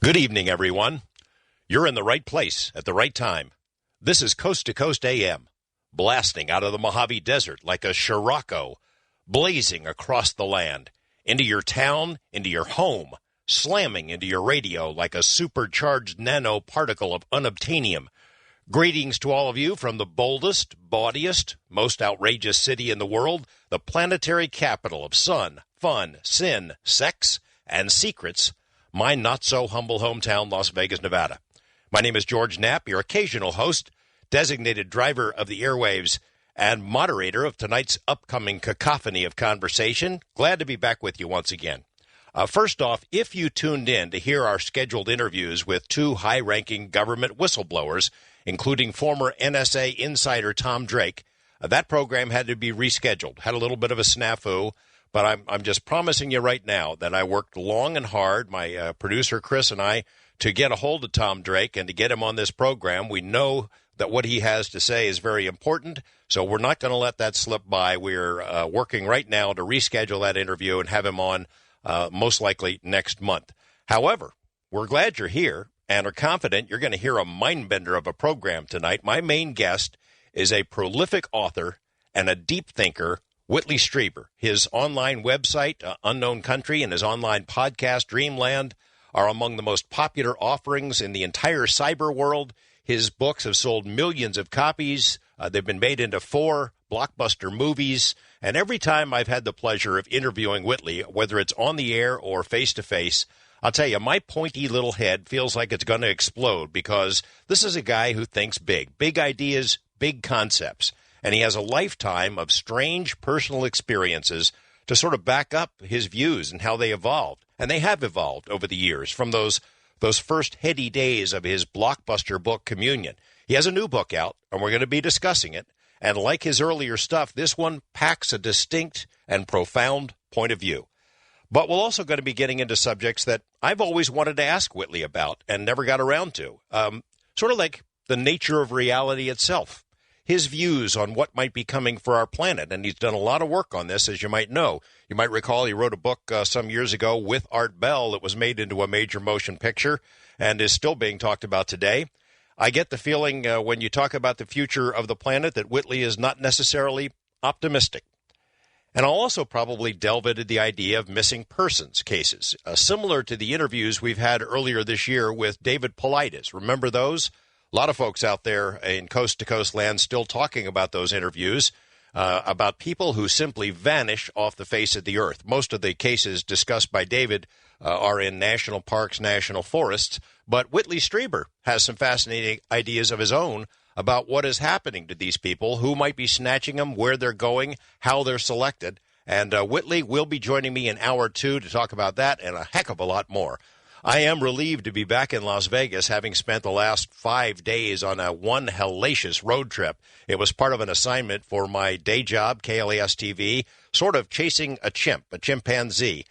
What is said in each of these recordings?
Good evening, everyone. You're in the right place at the right time. This is Coast to Coast AM, blasting out of the Mojave Desert like a Scirocco, blazing across the land, into your town, into your home, slamming into your radio like a supercharged nanoparticle of unobtainium. Greetings to all of you from the boldest, bawdiest, most outrageous city in the world, the planetary capital of sun, fun, sin, sex, and secrets, my not-so-humble hometown, Las Vegas, Nevada. My name is George Knapp, your occasional host, designated driver of the airwaves, and moderator of tonight's upcoming cacophony of conversation. Glad to be back with you once again. First off, if you tuned in to hear our scheduled interviews with two high-ranking government whistleblowers, including former NSA insider Tom Drake, that program had to be rescheduled, had a little bit of a snafu. But I'm just promising you right now that I worked long and hard, my producer Chris and I, to get a hold of Tom Drake and to get him on this program. We know that what he has to say is very important, so we're not going to let that slip by. We're working right now to reschedule that interview and have him on most likely next month. However, we're glad you're here and are confident you're going to hear a mind-bender of a program tonight. My main guest is a prolific author and a deep thinker, Whitley Strieber. His online website, Unknown Country, and his online podcast, Dreamland, are among the most popular offerings in the entire cyber world. His books have sold millions of copies. They've been made into 4 blockbuster movies. And every time I've had the pleasure of interviewing Whitley, whether it's on the air or face-to-face, I'll tell you, my pointy little head feels like it's going to explode because this is a guy who thinks big. Big ideas, big concepts. And he has a lifetime of strange personal experiences to sort of back up his views and how they evolved. And they have evolved over the years from those first heady days of his blockbuster book, Communion. He has a new book out, and we're going to be discussing it. And like his earlier stuff, this one packs a distinct and profound point of view. But we're also going to be getting into subjects that I've always wanted to ask Whitley about and never got around to, sort of like the nature of reality itself. His views on what might be coming for our planet, and he's done a lot of work on this, as you might know. You might recall he wrote a book some years ago with Art Bell that was made into a major motion picture and is still being talked about today. I get the feeling when you talk about the future of the planet that Whitley is not necessarily optimistic. And I'll also probably delve into the idea of missing persons cases, similar to the interviews we've had earlier this year with David Paulides. Remember those? A lot of folks out there in coast-to-coast land still talking about those interviews, about people who simply vanish off the face of the earth. Most of the cases discussed by David are in national parks, national forests, but Whitley Strieber has some fascinating ideas of his own about what is happening to these people, who might be snatching them, where they're going, how they're selected. And Whitley will be joining me in hour 2 to talk about that and a heck of a lot more. I am relieved to be back in Las Vegas, having spent the last 5 days on one hellacious road trip. It was part of an assignment for my day job, KLAS TV, sort of chasing a chimpanzee,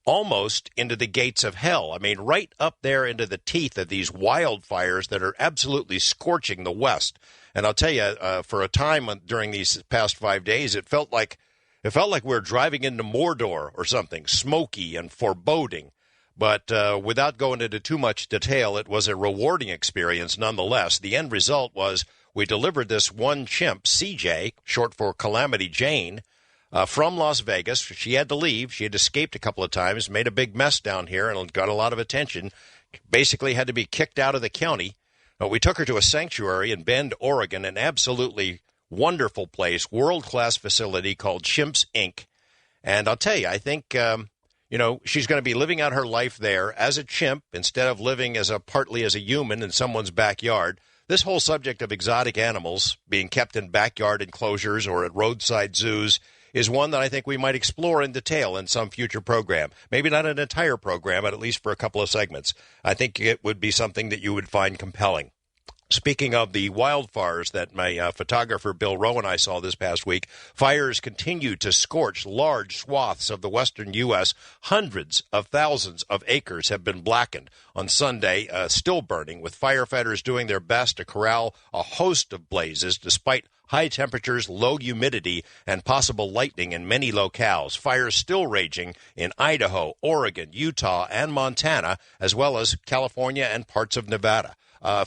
almost into the gates of hell. I mean, right up there into the teeth of these wildfires that are absolutely scorching the West. And I'll tell you, for a time during these past 5 days, it felt like we were driving into Mordor or something, smoky and foreboding. But without going into too much detail, it was a rewarding experience nonetheless. The end result was we delivered this one chimp, CJ, short for Calamity Jane, from Las Vegas. She had to leave. She had escaped a couple of times, made a big mess down here, and got a lot of attention. Basically had to be kicked out of the county. We took her to a sanctuary in Bend, Oregon, an absolutely wonderful place, world-class facility called Chimps, Inc. And I'll tell you, I think she's going to be living out her life there as a chimp instead of living partly as a human in someone's backyard. This whole subject of exotic animals being kept in backyard enclosures or at roadside zoos is one that I think we might explore in detail in some future program. Maybe not an entire program, but at least for a couple of segments. I think it would be something that you would find compelling. Speaking of the wildfires that my photographer Bill Rowe and I saw this past week, fires continue to scorch large swaths of the western U.S. Hundreds of thousands of acres have been blackened. On Sunday, still burning, with firefighters doing their best to corral a host of blazes despite high temperatures, low humidity, and possible lightning in many locales. Fires still raging in Idaho, Oregon, Utah, and Montana, as well as California and parts of Nevada.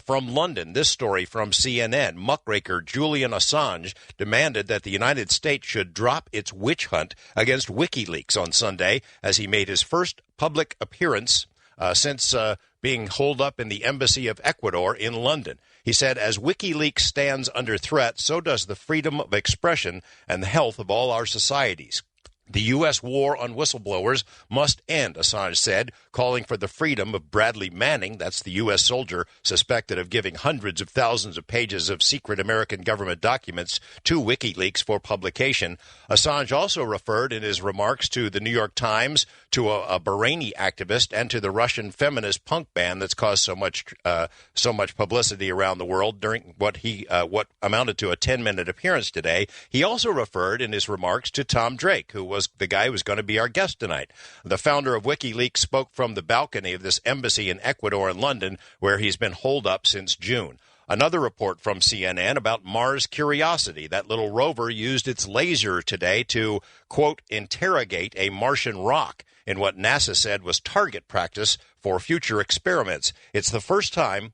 From London, this story from CNN. Muckraker Julian Assange demanded that the United States should drop its witch hunt against WikiLeaks on Sunday as he made his first public appearance since being holed up in the Embassy of Ecuador in London. He said, as WikiLeaks stands under threat, so does the freedom of expression and the health of all our societies. The U.S. war on whistleblowers must end, Assange said, calling for the freedom of Bradley Manning, that's the U.S. soldier suspected of giving hundreds of thousands of pages of secret American government documents to WikiLeaks for publication. Assange also referred in his remarks to the New York Times, to a Bahraini activist, and to the Russian feminist punk band that's caused so much publicity around the world during what amounted to a 10-minute appearance today. He also referred in his remarks to Tom Drake, who was the guy who was going to be our guest tonight. The founder of WikiLeaks spoke from the balcony of this embassy in Ecuador and London, where he's been holed up since June. Another report from CNN about Mars Curiosity. That little rover used its laser today to, quote, interrogate a Martian rock in what NASA said was target practice for future experiments. It's the first time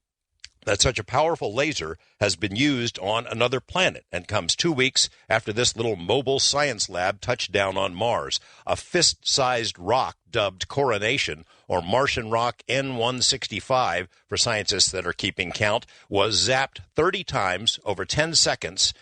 that such a powerful laser has been used on another planet, and comes 2 weeks after this little mobile science lab touched down on Mars. A fist-sized rock dubbed Coronation, or Martian rock N165 for scientists that are keeping count, was zapped 30 times over 10 seconds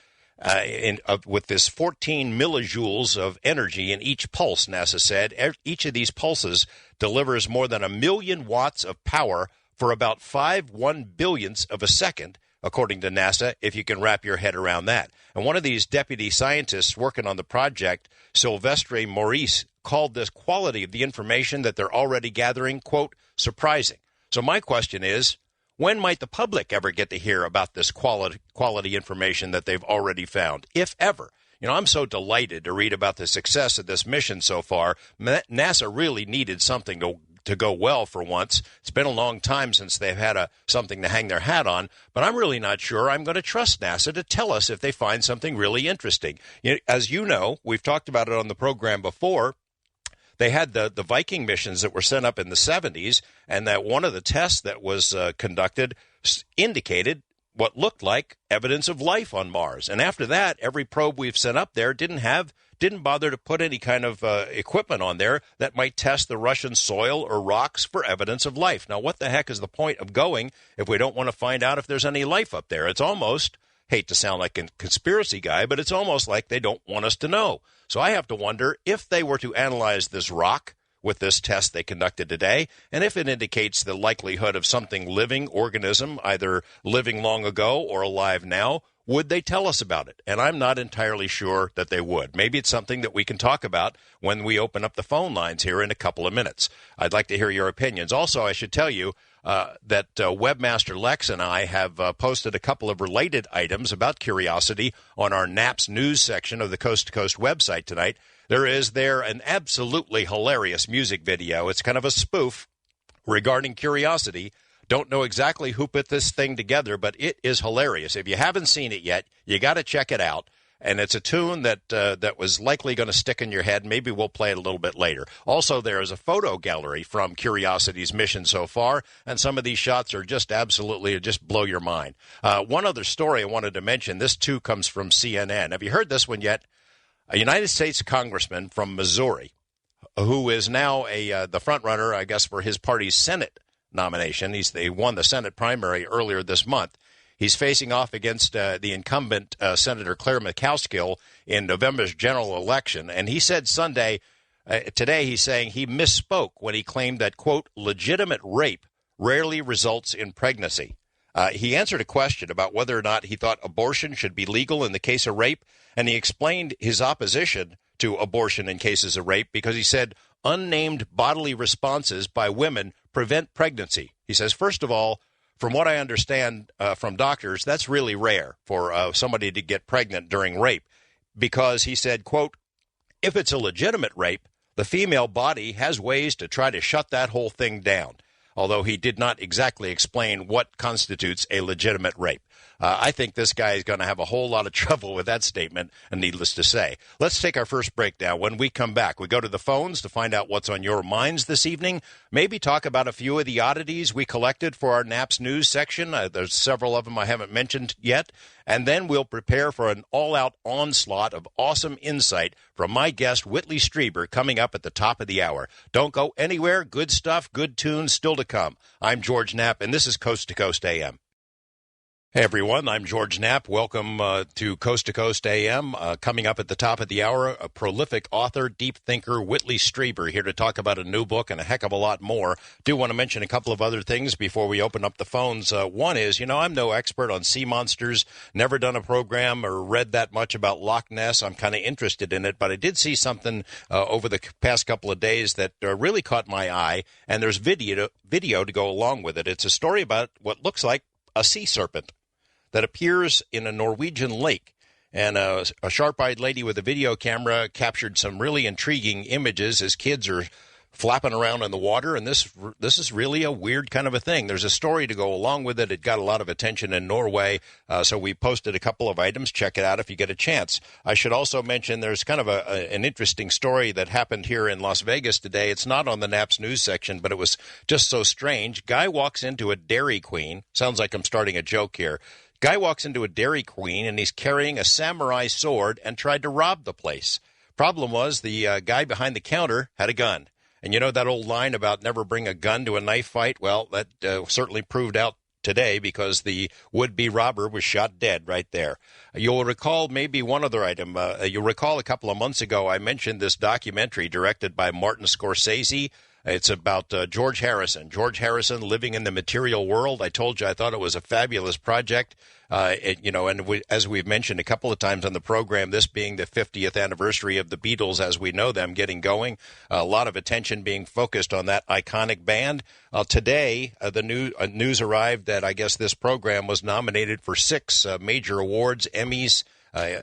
with this 14 millijoules of energy in each pulse, NASA said. Each of these pulses delivers more than 1 million watts of power for about 5/1 billionths of a second, according to NASA, if you can wrap your head around that. And one of these deputy scientists working on the project, Sylvestre Maurice, called this quality of the information that they're already gathering, quote, surprising. So my question is, when might the public ever get to hear about this quality information that they've already found, if ever? You know, I'm so delighted to read about the success of this mission so far. NASA really needed something to go well for once. It's been a long time since they've had something to hang their hat on, but I'm really not sure I'm going to trust NASA to tell us if they find something really interesting. As you know, we've talked about it on the program before. They had the Viking missions that were sent up in the 70s, and that one of the tests that was conducted indicated what looked like evidence of life on Mars. And after that, every probe we've sent up there didn't bother to put any kind of equipment on there that might test the Russian soil or rocks for evidence of life. Now, what the heck is the point of going if we don't want to find out if there's any life up there? It's almost, hate to sound like a conspiracy guy, but it's almost like they don't want us to know. So I have to wonder if they were to analyze this rock with this test they conducted today, and if it indicates the likelihood of something living organism, either living long ago or alive now, would they tell us about it? And I'm not entirely sure that they would. Maybe it's something that we can talk about when we open up the phone lines here in a couple of minutes. I'd like to hear your opinions. Also, I should tell you that Webmaster Lex and I have posted a couple of related items about Curiosity on our NAPS news section of the Coast to Coast website tonight. There is an absolutely hilarious music video. It's kind of a spoof regarding Curiosity. Don't know exactly who put this thing together, but it is hilarious. If you haven't seen it yet, you got to check it out. And it's a tune that was likely going to stick in your head. Maybe we'll play it a little bit later. Also, there is a photo gallery from Curiosity's mission so far, and some of these shots are just blow your mind. One other story I wanted to mention, this too comes from CNN. Have you heard this one yet? A United States congressman from Missouri, who is now the front runner, I guess, for his party's Senate nomination. They won the Senate primary earlier this month. He's facing off against the incumbent Senator Claire McCaskill in November's general election. And he said today he's saying he misspoke when he claimed that, quote, legitimate rape rarely results in pregnancy. He answered a question about whether or not he thought abortion should be legal in the case of rape, and he explained his opposition to abortion in cases of rape because he said unnamed bodily responses by women prevent pregnancy. He says, first of all, from what I understand from doctors, that's really rare for somebody to get pregnant during rape because he said, quote, if it's a legitimate rape, the female body has ways to try to shut that whole thing down. although he did not exactly explain what constitutes a legitimate rape. I think this guy is going to have a whole lot of trouble with that statement, and needless to say. Let's take our first break now. When we come back, we go to the phones to find out what's on your minds this evening, maybe talk about a few of the oddities we collected for our Naps News section. There's several of them I haven't mentioned yet. And then we'll prepare for an all-out onslaught of awesome insight from my guest, Whitley Strieber, coming up at the top of the hour. Don't go anywhere. Good stuff, good tunes still to come. I'm George Knapp, and this is Coast to Coast AM. Hey, everyone. I'm George Knapp. Welcome to Coast AM. Coming up at the top of the hour, a prolific author, deep thinker, Whitley Strieber, here to talk about a new book and a heck of a lot more. Do want to mention a couple of other things before we open up the phones. One is, I'm no expert on sea monsters, never done a program or read that much about Loch Ness. I'm kind of interested in it, but I did see something over the past couple of days that really caught my eye, and there's video to go along with it. It's a story about what looks like a sea serpent that appears in a Norwegian lake. And a sharp-eyed lady with a video camera captured some really intriguing images as kids are flapping around in the water, and this is really a weird kind of a thing. There's a story to go along with it. It got a lot of attention in Norway, so we posted a couple of items. Check it out if you get a chance. I should also mention there's kind of an interesting story that happened here in Las Vegas today. It's not on the Naps News section, but it was just so strange. Guy walks into a Dairy Queen. Sounds like I'm starting a joke here. Guy walks into a Dairy Queen, and he's carrying a samurai sword and tried to rob the place. Problem was the guy behind the counter had a gun. And you know that old line about never bring a gun to a knife fight? Well, that certainly proved out today because the would-be robber was shot dead right there. You'll recall maybe one other item. You'll recall a couple of months ago I mentioned this documentary directed by Martin Scorsese. It's about George Harrison. George Harrison living in the material world. I told you I thought it was a fabulous project. As we've mentioned a couple of times on the program, this being the 50th anniversary of the Beatles as we know them getting going, a lot of attention being focused on that iconic band. Today, the news arrived that I guess this program was nominated for 6 major awards, Emmys,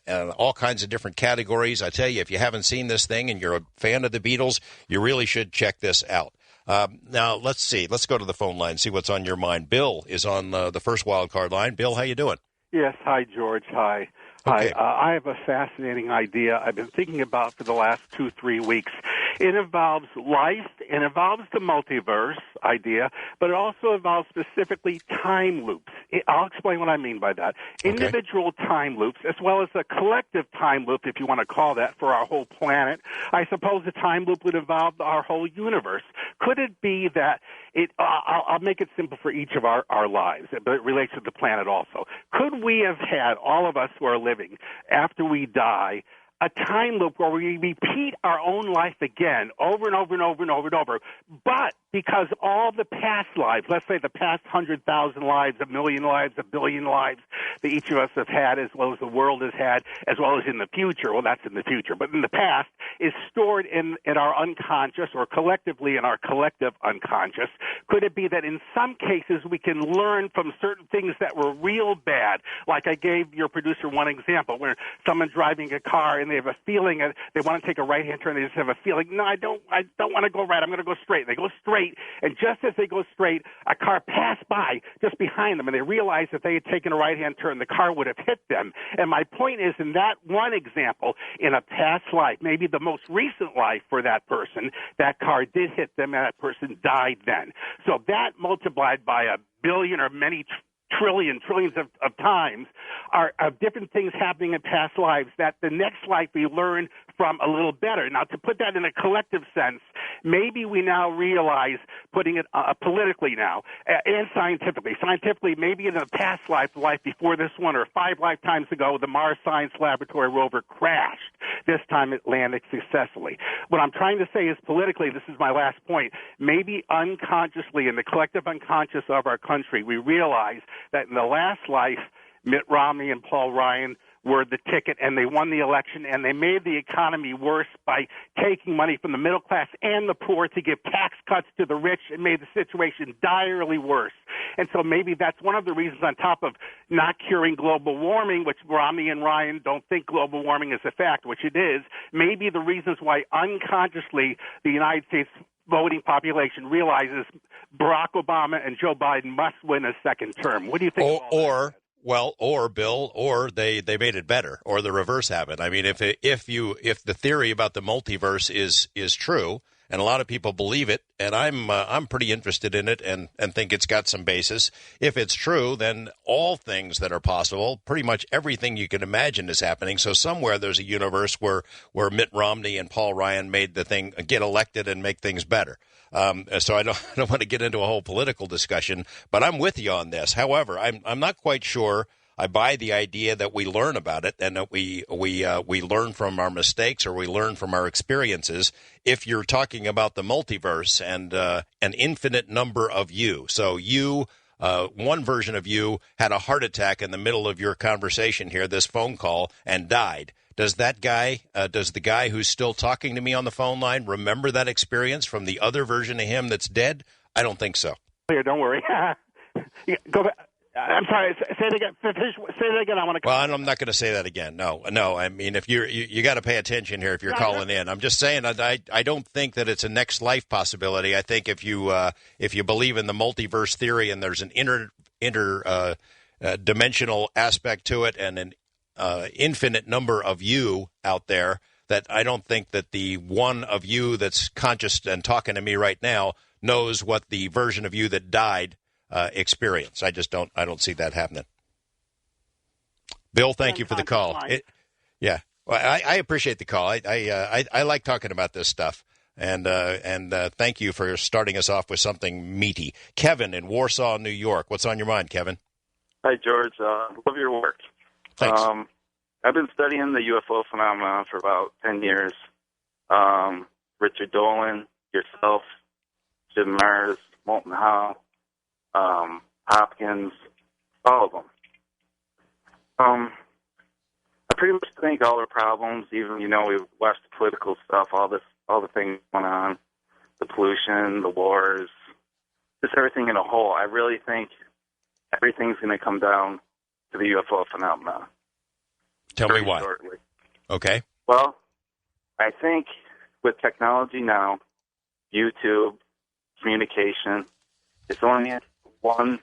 and all kinds of different categories. I tell you, if you haven't seen this thing and you're a fan of the Beatles, you really should check this out. Now, let's see. Let's go to the phone line, see what's on your mind. Bill is on the first wild card line. Bill, how you doing? Yes. Hi, George. Hi. Okay. Hi. I have a fascinating idea I've been thinking about for the last 2-3 weeks. It involves life, it involves the multiverse idea, but it also involves specifically time loops. I'll explain what I mean by that. Okay. Individual time loops, as well as a collective time loop, if you want to call that, for our whole planet. I suppose a time loop would involve our whole universe. Could it be that I'll make it simple for each of our lives, but it relates to the planet also. Could we have had, all of us who are living, after we die, a time loop where we repeat our own life again over and over and over and over and over, but because all the past lives, let's say the past 100,000 lives, 1 million lives, 1 billion lives that each of us have had, as well as the world has had, as well as in the future, well, that's in the future, but in the past, is stored in our unconscious or collectively in our collective unconscious. Could it be that in some cases we can learn from certain things that were real bad? Like I gave your producer one example where someone's driving a car and they have a feeling that they want to take a right-hand turn. They just have a feeling, no, I don't want to go right. I'm going to go straight. They go straight, and just as they go straight, a car passed by just behind them, and they realized that they had taken a right-hand turn, the car would have hit them. And my point is, in that one example, in a past life, maybe the most recent life for that person, that car did hit them, and that person died then. So that multiplied by 1 billion or many trillions of times are different things happening in past lives that the next life we learn from a little better. Now, to put that in a collective sense, maybe we now realize, putting it politically now and scientifically, maybe in a past life before this one, or 5 lifetimes ago, the Mars Science Laboratory rover crashed. This time it landed successfully. What I'm trying to say is politically, this is my last point, maybe unconsciously in the collective unconscious of our country, we realize that in the last life, Mitt Romney and Paul Ryan were the ticket, and they won the election, and they made the economy worse by taking money from the middle class and the poor to give tax cuts to the rich, and made the situation direly worse. And so maybe that's one of the reasons, on top of not curing global warming, which Romney and Ryan don't think global warming is a fact, which it is, maybe the reasons why unconsciously the United States voting population realizes Barack Obama and Joe Biden must win a second term. What do you think? Or Bill, or they made it better, or the reverse happened. I mean, if the theory about the multiverse is true, and a lot of people believe it, and I'm pretty interested in it and think it's got some basis. If it's true, then all things that are possible, pretty much everything you can imagine is happening. So somewhere there's a universe where Mitt Romney and Paul Ryan made the thing get elected and make things better. So I don't want to get into a whole political discussion, but I'm with you on this. However, I'm not quite sure I buy the idea that we learn about it and that we learn from our mistakes or we learn from our experiences. If you're talking about the multiverse and an infinite number of you, so you. One version of you had a heart attack in the middle of your conversation here, this phone call, and died. Does that guy, does the guy who's still talking to me on the phone line remember that experience from the other version of him that's dead? I don't think so. Here, don't worry. Go back. I'm sorry. Say it again. Say it again. I want to. Well, I'm not going to say that again. No. I mean, if you got to pay attention here if you're calling in. I'm just saying I don't think that it's a next life possibility. I think if you believe in the multiverse theory and there's an dimensional aspect to it and an infinite number of you out there, that I don't think that the one of you that's conscious and talking to me right now knows what the version of you that died experience. I don't see that happening. Bill, thank you for the call. Well, I appreciate the call. I like talking about this stuff, and thank you for starting us off with something meaty. Kevin in Warsaw, New York. What's on your mind, Kevin? Hi, George. Love your work. Thanks. I've been studying the UFO phenomenon for about 10 years. Richard Dolan, yourself, Jim Mars, Molten Howe, Hopkins, all of them. I pretty much think all the problems, even, we've watched the political stuff, all the things going on, the pollution, the wars, just everything in a whole. I really think everything's going to come down to the UFO phenomenon. Tell me why. Shortly. Okay. Well, I think with technology now, YouTube, communication, it's only one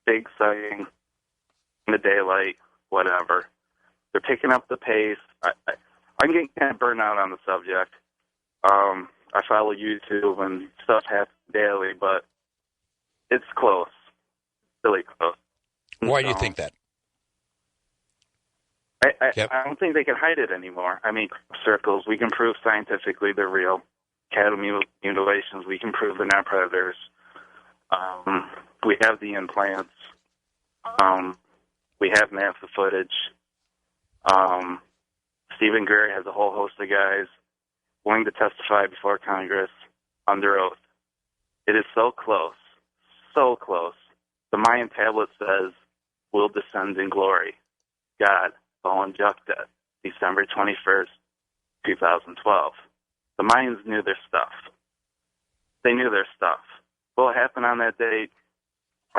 big sighting in the daylight, whatever. They're picking up the pace. I'm getting kind of burnt out on the subject. I follow YouTube and stuff happens daily, but it's close. Really close. Why do you think that? I don't think they can hide it anymore. I mean, circles, we can prove scientifically they're real. Cattle mutilations, we can prove they're not predators. We have the implants. We have NASA footage. Stephen Greer has a whole host of guys willing to testify before Congress under oath. It is so close, so close. The Mayan tablet says, "We'll descend in glory." God, Fallen Jukta, December 21st, 2012. The Mayans knew their stuff. They knew their stuff. What happened on that date?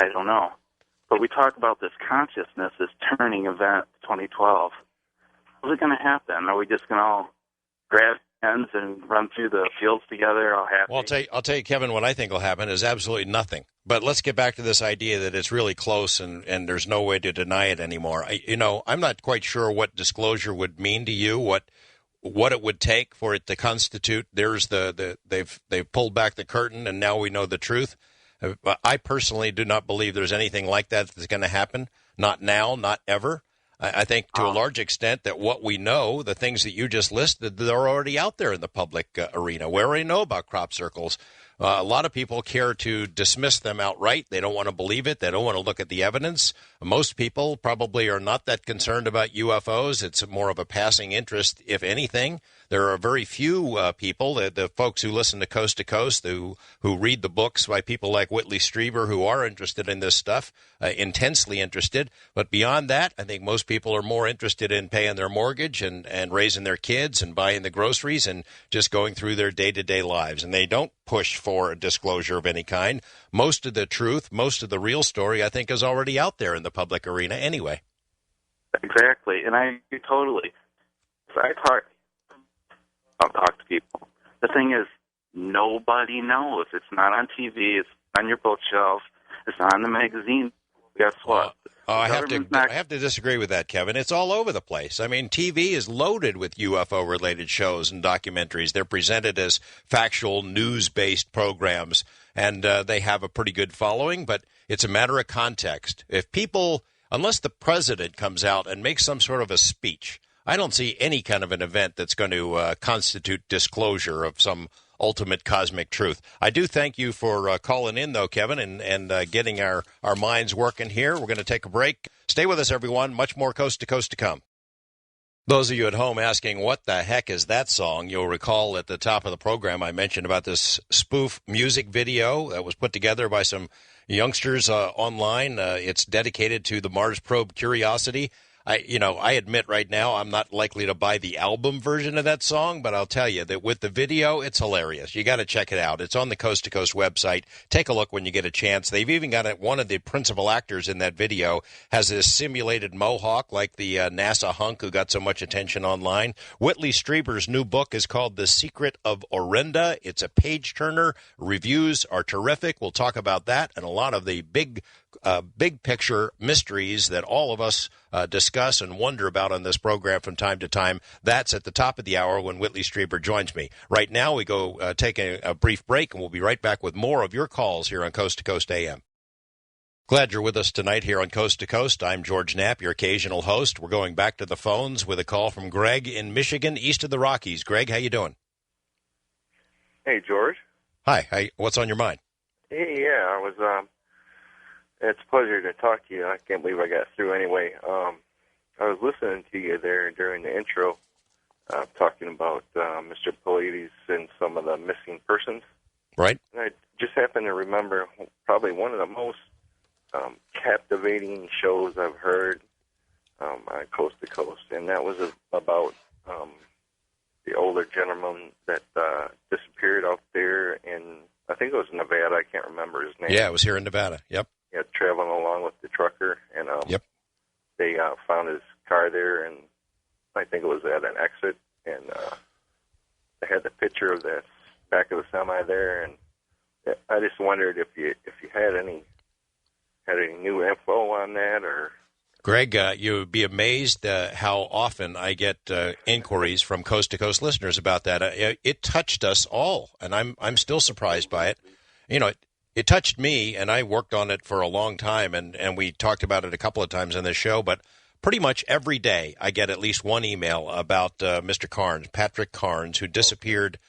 I don't know. But we talk about this consciousness, this turning event, 2012. What's it going to happen? Are we just going to all grab hands and run through the fields together all happy? Well, I'll tell you, Kevin, what I think will happen is absolutely nothing. But let's get back to this idea that it's really close and there's no way to deny it anymore. I'm not quite sure what disclosure would mean to you, what it would take for it to constitute. There's they've pulled back the curtain and now we know the truth. I personally do not believe there's anything like that that's going to happen. Not now, not ever. I think to a large extent that what we know, the things that you just listed, they're already out there in the public arena. We already know about crop circles. A lot of people care to dismiss them outright. They don't want to believe it. They don't want to look at the evidence. Most people probably are not that concerned about UFOs. It's more of a passing interest, if anything. There are very few people, the folks who listen to Coast, who read the books by people like Whitley Strieber, who are interested in this stuff, intensely interested. But beyond that, I think most people are more interested in paying their mortgage and raising their kids and buying the groceries and just going through their day-to-day lives. And they don't push for a disclosure of any kind. Most of the truth, most of the real story, I think, is already out there in the public arena anyway. Exactly. And I totally. So I'll talk to people. The thing is, nobody knows. It's not on TV. It's on your bookshelf. It's not in the magazine. Guess what? I have to disagree with that, Kevin. It's all over the place. I mean, TV is loaded with UFO-related shows and documentaries. They're presented as factual, news-based programs, and they have a pretty good following, but it's a matter of context. If people, unless the president comes out and makes some sort of a speech, I don't see any kind of an event that's going to constitute disclosure of some ultimate cosmic truth. I do thank you for calling in, though, Kevin, and getting our minds working here. We're going to take a break. Stay with us, everyone. Much more Coast to Coast to come. Those of you at home asking, what the heck is that song? You'll recall at the top of the program I mentioned about this spoof music video that was put together by some youngsters online. It's dedicated to the Mars probe Curiosity. I admit right now I'm not likely to buy the album version of that song, but I'll tell you that with the video, it's hilarious. You got to check it out. It's on the Coast to Coast website. Take a look when you get a chance. They've even got one of the principal actors in that video has this simulated mohawk like the NASA hunk who got so much attention online. Whitley Strieber's new book is called The Secret of Orenda. It's a page-turner. Reviews are terrific. We'll talk about that and a lot of the big picture mysteries that all of us discuss and wonder about on this program from time to time. That's at the top of the hour when Whitley Strieber joins me. Right now, we go take a brief break, and we'll be right back with more of your calls here on Coast to Coast AM. Glad you're with us tonight here on Coast to Coast. I'm George Knapp, your occasional host. We're going back to the phones with a call from Greg in Michigan, east of the Rockies. Greg, how you doing? Hey, George. Hi. What's on your mind? Hey, yeah, I was... It's a pleasure to talk to you. I can't believe I got through anyway. I was listening to you there during the intro, talking about Mr. Paulides and some of the missing persons. Right. And I just happen to remember probably one of the most captivating shows I've heard on Coast to Coast, and that was about the older gentleman that disappeared out there in, I think it was Nevada. I can't remember his name. Yeah, it was here in Nevada. Yep. Yeah, traveling along with the trucker, and yep. They found his car there, and I think it was at an exit, and they had the picture of the back of the semi there, and I just wondered if you had any new info on that, or. Greg, you would be amazed how often I get inquiries from Coast to Coast listeners about that. It touched us all, and I'm still surprised by it. You know, it touched me, and I worked on it for a long time, and we talked about it a couple of times on this show, but pretty much every day I get at least one email about Mr. Carnes, Patrick Carnes, who disappeared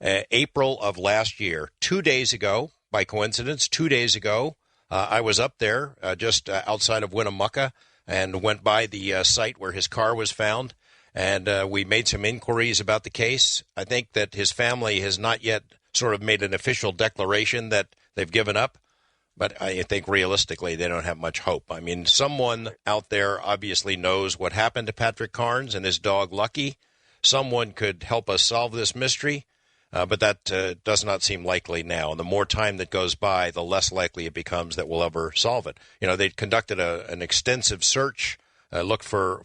April of last year. 2 days ago, by coincidence, 2 days ago, I was up there just outside of Winnemucca and went by the site where his car was found, and we made some inquiries about the case. I think that his family has not yet sort of made an official declaration that they've given up, but I think realistically they don't have much hope. I mean, someone out there obviously knows what happened to Patrick Carnes and his dog Lucky. Someone could help us solve this mystery, but that does not seem likely now. And the more time that goes by, the less likely it becomes that we'll ever solve it. You know, they conducted an extensive search, looked for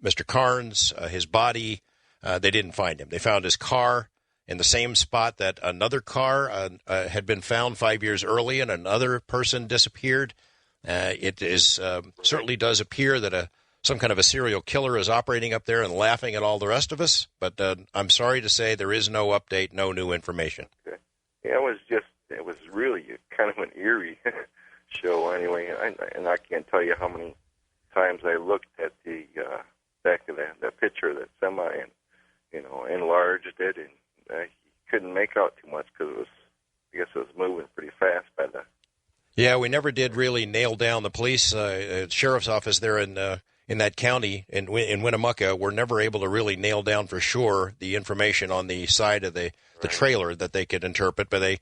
Mr. Carnes, his body. They didn't find him. They found his car in the same spot that another car had been found 5 years early, and another person disappeared. It is certainly does appear that some kind of a serial killer is operating up there and laughing at all the rest of us. But I'm sorry to say there is no update, no new information. Okay. Yeah, it was really kind of an eerie show anyway, and I can't tell you how many times I looked at the back of the picture of that semi and, enlarged it, and he couldn't make out too much because I guess it was moving pretty fast by the. Yeah, we never did really nail down the police sheriff's office there in that county in Winnemucca. We're never able to really nail down for sure the information on the side of the trailer that they could interpret. But they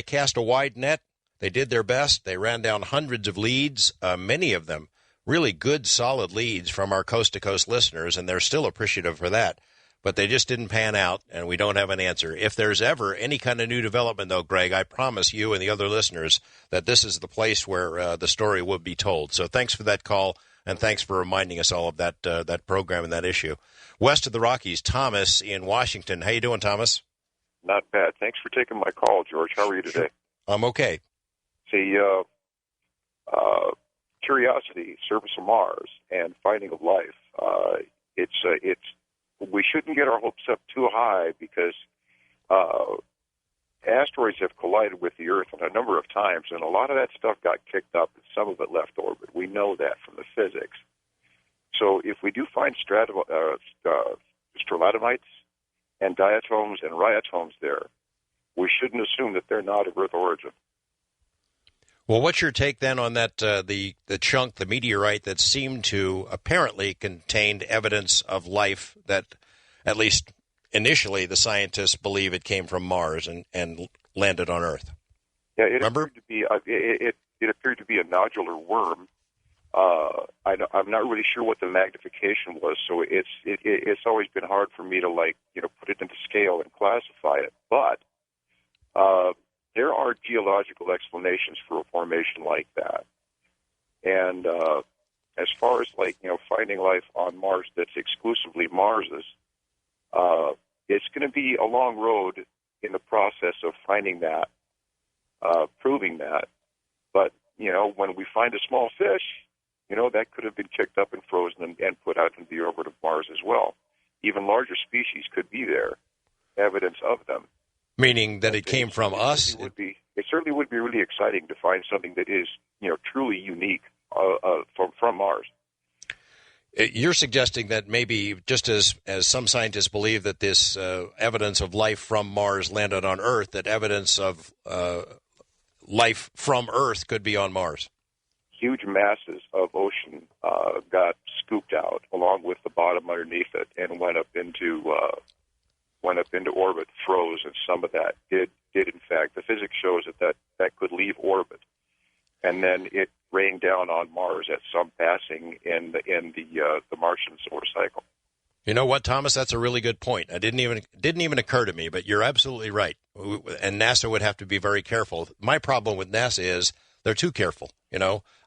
cast a wide net. They did their best. They ran down hundreds of leads, many of them really good, solid leads from our Coast to Coast listeners, and they're still appreciative for that. But they just didn't pan out, and we don't have an answer. If there's ever any kind of new development, though, Greg, I promise you and the other listeners that this is the place where the story will be told. So thanks for that call, and thanks for reminding us all of that program and that issue. West of the Rockies, Thomas in Washington. How you doing, Thomas? Not bad. Thanks for taking my call, George. How are you today? I'm okay. See, curiosity, surface of Mars, and finding of life. We shouldn't get our hopes up too high because asteroids have collided with the Earth a number of times, and a lot of that stuff got kicked up, and some of it left orbit. We know that from the physics. So if we do find stromatolites and diatoms and rhyatomes there, we shouldn't assume that they're not of Earth origin. Well, what's your take then on that, the chunk, the meteorite that seemed to apparently contained evidence of life that, at least initially, the scientists believe it came from Mars and landed on Earth? Yeah, it Remember? appeared to be it appeared to be a nodular worm. I'm not really sure what the magnification was, so it's always been hard for me to put it into scale and classify it. But there are geological explanations for a formation like that. And as far as finding life on Mars that's exclusively Mars's, it's going to be a long road in the process of finding that, proving that. But when we find a small fish, that could have been kicked up and frozen and put out into the orbit of Mars as well. Even larger species could be there, evidence of them. Meaning that it came from us? It certainly would be really exciting to find something that is, truly unique from Mars. You're suggesting that maybe, just as some scientists believe that this evidence of life from Mars landed on Earth, that evidence of life from Earth could be on Mars. Huge masses of ocean got scooped out along with the bottom underneath it and went up into orbit, froze, and some of that did in fact. The physics shows that could leave orbit, and then it rained down on Mars at some passing in the Martian solar cycle. You know what, Thomas? That's a really good point. It didn't even occur to me, but you're absolutely right. And NASA would have to be very careful. My problem with NASA is they're too careful.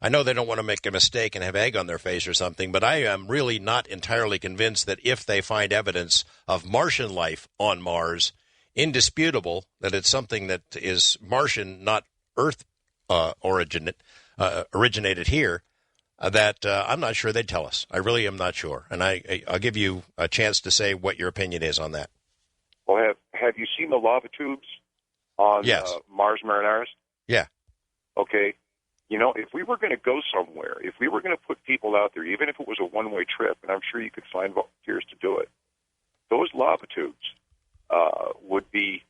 I know they don't want to make a mistake and have egg on their face or something, but I am really not entirely convinced that if they find evidence of Martian life on Mars, indisputable, that it's something that is Martian, not Earth originated here, that I'm not sure they'd tell us. I really am not sure. And I'll give you a chance to say what your opinion is on that. Well, have you seen the lava tubes on Mars Marinaris? Yeah. Okay. If we were going to go somewhere, if we were going to put people out there, even if it was a one-way trip, and I'm sure you could find volunteers to do it, those lava tubes would be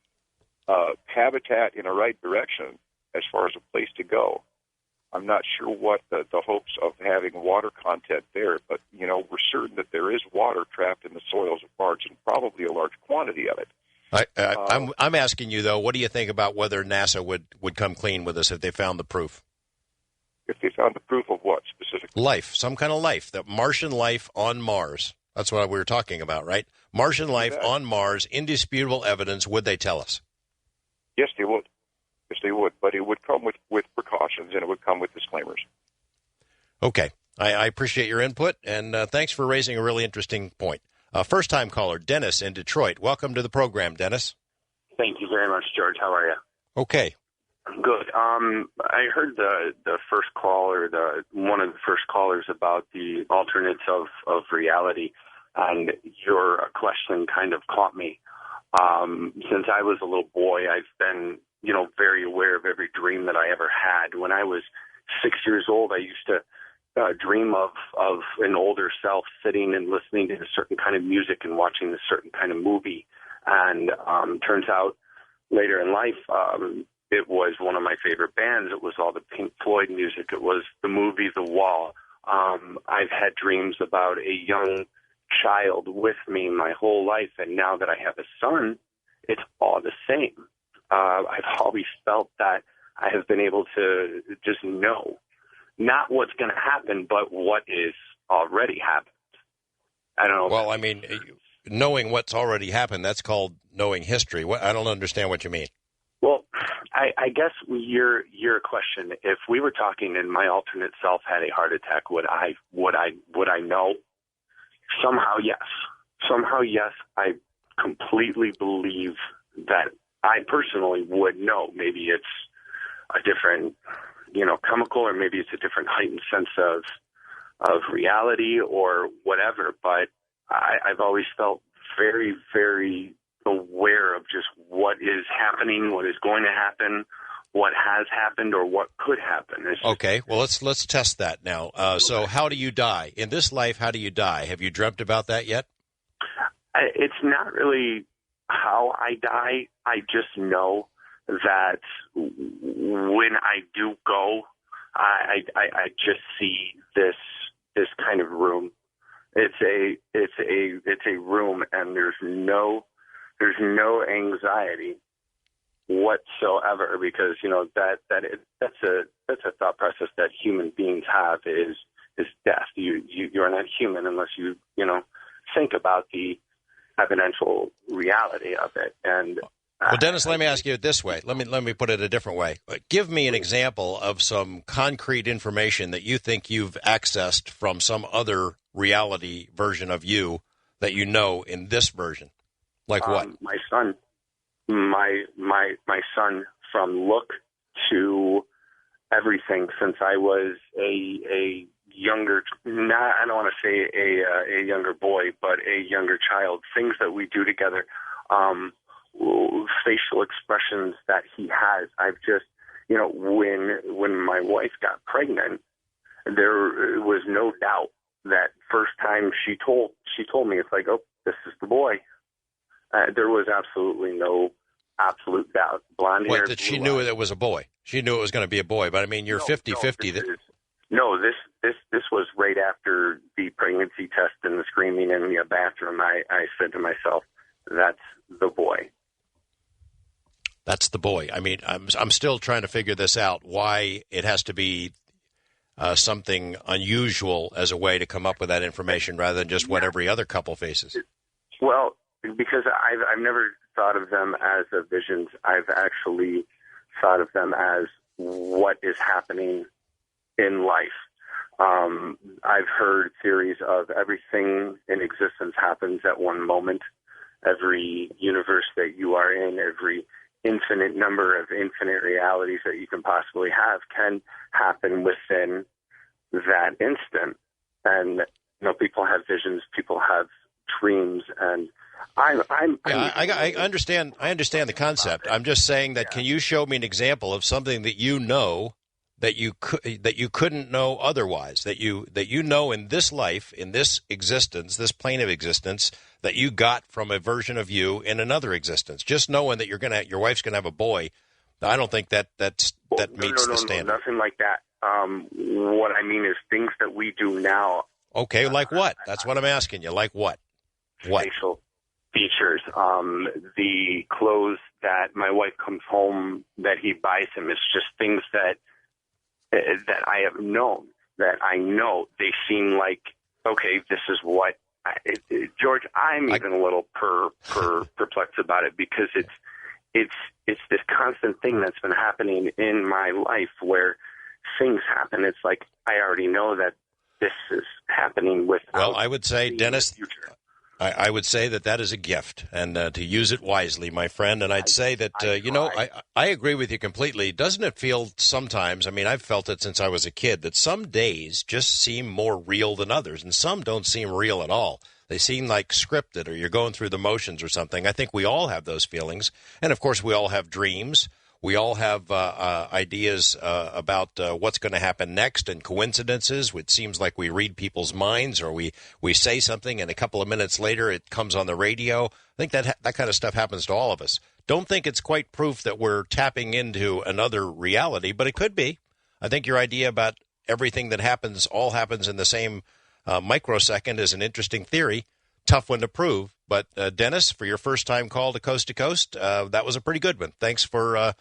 habitat in a right direction as far as a place to go. I'm not sure what the hopes of having water content there, but, we're certain that there is water trapped in the soils of Mars and probably a large quantity of it. I'm asking you, though, what do you think about whether NASA would come clean with us if they found the proof? If they found the proof of what specifically? Life, some kind of life, that Martian life on Mars. That's what we were talking about, right? Martian life on Mars, indisputable evidence. Would they tell us? Yes, they would. Yes, they would. But it would come with precautions, and it would come with disclaimers. Okay. I appreciate your input, and thanks for raising a really interesting point. First-time caller, Dennis in Detroit. Welcome to the program, Dennis. Thank you very much, George. How are you? Okay. Good. I heard the first caller, one of the first callers about the alternates of reality, and your question kind of caught me. Since I was a little boy, I've been, very aware of every dream that I ever had. When I was 6 years old, I used to dream of an older self sitting and listening to a certain kind of music and watching a certain kind of movie. And turns out later in life, it was one of my favorite bands. It was all the Pink Floyd music. It was the movie The Wall. I've had dreams about a young child with me my whole life, and now that I have a son, it's all the same. I've always felt that I have been able to just know, not what's going to happen, but what is already happened. I don't know. Well, I mean, knowing what's already happened, that's called knowing history. I don't understand what you mean. Well, I guess your question, if we were talking and my alternate self had a heart attack, would I know? Somehow, yes. I completely believe that I personally would know. Maybe it's a different, chemical, or maybe it's a different heightened sense of reality or whatever. But I've always felt very, very aware of just what is happening, what is going to happen, what has happened, or what could happen. Okay, well, let's test that now. So how do you die? In this life, how do you die? Have you dreamt about that yet? It's not really how I die. I just know that when I do go, I just see this kind of room. It's a room, and there's no anxiety whatsoever, because that's a thought process that human beings have is death. You're not human unless you think about the evidential reality of it. And well, Dennis, let me ask you it this way. Let me put it a different way. Give me an example of some concrete information that you think you've accessed from some other reality version of you that you know in this version. Like what? My son, my son, from look to everything since I was a younger, I don't want to say a younger boy, but a younger child. Things that we do together, facial expressions that he has. I've just, when my wife got pregnant, there was no doubt that first time she told me, it's like, oh, this is the boy. There was absolutely no absolute doubt. Blonde hair. That she knew it was a boy. She knew it was going to be a boy. But I mean, you're 50-50. This was right after the pregnancy test and the screaming in the bathroom. I said to myself, "That's the boy." That's the boy. I mean, I'm still trying to figure this out. Why it has to be something unusual as a way to come up with that information, rather than just what every other couple faces. Well, because I've never thought of them as visions. I've actually thought of them as what is happening in life. I've heard theories of everything in existence happens at one moment. Every universe that you are in, every infinite number of infinite realities that you can possibly have can happen within that instant. And, people have visions, people have dreams, and I understand the concept. I'm just saying that can you show me an example of something that you know that you couldn't know otherwise, that you know in this life, in this existence, this plane of existence, that you got from a version of you in another existence? Just knowing that your wife's gonna have a boy, I don't think that meets the standard. No, nothing like that. What I mean is things that we do now. Okay, like what? That's what I'm asking you. Like what? What? Facial features. The clothes that my wife comes home that he buys him. It's just things that I have known, that I know. They seem like, okay, this is what George. I'm even a little perplexed about it, because it's this constant thing that's been happening in my life where things happen. It's like I already know that this is happening with. Well, I would say, Dennis, I would say that is a gift, and to use it wisely, my friend. And I'd say that, I agree with you completely. Doesn't it feel sometimes, I mean, I've felt it since I was a kid, that some days just seem more real than others, and some don't seem real at all. They seem like scripted, or you're going through the motions or something. I think we all have those feelings. And, of course, we all have dreams. We all have ideas about what's going to happen next, and coincidences. It seems like we read people's minds, or we say something, and a couple of minutes later it comes on the radio. I think that kind of stuff happens to all of us. Don't think it's quite proof that we're tapping into another reality, but it could be. I think your idea about everything that happens all happens in the same microsecond is an interesting theory. Tough one to prove. But, Dennis, for your first time call to Coast, that was a pretty good one. Thanks for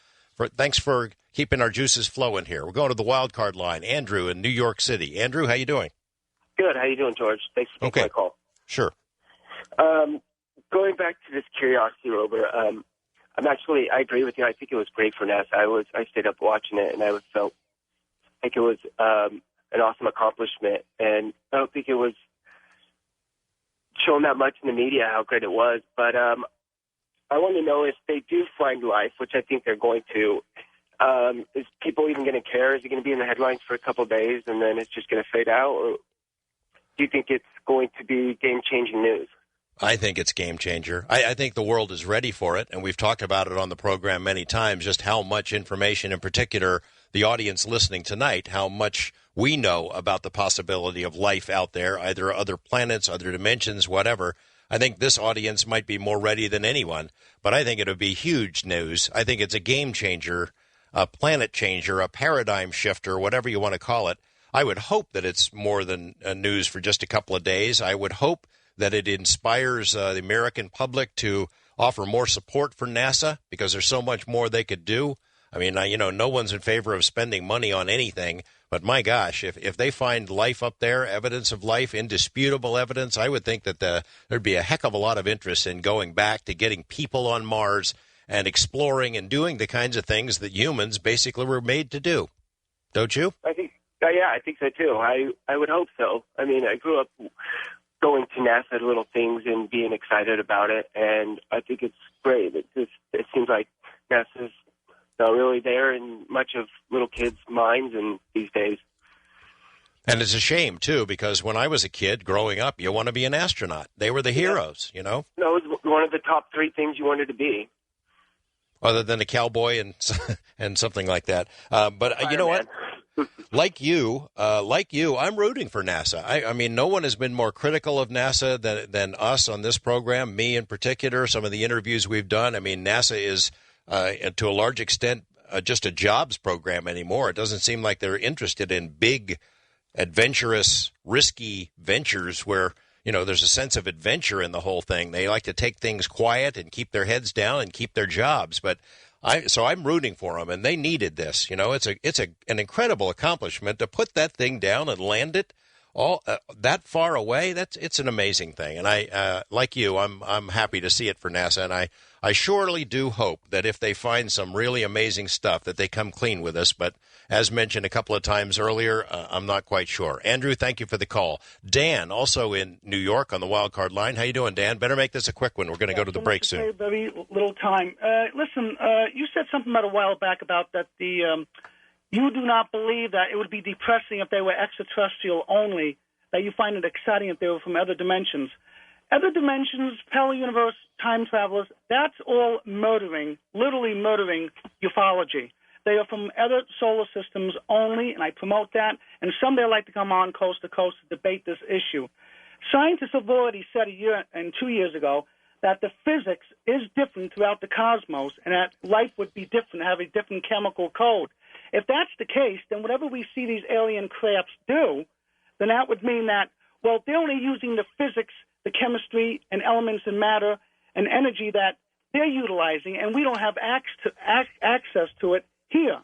keeping our juices flowing here. We're going to the wild card line. Andrew in New York City. Andrew, how you doing? Good. How you doing, George? Thanks for taking my call. Sure. Going back to this curiosity rover, I agree with you. I think it was great for NASA. I stayed up watching it, and I felt like it was an awesome accomplishment. And I don't think it was shown that much in the media how great it was. But I want to know if they do find life, which I think they're going to. Is people even going to care? Is it going to be in the headlines for a couple of days and then it's just going to fade out? Or do you think it's going to be game-changing news? I think it's game changer. I think the world is ready for it, and we've talked about it on the program many times, just how much information, in particular, the audience listening tonight, how much we know about the possibility of life out there, either other planets, other dimensions, whatever. I think this audience might be more ready than anyone, but I think it would be huge news. I think it's a game changer, a planet changer, a paradigm shifter, whatever you want to call it. I would hope that it's more than news for just a couple of days. I would hope that it inspires the American public to offer more support for NASA because there's so much more they could do. I mean, no one's in favor of spending money on anything, but my gosh, if they find life up there, evidence of life, indisputable evidence, I would think that there'd be a heck of a lot of interest in going back to getting people on Mars and exploring and doing the kinds of things that humans basically were made to do. Don't you? I think so too. I would hope so. I mean, I grew up going to NASA little things and being excited about it, and I think it's great. It seems like NASA's not really there in much of little kids' minds these days. And it's a shame, too, because when I was a kid growing up, you want to be an astronaut. They were the heroes, you know? No, it was one of the top 3 things you wanted to be. Other than a cowboy and something like that. But you know what? Like you, I'm rooting for NASA. I mean, no one has been more critical of NASA than us on this program, me in particular, some of the interviews we've done. I mean, NASA is, to a large extent, just a jobs program anymore. It doesn't seem like they're interested in big, adventurous, risky ventures where, there's a sense of adventure in the whole thing. They like to take things quiet and keep their heads down and keep their jobs. But so I'm rooting for them, and they needed this. It's an incredible accomplishment to put that thing down and land it all that far away. It's an amazing thing, and I like you, I'm happy to see it for NASA, and I surely do hope that if they find some really amazing stuff, that they come clean with us. But as mentioned a couple of times earlier, I'm not quite sure. Andrew, thank you for the call. Dan, also in New York on the wild card line. How you doing, Dan? Better make this a quick one. We're going to go to the break soon. Very little time. Listen, you said something about a while back about that you do not believe that it would be depressing if they were extraterrestrial only, that you find it exciting if they were from other dimensions. Other dimensions, parallel universe, time travelers, that's all murdering, literally murdering ufology. They are from other solar systems only, and I promote that. And someday I'd like to come on coast to coast to debate this issue. Scientists have already said a year and 2 years ago that the physics is different throughout the cosmos and that life would be different, have a different chemical code. If that's the case, then whatever we see these alien crafts do, then that would mean that, well, they're only using the physics, the chemistry, and elements and matter and energy that they're utilizing, and we don't have access to it here.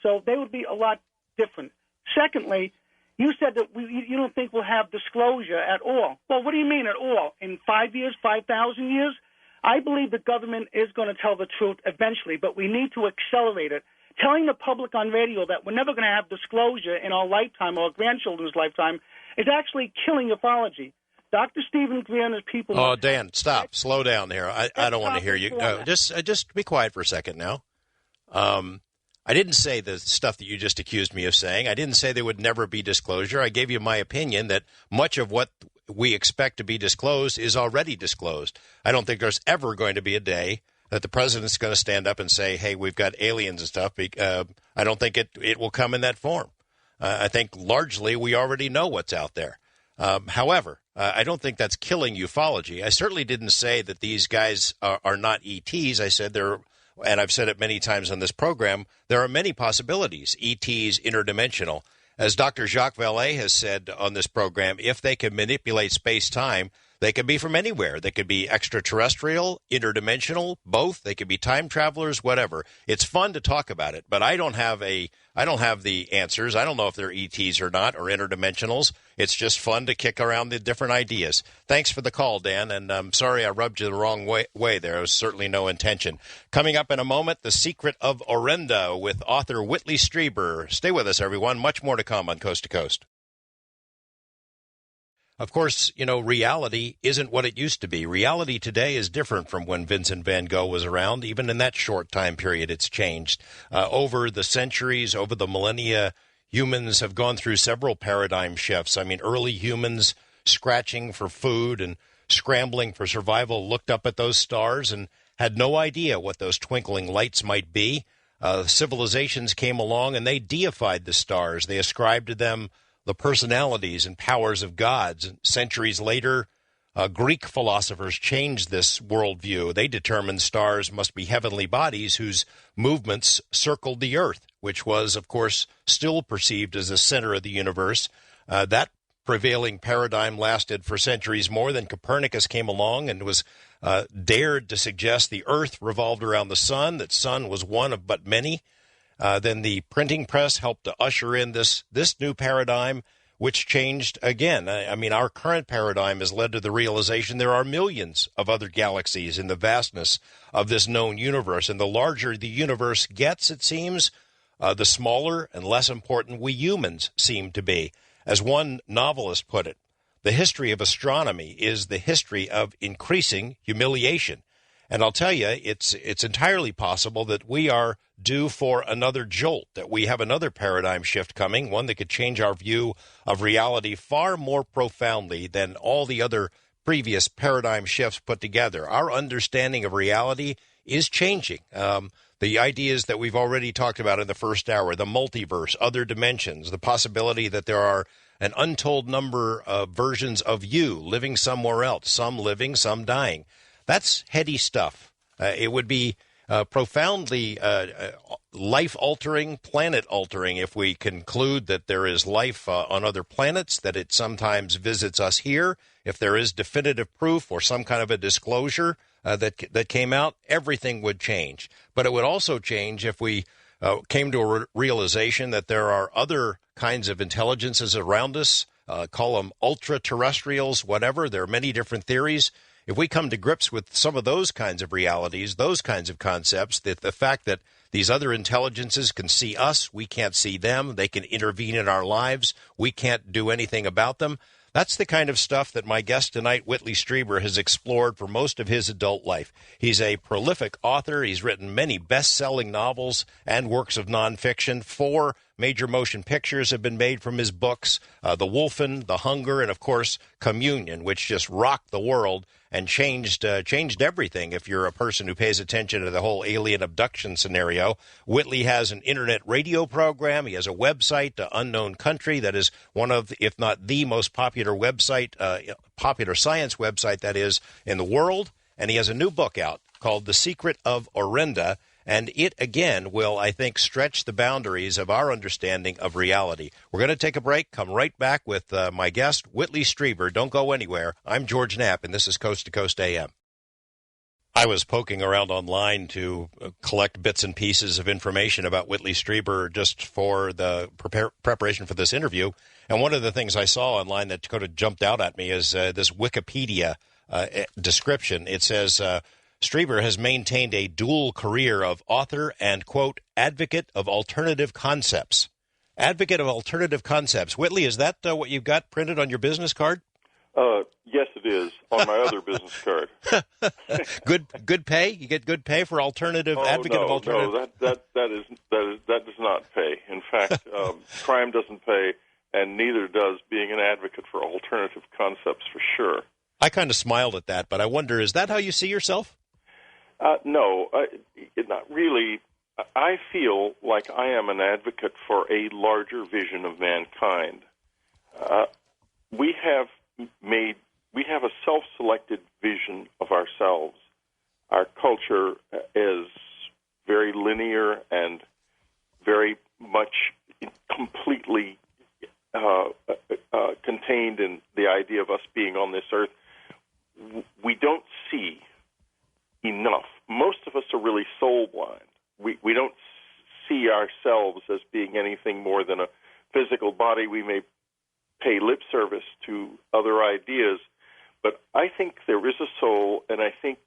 So they would be a lot different. Secondly, you said that you don't think we'll have disclosure at all. Well, what do you mean at all? In 5 years, 5,000 years? I believe the government is going to tell the truth eventually, but we need to accelerate it. Telling the public on radio that we're never going to have disclosure in our lifetime or our grandchildren's lifetime is actually killing ufology. Dr. Stephen Greer and his people... Oh, Dan, stop. Slow down here. I don't want to hear you. No, just be quiet for a second now. I didn't say the stuff that you just accused me of saying. I didn't say there would never be disclosure. I gave you my opinion that much of what we expect to be disclosed is already disclosed. I don't think there's ever going to be a day that the president's going to stand up and say, hey, we've got aliens and stuff. I don't think it will come in that form. I think largely we already know what's out there. However, I don't think that's killing ufology. I certainly didn't say that these guys are not ETs. I said and I've said it many times on this program, there are many possibilities, ETs, interdimensional. As Dr. Jacques Vallée has said on this program, if they can manipulate space-time, they could be from anywhere. They could be extraterrestrial, interdimensional, both. They could be time travelers, whatever. It's fun to talk about it, but I don't have the answers. I don't know if they're ETs or not, or interdimensionals. It's just fun to kick around the different ideas. Thanks for the call, Dan, and I'm sorry I rubbed you the wrong way there. It was certainly no intention. Coming up in a moment, The Secret of Orenda with author Whitley Strieber. Stay with us, everyone. Much more to come on Coast to Coast. Of course, reality isn't what it used to be. Reality today is different from when Vincent van Gogh was around. Even in that short time period, it's changed. Over the centuries, over the millennia, humans have gone through several paradigm shifts. I mean, early humans scratching for food and scrambling for survival looked up at those stars and had no idea what those twinkling lights might be. Civilizations came along and they deified the stars. They ascribed to them the personalities and powers of gods. And centuries later, Greek philosophers changed this worldview. They determined stars must be heavenly bodies whose movements circled the earth, which was, of course, still perceived as the center of the universe. That prevailing paradigm lasted for centuries more. Then Copernicus came along and was dared to suggest the earth revolved around the sun, that sun was one of but many. Then the printing press helped to usher in this new paradigm, which changed again. I mean, our current paradigm has led to the realization there are millions of other galaxies in the vastness of this known universe. And the larger the universe gets, it seems, the smaller and less important we humans seem to be. As one novelist put it, the history of astronomy is the history of increasing humiliation. And I'll tell you, it's entirely possible that we are due for another jolt, that we have another paradigm shift coming, one that could change our view of reality far more profoundly than all the other previous paradigm shifts put together. Our understanding of reality is changing. The ideas that we've already talked about in the first hour, the multiverse, other dimensions, the possibility that there are an untold number of versions of you living somewhere else, some living, some dying. That's heady stuff. It would be profoundly life-altering, planet-altering if we conclude that there is life on other planets, that it sometimes visits us here. If there is definitive proof or some kind of a disclosure that came out, everything would change. But it would also change if we came to a realization that there are other kinds of intelligences around us, call them ultra-terrestrials, whatever. There are many different theories. If we come to grips with some of those kinds of realities, those kinds of concepts, that the fact that these other intelligences can see us, we can't see them, they can intervene in our lives, we can't do anything about them, that's the kind of stuff that my guest tonight, Whitley Strieber, has explored for most of his adult life. He's a prolific author. He's written many best-selling novels and works of nonfiction. 4 major motion pictures have been made from his books, The Wolfen, The Hunger, and, of course, Communion, which just rocked the world and changed everything if you're a person who pays attention to the whole alien abduction scenario. Whitley has an internet radio program. He has a website, Unknown Country, that is one of, if not the most popular website, popular science website, that is, in the world. And he has a new book out called The Secret of Orenda, and it, again, will, I think, stretch the boundaries of our understanding of reality. We're going to take a break, come right back with my guest, Whitley Strieber. Don't go anywhere. I'm George Knapp, and this is Coast to Coast AM. I was poking around online to collect bits and pieces of information about Whitley Strieber just for the preparation for this interview, and one of the things I saw online that kind of jumped out at me is this Wikipedia description. It says, Strieber has maintained a dual career of author and, quote, advocate of alternative concepts. Advocate of alternative concepts. Whitley, is that what you've got printed on your business card? Yes, it is, on my other business card. Good pay? You get good pay for alternative, advocate of alternative? No, that does not pay. In fact, crime doesn't pay, and neither does being an advocate for alternative concepts, for sure. I kind of smiled at that, but I wonder, is that how you see yourself? No, not really. I feel like I am an advocate for a larger vision of mankind. We have a self-selected vision of ourselves. Our culture is very linear and very much completely contained in the idea of us being on this earth. We don't see enough. Most of us are really soul blind. We don't see ourselves as being anything more than a physical body. We may pay lip service to other ideas, but I think there is a soul, and I think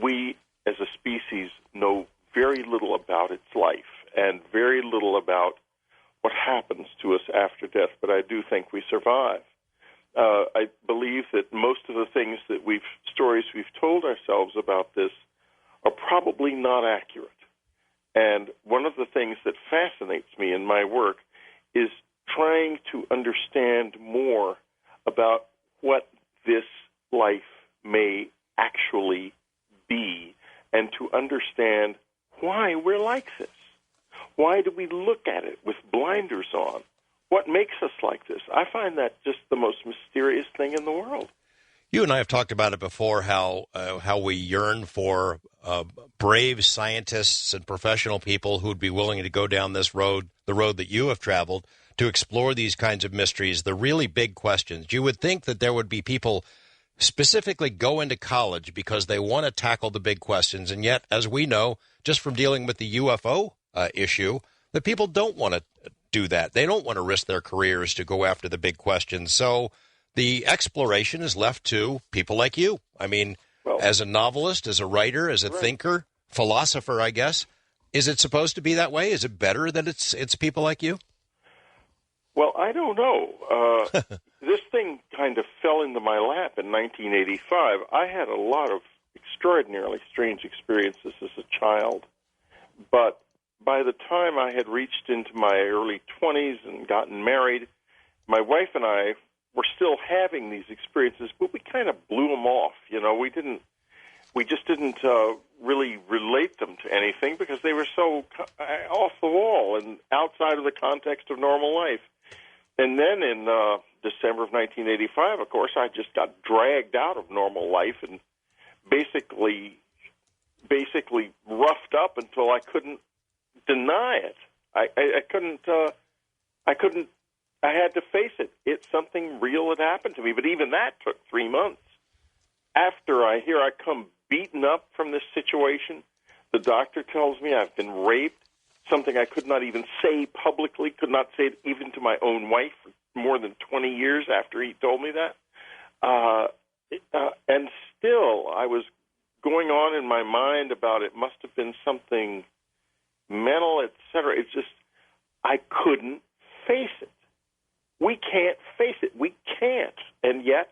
we as a species know very little about its life and very little about what happens to us after death, but I do think we survive. I believe that most of the things that stories we've told ourselves about this are probably not accurate. And one of the things that fascinates me in my work is trying to understand more about what this life may actually be and to understand why we're like this. Why do we look at it with blinders on? What makes us like this? I find that just the most mysterious thing in the world. You and I have talked about it before, how we yearn for brave scientists and professional people who would be willing to go down this road, the road that you have traveled, to explore these kinds of mysteries, the really big questions. You would think that there would be people specifically go into college because they want to tackle the big questions, and yet, as we know, just from dealing with the UFO issue, that people don't want to do that. They don't want to risk their careers to go after the big questions. So the exploration is left to people like you. I mean, as a novelist, as a writer, as a thinker, philosopher, I guess, is it supposed to be that way? Is it better that it's people like you? Well, I don't know. This thing kind of fell into my lap in 1985. I had a lot of extraordinarily strange experiences as a child, but by the time I had reached into my early 20s and gotten married, my wife and I were still having these experiences, but we kind of blew them off. You know, we just didn't really relate them to anything because they were so off the wall and outside of the context of normal life. And then in December of 1985, of course, I just got dragged out of normal life and basically roughed up until I couldn't deny it. I couldn't. I had to face it. It's something real that happened to me. But even that took 3 months. After I come beaten up from this situation, the doctor tells me I've been raped. Something I could not even say publicly, could not say it even to my own wife for more than 20 years after he told me that. And still, I was going on in my mind about it must have been something mental, etc. It's just, I couldn't face it. We can't face it. We can't. And yet,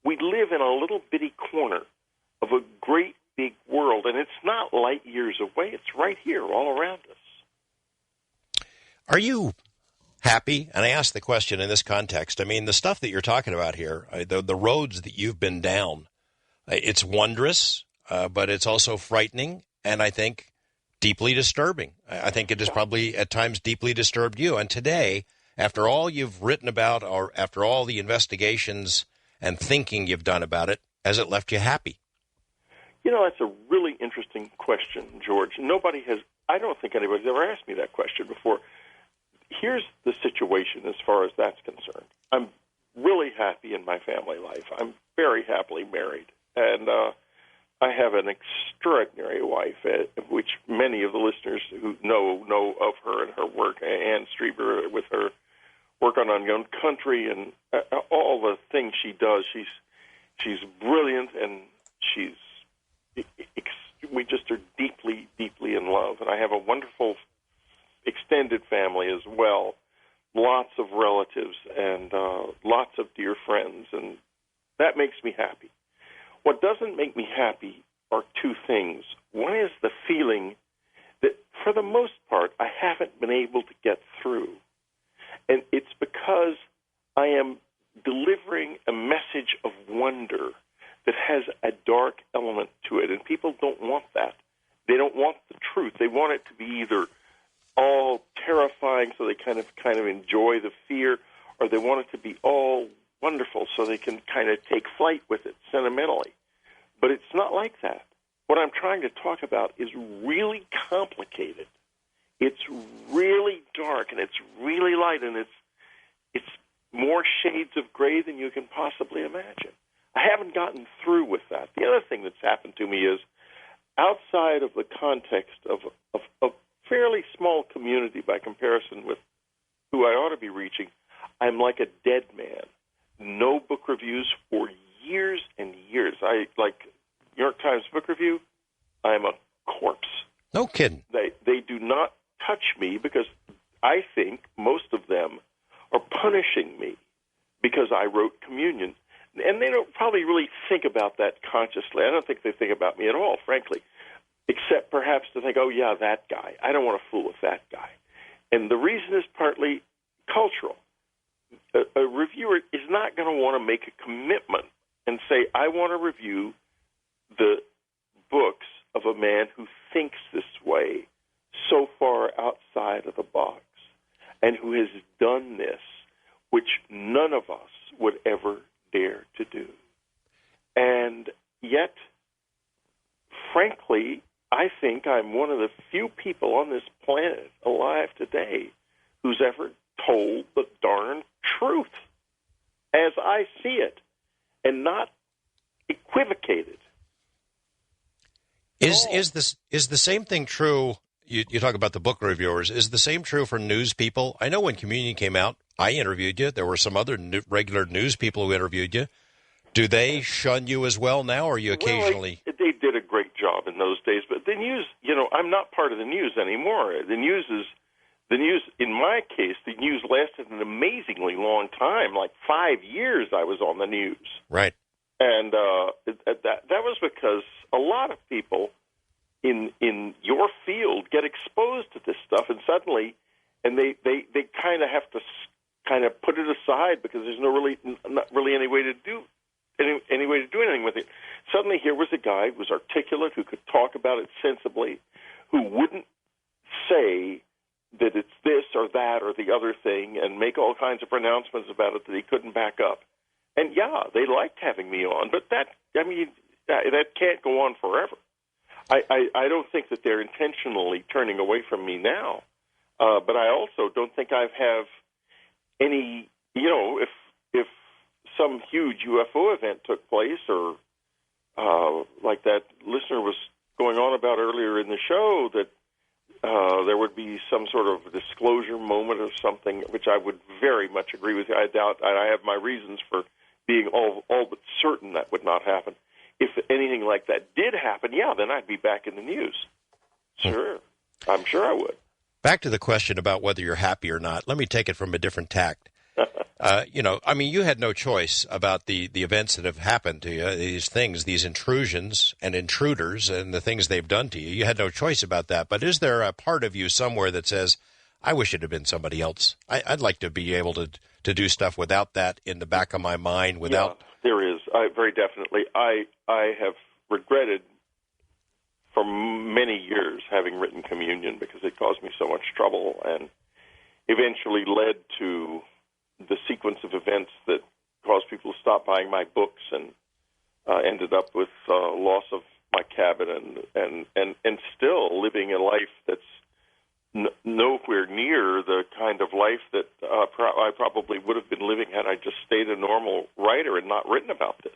we live in a little bitty corner of a great big world, and it's not light years away. It's right here, all around us. Are you happy? And I ask the question in this context. I mean, the stuff that you're talking about here, the roads that you've been down, it's wondrous, but it's also frightening, and I think deeply disturbing. I think it has probably at times deeply disturbed you. And today, after all you've written about, or after all the investigations and thinking you've done about it, has it left you happy? You know, that's a really interesting question, George. I don't think anybody's ever asked me that question before. Here's the situation as far as that's concerned. I'm really happy in my family life. I'm very happily married. And I have an extraordinary wife, which many of the listeners who know of her and her work, Ann Strieber, with her work on Unknown Country and all the things she does. She's brilliant, and we just are deeply, deeply in love. And I have a wonderful extended family as well, lots of relatives and lots of dear friends, and that makes me happy. What doesn't make me happy are two things. One is the feeling that, for the most part, I haven't been able to get through. And it's because I am delivering a message of wonder that has a dark element to it, and people don't want that. They don't want the truth. They want it to be either all terrifying so they kind of enjoy the fear, or they want it to be all wonderful so they can kind of take flight with it sentimentally. But it's not like that. What I'm trying to talk about is really complicated. It's really dark, and it's really light, and it's more shades of gray than you can possibly imagine. I haven't gotten through with that. The other thing that's happened to me is, outside of the context of a fairly small community by comparison with who I ought to be reaching, I'm like a dead man. No book reviews for years and years. Like New York Times Book Review, I'm a corpse. No kidding. They do not touch me because I think most of them are punishing me because I wrote Communion. And they don't probably really think about that consciously. I don't think they think about me at all, frankly, except perhaps to think, oh, yeah, that guy. I don't want to fool with that guy. And the reason is partly cultural. A reviewer is not going to want to make a commitment and say, I want to review the books of a man who thinks this way so far outside of the box and who has done this, which none of us would ever dare to do. And yet, frankly, I think I'm one of the few people on this planet alive today who's ever told the darn truth as I see it and not equivocated. Is the same thing true? You talk about the book reviewers. Is the same true for news people? I know when Communion came out, I interviewed you. There were some other regular news people who interviewed you. Do they shun you as well now, or are you occasionally? Well, they did a great job in those days, but the news, I'm not part of the news anymore. The news, in my case, the news lasted an amazingly long time, like 5 years I was on the news. Right. And that was because a lot of people in your field get exposed to this stuff, and suddenly, and they kind of have to kind of put it aside because there's not really any way to do anything with it. Suddenly, here was a guy who was articulate, who could talk about it sensibly, who wouldn't say that it's this or that or the other thing and make all kinds of pronouncements about it that he couldn't back up. And yeah, they liked having me on, but that can't go on forever. I don't think that they're intentionally turning away from me now, but I also don't think I have any, if some huge UFO event took place or like that listener was going on about earlier in the show, that there would be some sort of disclosure moment or something, which I would very much agree with you. I doubt, I have my reasons for being all but certain that would not happen. If anything like that did happen, yeah, then I'd be back in the news. Sure. I'm sure I would. Back to the question about whether you're happy or not. Let me take it from a different tact. You had no choice about the events that have happened to you, these things, these intrusions and intruders and the things they've done to you. You had no choice about that. But is there a part of you somewhere that says, I wish it had been somebody else? I'd like to be able to do stuff without that in the back of my mind, without... Yeah, there is. Very definitely. I have regretted for many years having written Communion because it caused me so much trouble and eventually led to the sequence of events that caused people to stop buying my books and ended up with loss of my cabin and still living a life that's nowhere near the kind of life that I probably would have been living had I just stayed a normal writer and not written about this.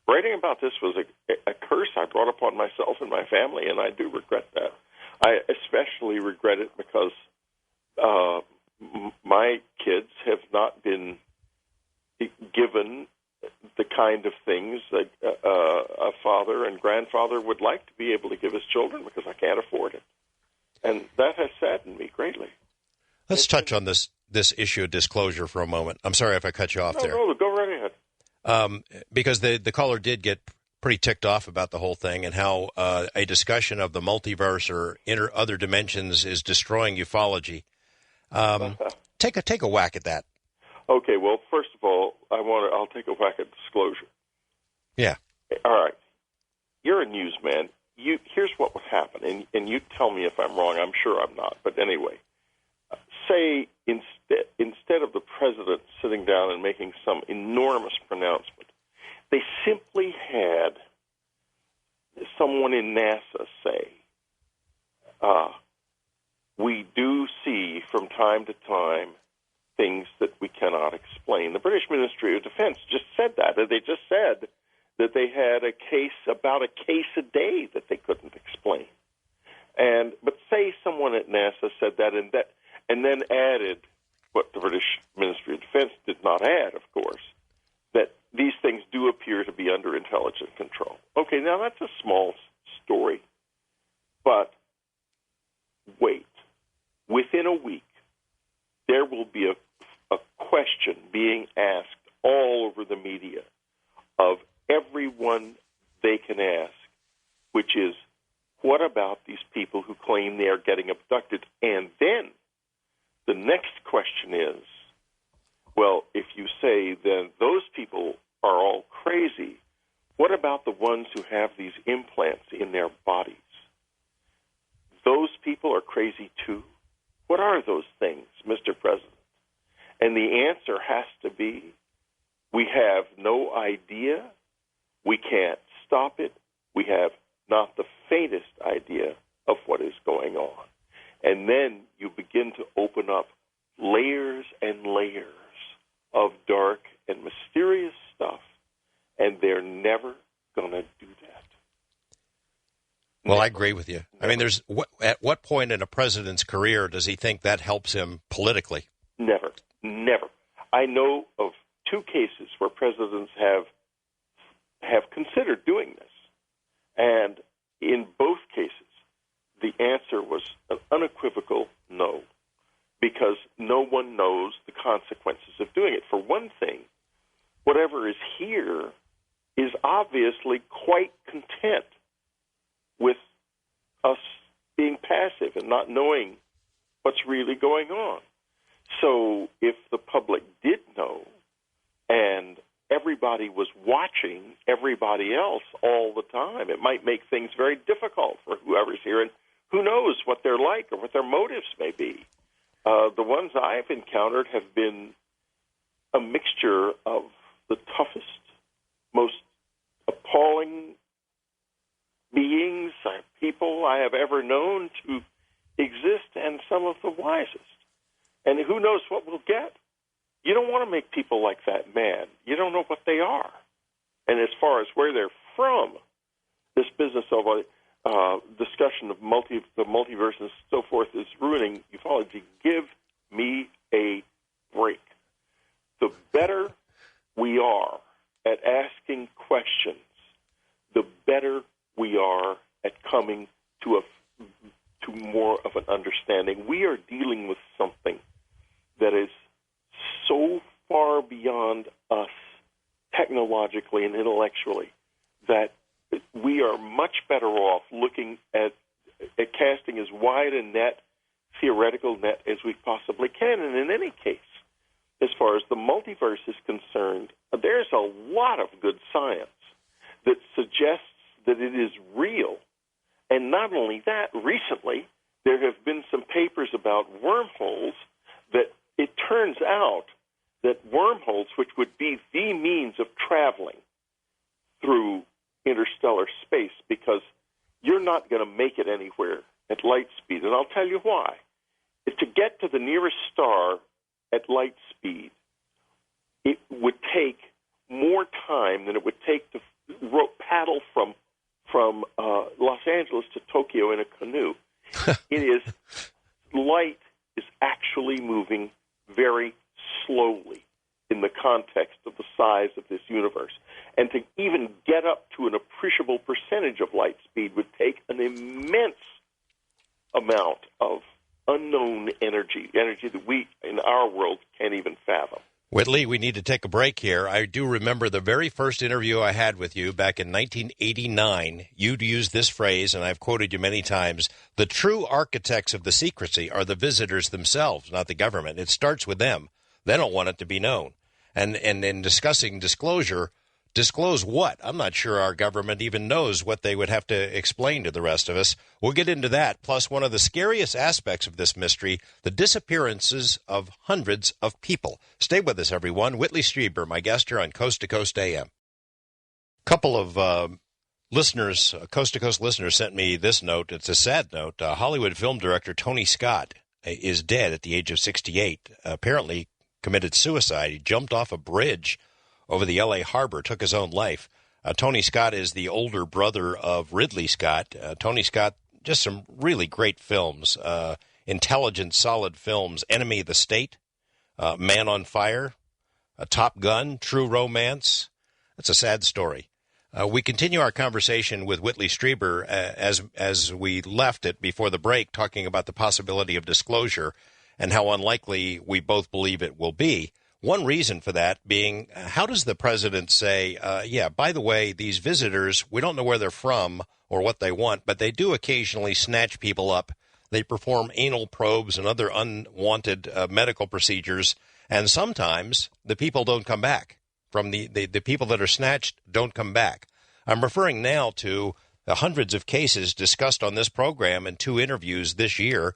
Writing about this was a curse I brought upon myself and my family, and I do regret that. I especially regret it because my kids have not been given the kind of things that a father and grandfather would like to be able to give his children because I can't afford it. And that has saddened me greatly. Let's touch on this issue of disclosure for a moment. I'm sorry if I cut you off there. No, go right ahead. Because the caller did get pretty ticked off about the whole thing and how a discussion of the multiverse or other dimensions is destroying ufology. Take a whack at that. Okay, well, first of all, I'll take a whack at disclosure. Yeah. All right. You're a newsman. Here's what would happen, and you tell me if I'm wrong. I'm sure I'm not, but anyway. Say instead of the president sitting down and making some enormous pronouncement, they simply had someone in NASA say, we do see from time to time things that we cannot explain. The British Ministry of Defense just said that. They just said that they had about a case a day that they couldn't explain. But say someone at NASA said that and then added what the British Ministry of Defense did not add, of course, that these things do appear to be under intelligent control. Okay, now that's a small story, but wait. Within a week, there will be a question being asked all over the media of everyone they can ask, which is, what about these people who claim they are getting abducted? And then the next question is, well, if you say then those people are all crazy, what about the ones who have these implants in their bodies? Those people are crazy too? What are those things, Mr. President? And the answer has to be, we have no idea, we can't stop it, we have not the faintest idea of what is going on. And then you begin to open up layers and layers of dark and mysterious stuff, and they're never going to do that. Well, I agree with you. I mean, at what point in a president's career does he think that helps him politically? Never. I know of 2 cases where presidents have considered doing this. And in both cases, the answer was an unequivocal no, because no one knows the consequences of doing it. For one thing, whatever is here is obviously quite content with us being passive and not knowing what's really going on. So if the public did know and everybody was watching everybody else all the time, it might make things very difficult for whoever's here, and who knows what they're like or what their motives may be. The ones I've encountered have been a mixture of the toughest, most appalling beings, people I have ever known to exist, and some of the wisest. And who knows what we'll get? You don't want to make people like that mad. You don't know what they are. And as far as where they're from, this business of discussion of the multiverse and so forth is ruining ufology. Give me a break. The better we are at asking questions, the better we are at coming to more of an understanding. We are dealing with something that is so far beyond us technologically and intellectually that we are much better off looking at casting as wide a theoretical net as we possibly can. And in any case, as far as the multiverse is concerned, there's a lot of good science that suggests that it is real. And not only that, recently there have been some papers about wormholes that it turns out that wormholes, which would be the means of traveling through interstellar space, because you're not going to make it anywhere at light speed. And I'll tell you why. To get to the nearest star at light speed, it would take more time than it would take to paddle from Los Angeles to Tokyo in a canoe. Light is actually moving very slowly in the context of the size of this universe. And to even get up to an appreciable percentage of light speed would take an immense amount of unknown energy that we in our world can't even fathom. Whitley, we need to take a break here. I do remember the very first interview I had with you back in 1989. You'd used this phrase, and I've quoted you many times, the true architects of the secrecy are the visitors themselves, not the government. It starts with them. They don't want it to be known. And in discussing disclosure, disclose what? I'm not sure our government even knows what they would have to explain to the rest of us. We'll get into that, plus one of the scariest aspects of this mystery, the disappearances of hundreds of people. Stay with us, everyone. Whitley Strieber, my guest here on Coast to Coast AM. A couple of listeners, Coast to Coast listeners, sent me this note. It's a sad note. Hollywood film director Tony Scott is dead at the age of 68, apparently committed suicide. He jumped off a bridge over the L.A. harbor, took his own life. Tony Scott is the older brother of Ridley Scott. Tony Scott, just some really great films, intelligent, solid films. Enemy of the State, Man on Fire, Top Gun, True Romance. That's a sad story. We continue our conversation with Whitley Strieber as we left it before the break, talking about the possibility of disclosure and how unlikely we both believe it will be. One reason for that being, how does the president say, by the way, these visitors, we don't know where they're from or what they want, but they do occasionally snatch people up. They perform anal probes and other unwanted medical procedures, and sometimes the people don't come back. From the people that are snatched don't come back. I'm referring now to the hundreds of cases discussed on this program in 2 interviews this year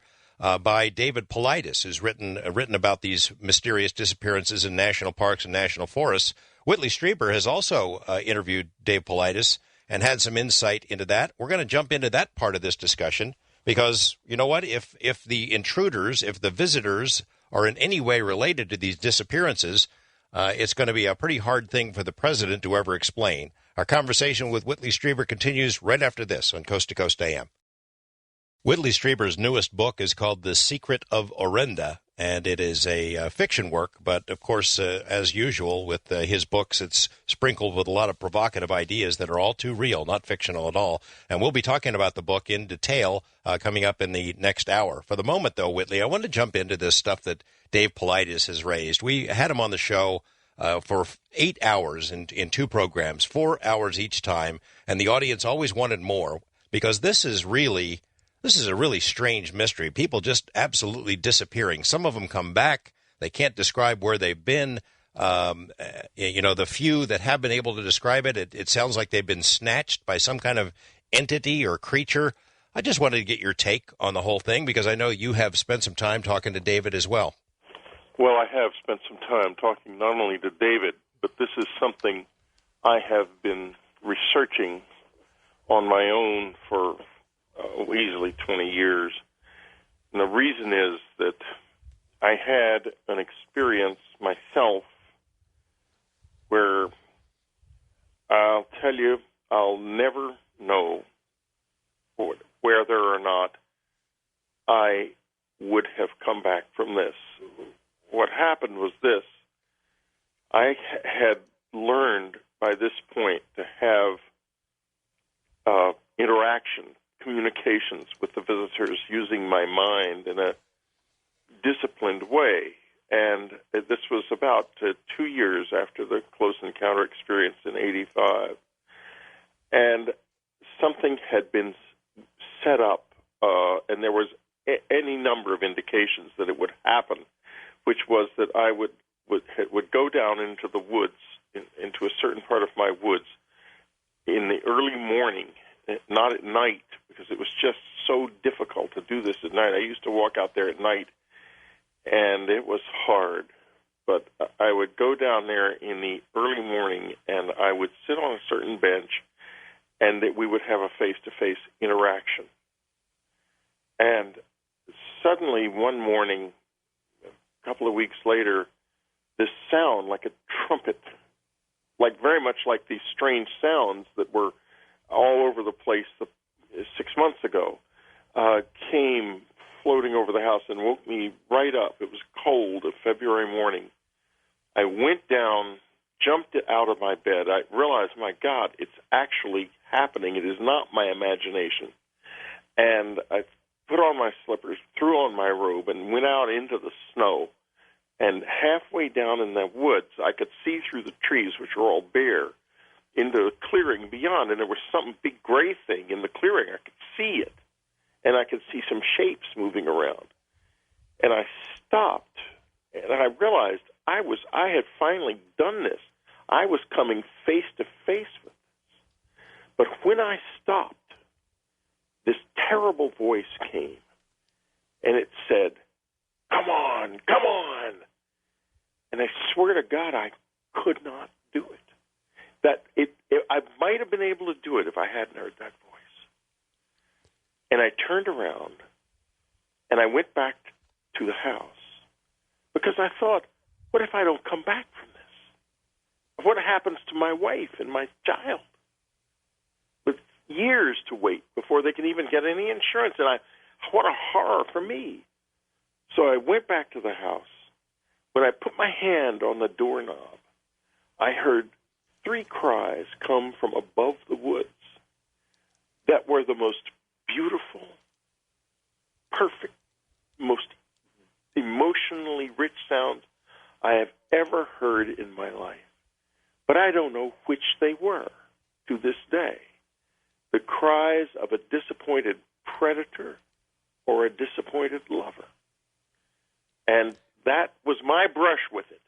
by David Paulides, who's written about these mysterious disappearances in national parks and national forests. Whitley Strieber has also interviewed Dave Paulides and had some insight into that. We're going to jump into that part of this discussion because, you know what, if the intruders, if the visitors are in any way related to these disappearances, it's going to be a pretty hard thing for the president to ever explain. Our conversation with Whitley Strieber continues right after this on Coast to Coast AM. Whitley Strieber's newest book is called The Secret of Orenda, and it is a fiction work, but of course, as usual with his books, it's sprinkled with a lot of provocative ideas that are all too real, not fictional at all. And we'll be talking about the book in detail coming up in the next hour. For the moment, though, Whitley, I want to jump into this stuff that Dave Paulides has raised. We had him on the show for 8 hours in 2 programs, 4 hours each time, and the audience always wanted more because this is a really strange mystery. People just absolutely disappearing. Some of them come back. They can't describe where they've been. The few that have been able to describe it, it sounds like they've been snatched by some kind of entity or creature. I just wanted to get your take on the whole thing because I know you have spent some time talking to David as well. Well, I have spent some time talking not only to David, but this is something I have been researching on my own for easily 20 years. And the reason is that I had an experience myself where I'll tell you, I'll never know whether or not I would have come back from this. What happened was this. I had learned by this point to have communications with the visitors using my mind in a disciplined way. And this was about 2 years after the close encounter experience in '85. And something had been set up, and there was any number of indications that it would happen, which was that I would go down into the woods, into a certain part of my woods, in the early morning, not at night, because it was just so difficult to do this at night. I used to walk out there at night, and it was hard. But I would go down there in the early morning, and I would sit on a certain bench, and that we would have a face-to-face interaction. And suddenly, one morning, a couple of weeks later, this sound like a trumpet, very much like these strange sounds that were all over the place 6 months ago, came floating over the house and woke me right up. It was cold, a February morning. I went down, jumped out of my bed. I realized, my God, it's actually happening. It is not my imagination. And I put on my slippers, threw on my robe, and went out into the snow. And halfway down in the woods, I could see through the trees, which were all bare, into a clearing beyond. And there was some big gray thing in the clearing. I could see it. And I could see some shapes moving around. And I stopped, and I realized I had finally done this. I was coming face to face with this. But when I stopped, this terrible voice came, and it said, "Come on, come on." And I swear to God, I could not do it. I might have been able to do it if I hadn't heard that voice. And I turned around, and I went back to the house, because I thought, what if I don't come back from this? What happens to my wife and my child? With years to wait before they can even get any insurance. And what a horror for me. So I went back to the house. When I put my hand on the doorknob, I heard 3 cries come from above the woods that were the most beautiful, perfect, most emotionally rich sounds I have ever heard in my life. But I don't know which they were to this day. The cries of a disappointed predator or a disappointed lover. And that was my brush with it.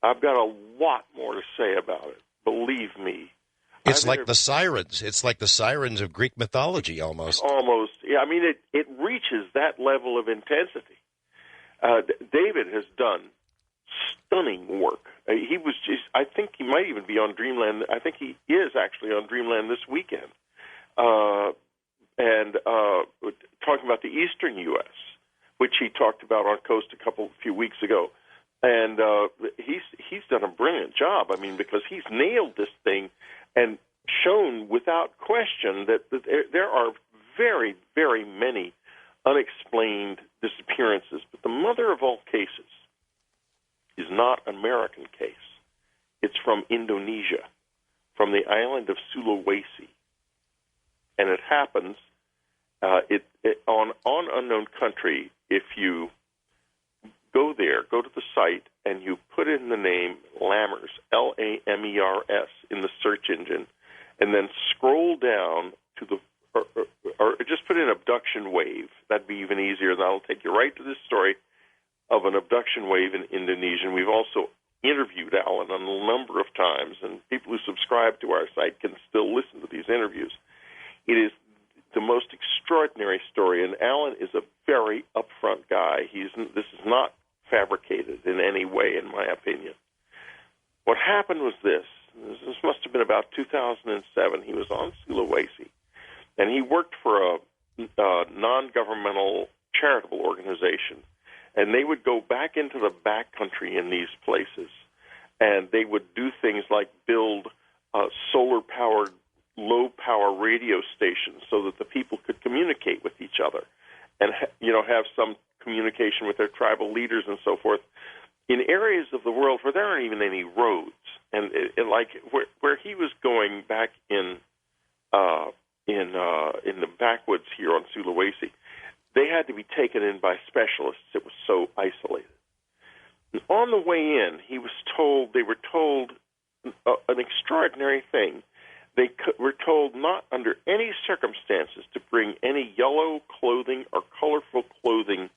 I've got a lot more to say about it. Believe me. It's like the sirens. It's like the sirens of Greek mythology, almost. Almost. Yeah, I mean, it reaches that level of intensity. David has done stunning work. I think he might even be on Dreamland. I think he is actually on Dreamland this weekend. And talking about the eastern U.S., which he talked about on Coast a few weeks ago. And he's done a brilliant job. I mean, because he's nailed this thing and shown without question that there are very, very many unexplained disappearances. But the mother of all cases is not an American case. It's from Indonesia, from the island of Sulawesi. And it happens on unknown country. If you go there, go to the site, and you put in the name Lammers, Lamers, in the search engine, and then scroll down to the, or just put in abduction wave. That'd be even easier. That'll take you right to this story of an abduction wave in Indonesia. We've also interviewed Alan a number of times, and people who subscribe to our site can still listen to these interviews. It is the most extraordinary story, and Alan is a very upfront guy. This is not fabricated in any way, in my opinion. What happened was this must have been about 2007. He was on Sulaweisi, and he worked for a non-governmental charitable organization, and they would go back into the backcountry in these places, and they would do things like build solar-powered, low-power radio stations so that the people could communicate with each other and have some communication with their tribal leaders and so forth in areas of the world where there aren't even any roads. And like where he was going back in the backwoods here on Sulawesi, they had to be taken in by specialists. It was so isolated. And on the way in, they were told an extraordinary thing. They were told not under any circumstances to bring any yellow clothing or colorful clothing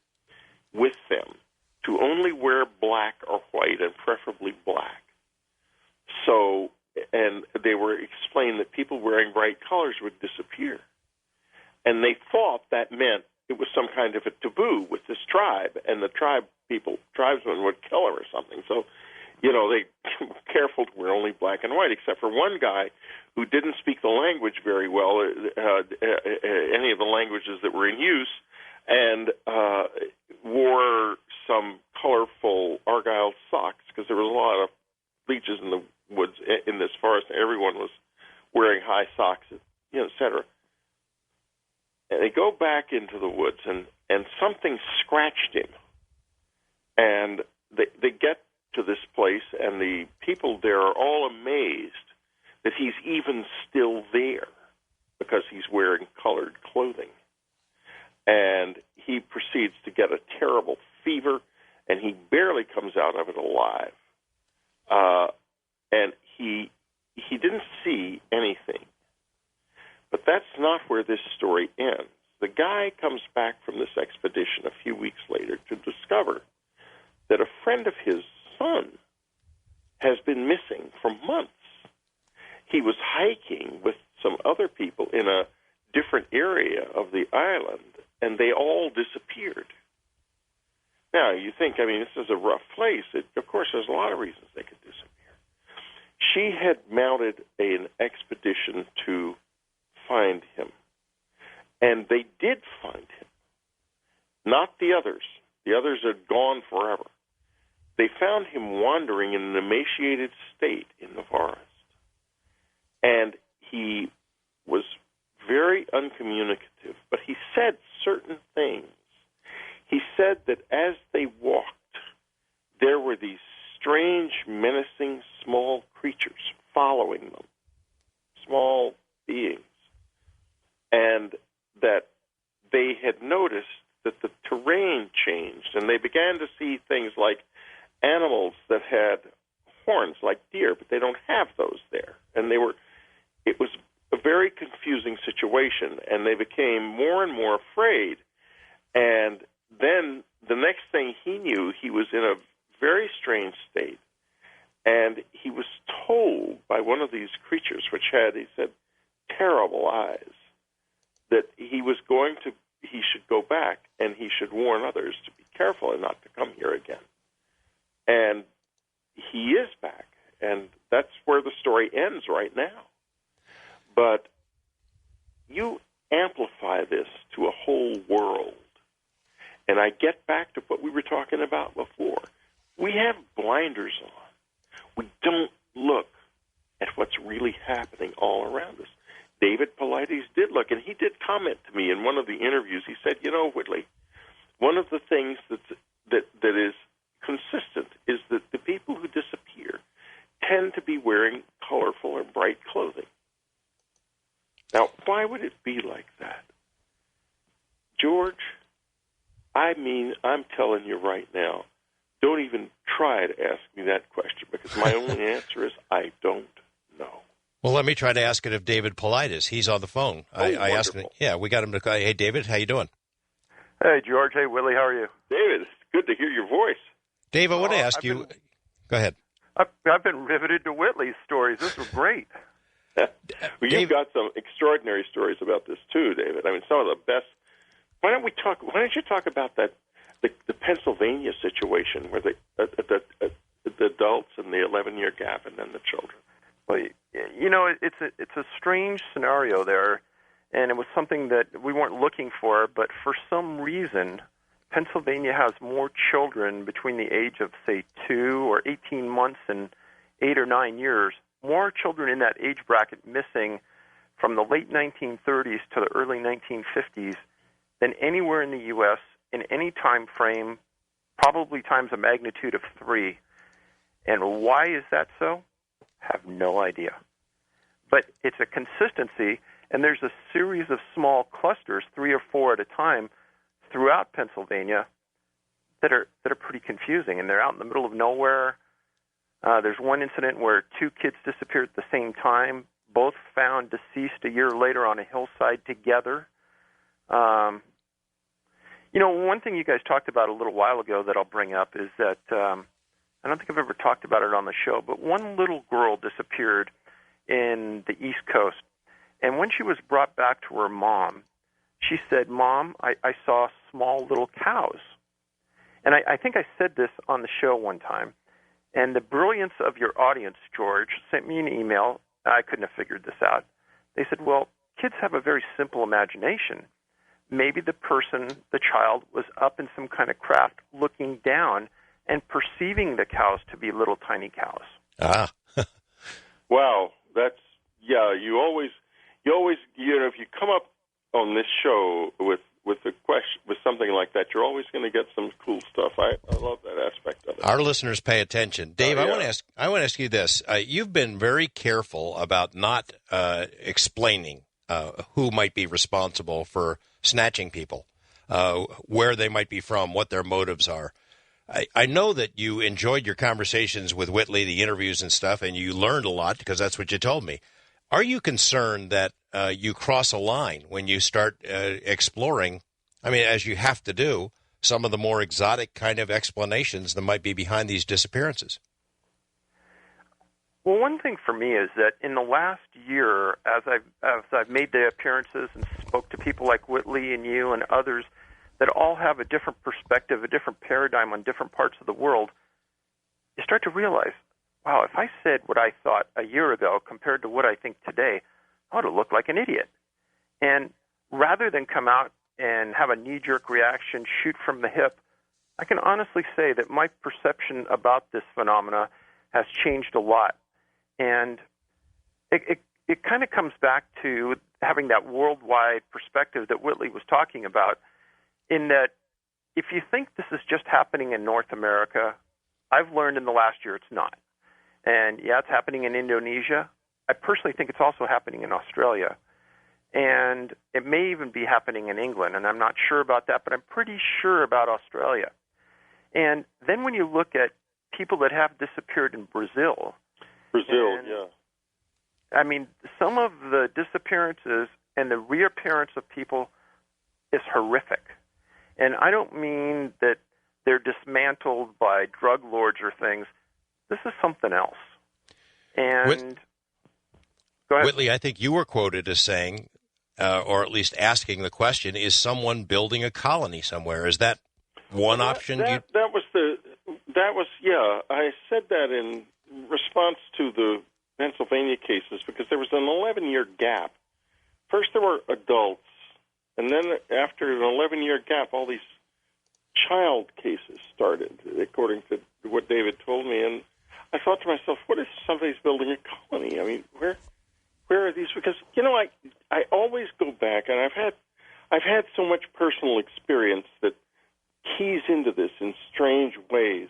with them, to only wear black or white, and preferably black. So, and they were explained that people wearing bright colors would disappear. And they thought that meant it was some kind of a taboo with this tribe, and the tribesmen would kill her or something. So, they were careful to wear only black and white, except for one guy who didn't speak the language very well, any of the languages that were in use, and wore some colorful argyle socks, because there was a lot of leeches in the woods in this forest. Everyone was wearing high socks, et cetera. And they go back into the woods, and something scratched him. And they get to this place, and the people there are all amazed that he's even still there, because he's wearing colored clothing. And he proceeds to get a terrible fever, and he barely comes out of it alive. And he didn't see anything. But that's not where this story ends. The guy comes back from this expedition a few weeks later to discover that a friend of his son has been missing for months. He was hiking with some other people in a different area of the island, and they all disappeared. Now, you think, this is a rough place. Of course, there's a lot of reasons they could disappear. She had mounted an expedition to find him, and they did find him. Not the others. The others had gone forever. They found him wandering in an emaciated state in the forest, and he was very uncommunicative, but he said certain things. He said that as they walked, there were these strange, menacing, small creatures following them, small beings, and that they had noticed that the terrain changed, and they began to see things like animals that had horns like deer, but they don't have those there. And it was a very confusing situation, and they became more and more afraid. And then the next thing he knew, he was in a very strange state, and he was told by one of these creatures, which had, he said, terrible eyes, that he should go back and he should warn others to be careful and not to come here again. And he is back, and that's where the story ends right now. But you amplify this to a whole world, and I get back to what we were talking about before. We have blinders on. We don't look at what's really happening all around us. David Paulides did look, and he did comment to me in one of the interviews. He said, Whitley, one of the things that is consistent is that the people who disappear tend to be wearing colorful or bright clothing. Now, why would it be like that? George, I'm telling you right now, don't even try to ask me that question, because my only answer is I don't know. Well, let me try to ask it of David Paulides. He's on the phone. I asked him. Yeah, we got him to call. Hey, David, how you doing? Hey, George. Hey, Willie. How are you? David, it's good to hear your voice. Dave, I want to ask you. Go ahead. I've been riveted to Whitley's stories. This was great. Well, you've got some extraordinary stories about this too, David. I mean, some of the best. Why don't you talk about that the Pennsylvania situation where the adults and the 11-year gap, and then the children? Well, it's a strange scenario there, and it was something that we weren't looking for, but for some reason, Pennsylvania has more children between the age of, say, 2 or 18 months and 8 or 9 years, more children in that age bracket missing from the late 1930s to the early 1950s than anywhere in the U.S. in any time frame, probably times a magnitude of 3. And why is that so? Have no idea. But it's a consistency, and there's a series of small clusters, 3 or 4 at a time, throughout Pennsylvania that are pretty confusing, and they're out in the middle of nowhere. There's one incident where 2 kids disappeared at the same time, both found deceased a year later on a hillside together. One thing you guys talked about a little while ago that I'll bring up is that I don't think I've ever talked about it on the show, but one little girl disappeared in the East Coast, and when she was brought back to her mom, she said, "Mom, I saw small little cows." And I think I said this on the show one time, and the brilliance of your audience, George, sent me an email. I couldn't have figured this out. They said, well, kids have a very simple imagination. Maybe the child, was up in some kind of craft looking down and perceiving the cows to be little tiny cows. Ah. Wow, you always, if you come up on this show with a question, with something like that, you're always going to get some cool stuff. I love that aspect of it. Our listeners pay attention. Dave, I want to ask you this. You've been very careful about not explaining who might be responsible for snatching people, where they might be from, what their motives are. I know that you enjoyed your conversations with Whitley, the interviews and stuff, and you learned a lot because that's what you told me. Are you concerned that you cross a line when you start exploring, as you have to do, some of the more exotic kind of explanations that might be behind these disappearances? Well, one thing for me is that in the last year, as I've made the appearances and spoke to people like Whitley and you and others that all have a different perspective, a different paradigm on different parts of the world, you start to realize, wow, if I said what I thought a year ago compared to what I think today, I ought to look like an idiot. And rather than come out and have a knee-jerk reaction, shoot from the hip, I can honestly say that my perception about this phenomena has changed a lot. And it kind of comes back to having that worldwide perspective that Whitley was talking about, in that if you think this is just happening in North America, I've learned in the last year it's not. And yeah, it's happening in Indonesia. I personally think it's also happening in Australia. And it may even be happening in England, and I'm not sure about that, but I'm pretty sure about Australia. And then when you look at people that have disappeared in Brazil. Yeah. I mean, some of the disappearances and the reappearance of people is horrific. And I don't mean that they're dismantled by drug lords or things. This is something else. And go ahead. Whitley, I think you were quoted as saying, or at least asking the question, is someone building a colony somewhere? Is that one option? That was I said that in response to the Pennsylvania cases because there was an 11-year gap. First there were adults, and then after an 11-year gap, all these child cases started, according to what David told me. And I thought to myself, what if somebody's building a colony? I mean, where are these? Because I always go back, and I've had so much personal experience that keys into this in strange ways.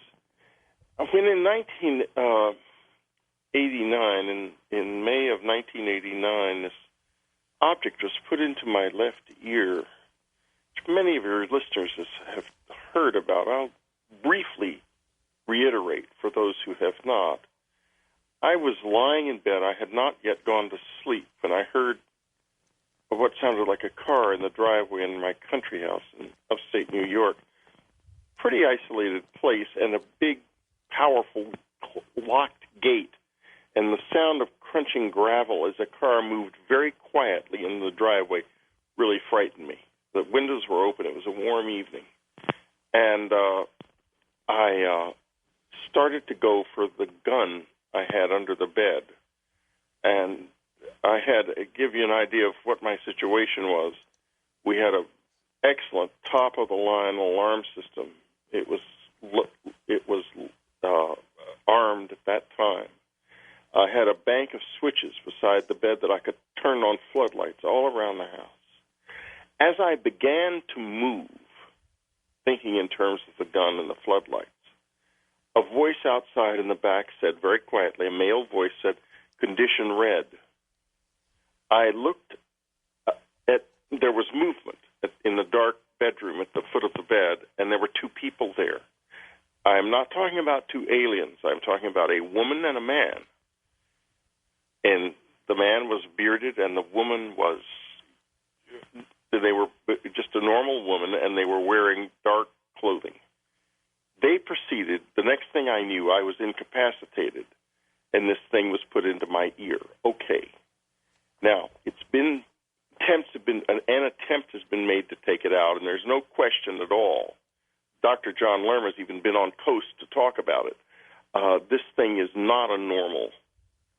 When in 1989, in May of 1989, this object was put into my left ear, which many of your listeners have heard about. I'll briefly reiterate for those who have not. I was lying in bed. I had not yet gone to sleep, and I heard what sounded like a car in the driveway in my country house in upstate New York. Pretty isolated place, and a big, powerful, locked gate, and the sound of crunching gravel as a car moved very quietly in the driveway really frightened me. The windows were open. It was a warm evening. And I started to go for the gun I had under the bed. And I had to give you an idea of what my situation was. We had an excellent top-of-the-line alarm system. It was armed at that time. I had a bank of switches beside the bed that I could turn on floodlights all around the house. As I began to move, thinking in terms of the gun and the floodlights, a voice outside in the back said very quietly, a male voice said, "Condition red." I looked there was movement in the dark bedroom at the foot of the bed, and there were two people there. I'm not talking about two aliens. I'm talking about a woman and a man. And the man was bearded, and the woman was, they were just a normal woman, and they were wearing dark clothing. They proceeded, the next thing I knew, I was incapacitated, and this thing was put into my ear. Okay. Now, an attempt has been made to take it out, and there's no question at all. Dr. John Lerner's even been on Coast to talk about it. This thing is not normal.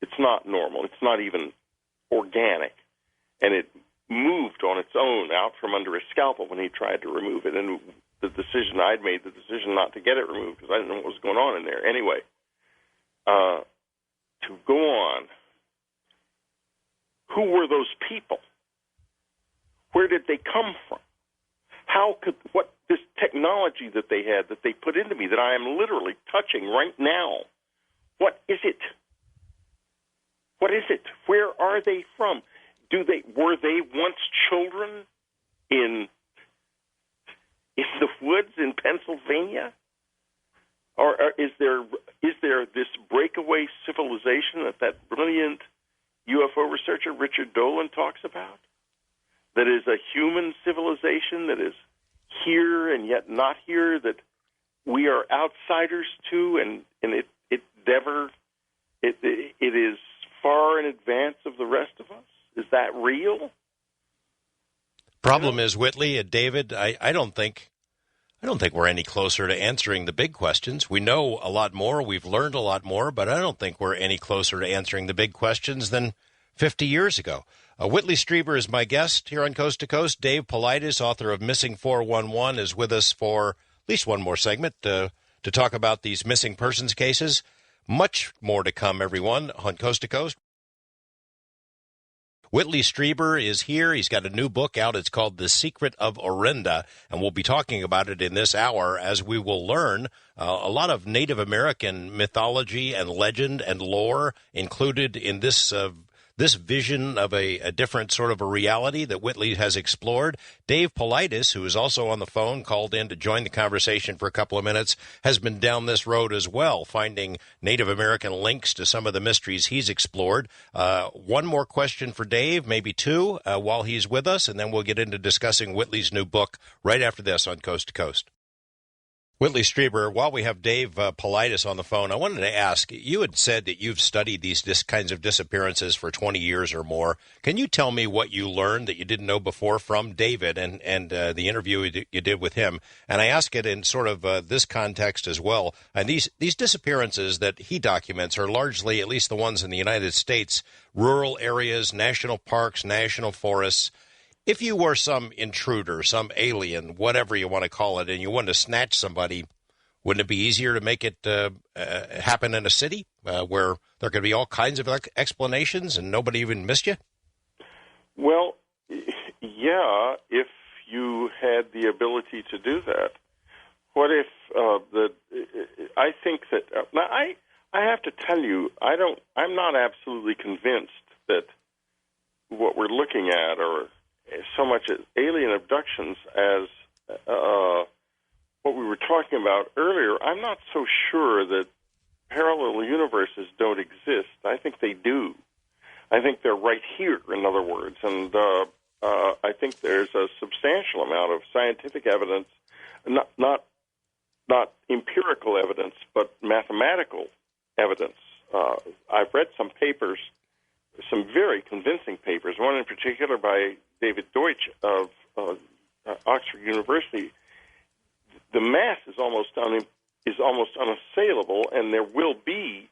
It's not normal. It's not even organic. And it moved on its own out from under his scalpel when he tried to remove it. And I'd made the decision not to get it removed because I didn't know what was going on in there. Anyway, to go on, who were those people? Where did they come from? This technology that they had, that they put into me, that I am literally touching right now, what is it? What is it? Where are they from? Were they once children in the woods in Pennsylvania? Or is there this breakaway civilization that brilliant UFO researcher Richard Dolan talks about? That is a human civilization that is here and yet not here, that we are outsiders to, and it is far in advance of the rest of us? Is that real? Problem is, Whitley and David, I don't think we're any closer to answering the big questions. We know a lot more, we've learned a lot more, but I don't think we're any closer to answering the big questions than 50 years ago. Whitley Strieber is my guest here on Coast to Coast. Dave Paulides, author of Missing 411, is with us for at least one more segment to talk about these missing persons cases. Much more to come, everyone, on Coast to Coast. Whitley Strieber is here. He's got a new book out. It's called The Secret of Orenda, and we'll be talking about it in this hour as we will learn a lot of Native American mythology and legend and lore included in this this vision of a different sort of a reality that Whitley has explored. Dave Paulides, who is also on the phone, called in to join the conversation for a couple of minutes, has been down this road as well, finding Native American links to some of the mysteries he's explored. One more question for Dave, maybe two, while he's with us, and then we'll get into discussing Whitley's new book right after this on Coast to Coast. Whitley Strieber, while we have Dave Paulides on the phone, I wanted to ask, you had said that you've studied these kinds of disappearances for 20 years or more. Can you tell me what you learned that you didn't know before from David and the interview you did with him? And I ask it in sort of this context as well. And these disappearances that he documents are largely, at least the ones in the United States, rural areas, national parks, national forests. If you were some intruder, some alien, whatever you want to call it, and you wanted to snatch somebody, wouldn't it be easier to make it happen in a city where there could be all kinds of explanations and nobody even missed you? Well, yeah, if you had the ability to do that. What if I think that now I have to tell you, I'm not absolutely convinced that what we're looking at are so much as alien abductions as what we were talking about earlier. I'm not so sure that parallel universes don't exist. I think they do. I think they're right here, in other words. And I think there's a substantial amount of scientific evidence, not empirical evidence, but mathematical evidence. I've read some papers, some very convincing papers, one in particular by David Deutsch of Oxford University. The math is almost unassailable, and there will be,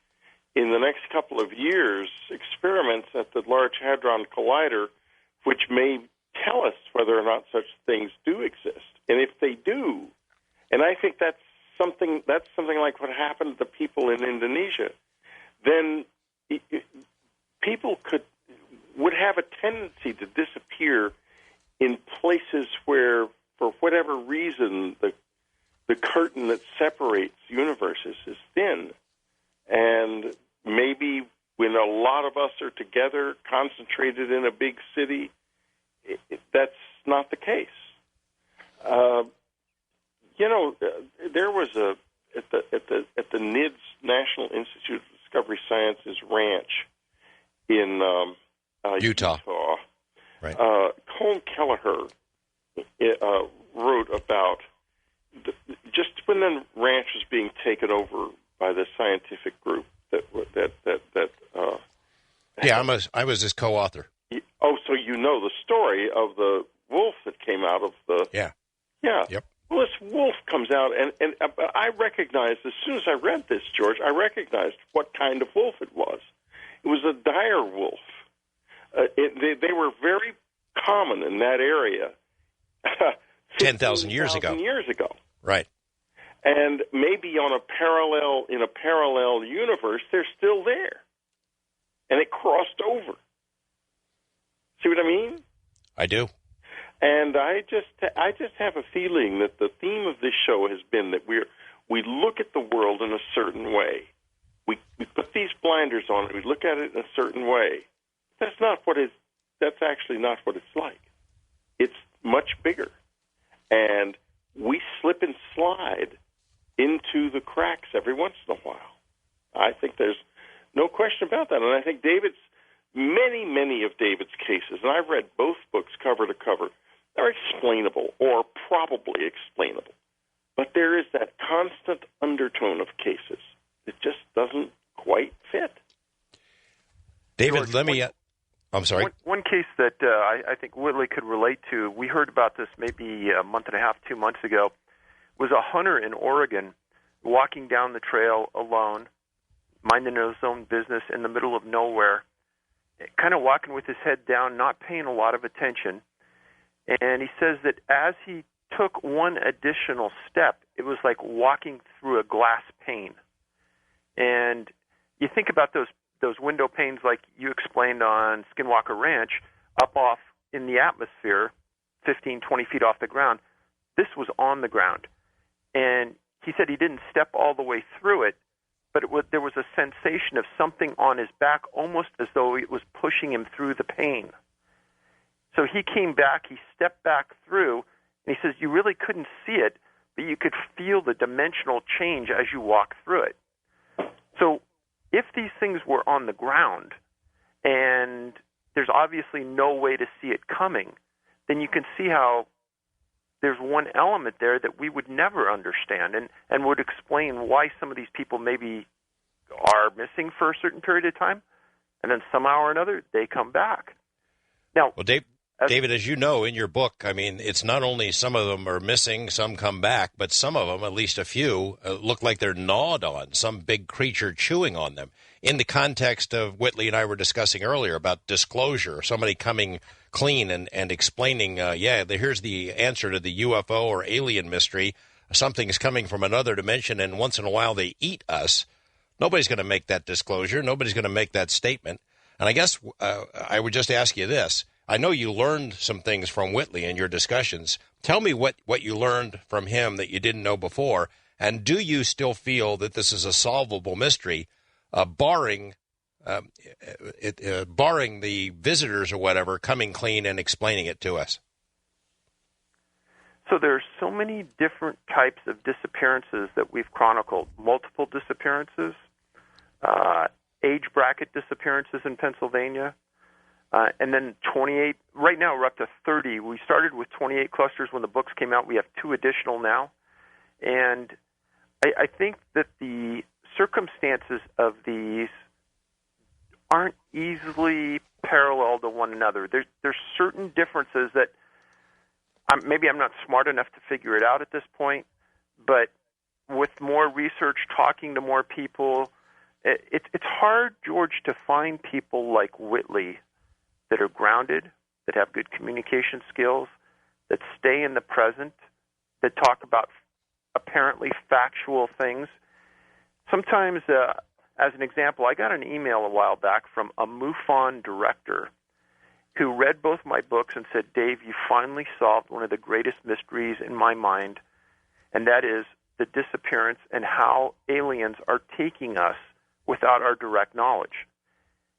in the next couple of years, experiments at the Large Hadron Collider which may tell us whether or not such things do exist. And if they do, and I think that's something like what happened to the people in Indonesia, then people would have a tendency to disappear in places where, for whatever reason, the curtain that separates universes is thin. And maybe when a lot of us are together, concentrated in a big city, that's not the case. There was at the NIDS, National Institute of Discovery Sciences ranch in Utah. Right. Colin Kelleher wrote about just when the ranch was being taken over by the scientific group I was his co-author. Oh, so you know the story of the wolf that came out of the... Yeah. Yep. Well, this wolf comes out, and I recognized, as soon as I read this, George, I recognized what kind of wolf it was. It was a dire wolf. They were very common in that area 10,000 years ago. Right. And maybe in a parallel universe, they're still there. And it crossed over. See what I mean? I do. And I just have a feeling that the theme of this show has been that we look at the world in a certain way. We put these blinders on and we look at it in a certain way. That's actually not what it's like. It's much bigger. And we slip and slide into the cracks every once in a while. I think there's no question about that. And I think many of David's cases, and I've read both books cover to cover, are explainable or probably explainable. But there is that constant undertone of cases that just doesn't quite fit. David, George, I'm sorry. One case that I think Whitley could relate to, we heard about this maybe a month and a half, 2 months ago, was a hunter in Oregon walking down the trail alone, minding his own business in the middle of nowhere, kind of walking with his head down, not paying a lot of attention. And he says that as he took one additional step, it was like walking through a glass pane. And you think about those window panes like you explained on Skinwalker Ranch, up off in the atmosphere, 15, 20 feet off the ground. This was on the ground. And he said he didn't step all the way through it, but there was a sensation of something on his back, almost as though it was pushing him through the pain. So he came back, he stepped back through, and he says you really couldn't see it, but you could feel the dimensional change as you walk through it. So if these things were on the ground, and there's obviously no way to see it coming, then you can see how there's one element there that we would never understand and would explain why some of these people maybe are missing for a certain period of time, and then somehow or another they come back. Now, well, David, as you know in your book, I mean, it's not only some of them are missing, some come back, but some of them, at least a few, look like they're gnawed on, some big creature chewing on them. In the context of Whitley and I were discussing earlier about disclosure, somebody coming clean and explaining, here's the answer to the UFO or alien mystery. Something's coming from another dimension, and once in a while they eat us. Nobody's going to make that disclosure. Nobody's going to make that statement. And I guess I would just ask you this. I know you learned some things from Whitley in your discussions. Tell me what you learned from him that you didn't know before, and do you still feel that this is a solvable mystery, barring the visitors or whatever coming clean and explaining it to us? So there are so many different types of disappearances that we've chronicled. Multiple disappearances, age bracket disappearances in Pennsylvania, and then 28. Right now we're up to 30. We started with 28 clusters when the books came out. We have 2 additional now. And I think that the circumstances of these aren't easily parallel to one another. There's certain differences that maybe I'm not smart enough to figure it out at this point, but with more research, talking to more people, it's hard, George, to find people like Whitley that are grounded, that have good communication skills, that stay in the present, that talk about apparently factual things. Sometimes, as an example, I got an email a while back from a MUFON director who read both my books and said, Dave, you finally solved one of the greatest mysteries in my mind, and that is the disappearance and how aliens are taking us without our direct knowledge.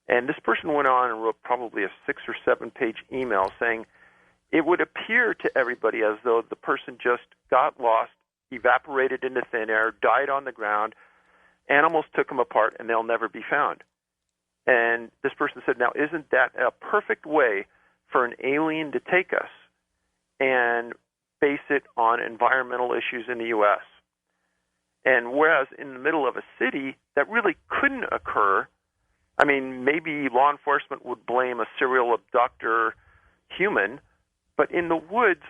And this person went on and wrote probably a 6 or 7 page email saying it would appear to everybody as though the person just got lost, evaporated into thin air, died on the ground, animals took them apart, and they'll never be found. And this person said, now, isn't that a perfect way for an alien to take us and base it on environmental issues in the U.S.? And whereas in the middle of a city, that really couldn't occur. I mean, maybe law enforcement would blame a serial abductor human, but in the woods,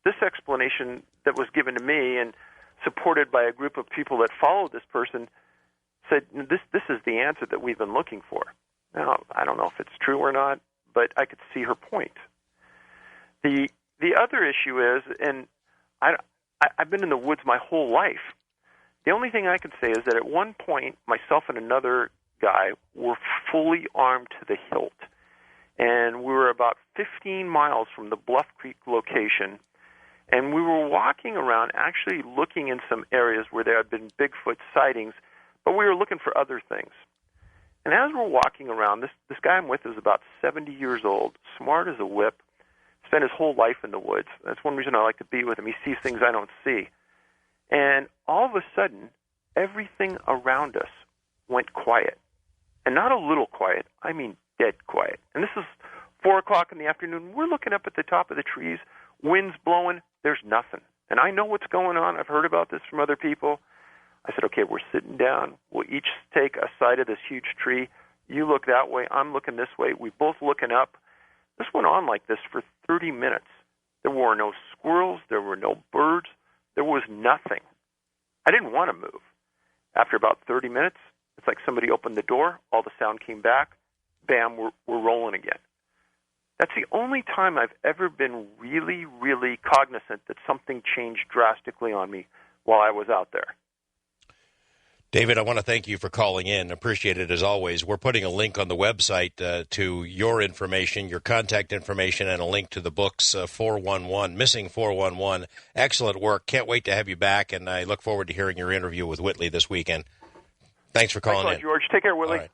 this explanation that was given to me and supported by a group of people that followed this person said, this is the answer that we've been looking for. Now, I don't know if it's true or not, but I could see her point. The other issue is, and I've been in the woods my whole life. The only thing I can say is that at one point, myself and another guy were fully armed to the hilt. And we were about 15 miles from the Bluff Creek location. And we were walking around, actually looking in some areas where there had been Bigfoot sightings, but we were looking for other things. And as we're walking around, this guy I'm with is about 70 years old, smart as a whip, spent his whole life in the woods. That's one reason I like to be with him. He sees things I don't see. And all of a sudden, everything around us went quiet. And not a little quiet, I mean dead quiet. And this is 4 o'clock in the afternoon. We're looking up at the top of the trees, wind's blowing, there's nothing. And I know what's going on. I've heard about this from other people. I said, okay, we're sitting down. We'll each take a side of this huge tree. You look that way, I'm looking this way. We both looking up. This went on like this for 30 minutes. There were no squirrels. There were no birds. There was nothing. I didn't want to move. After about 30 minutes, it's like somebody opened the door. All the sound came back. Bam, we're rolling again. That's the only time I've ever been really, really cognizant that something changed drastically on me while I was out there. David, I want to thank you for calling in. Appreciate it as always. We're putting a link on the website to your information, your contact information, and a link to the books 411, Missing 411. Excellent work. Can't wait to have you back, and I look forward to hearing your interview with Whitley this weekend. Thanks for calling Thanks, in. George. Take care, Whitley. All right.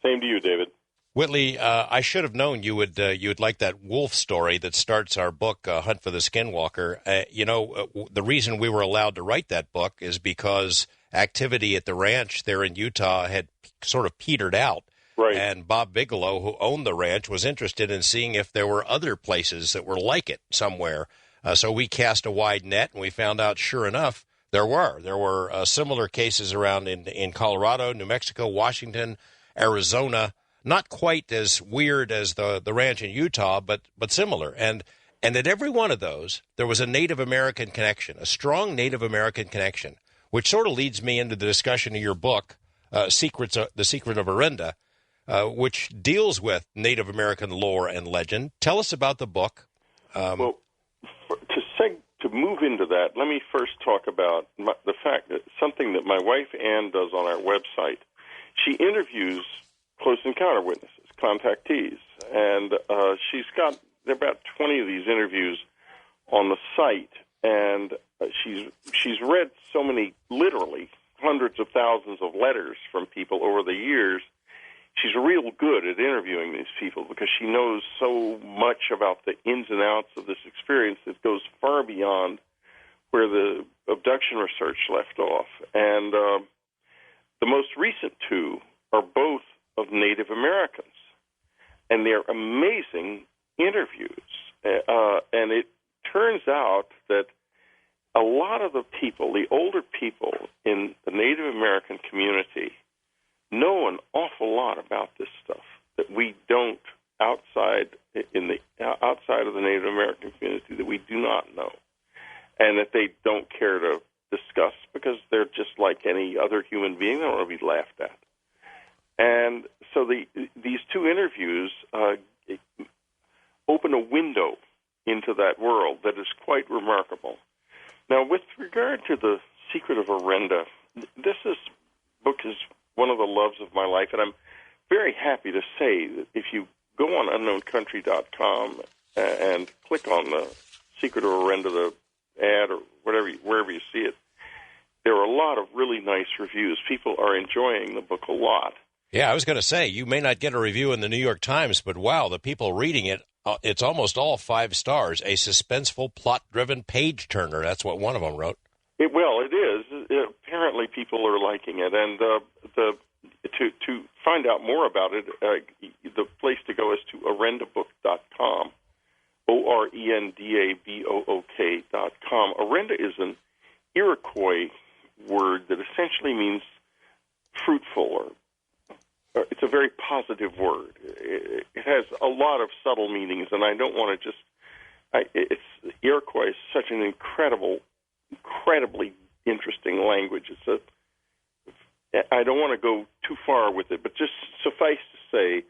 Same to you, David. Whitley, I should have known you would like that wolf story that starts our book, Hunt for the Skinwalker. The reason we were allowed to write that book is because activity at the ranch there in Utah had sort of petered out. Right. And Bob Bigelow, who owned the ranch, was interested in seeing if there were other places that were like it somewhere. So we cast a wide net, and we found out, sure enough, there were. There were similar cases around in Colorado, New Mexico, Washington, Arizona. Not quite as weird as the ranch in Utah, but similar. And at every one of those, there was a Native American connection, a strong Native American connection, which sort of leads me into the discussion of your book, The Secret of Orenda, which deals with Native American lore and legend. Tell us about the book. To move into that, let me first talk about the fact that something that my wife Ann does on our website. She interviews close encounter witnesses, contactees, and there are about 20 of these interviews on the site, and she's read so many, literally hundreds of thousands of letters from people over the years. She's real good at interviewing these people because she knows so much about the ins and outs of this experience that goes far beyond where the abduction research left off. And the most recent two are both of Native Americans, and they're amazing interviews. And it turns out that a lot of the people, the older people in the Native American community, know an awful lot about this stuff that we don't outside of the Native American community, that we do not know, and that they don't care to discuss because they're just like any other human being. They don't want to be laughed at. And so these two interviews open a window into that world that is quite remarkable. Now, with regard to The Secret of Orenda, this book is one of the loves of my life, and I'm very happy to say that if you go on unknowncountry.com and click on The Secret of Orenda, the ad, or wherever you see it, there are a lot of really nice reviews. People are enjoying the book a lot. Yeah, I was going to say, you may not get a review in the New York Times, but wow, the people reading it, it's almost all 5 stars. A suspenseful, plot-driven page-turner. That's what one of them wrote. It is. Apparently people are liking it. And to find out more about it, the place to go is to orendabook.com, ORENDABOOK.com. Orenda is an Iroquois word that essentially means fruitful, or it's a very positive word. It has a lot of subtle meanings, and I don't want to just... Iroquois is such an incredibly interesting language. I don't want to go too far with it, but just suffice to say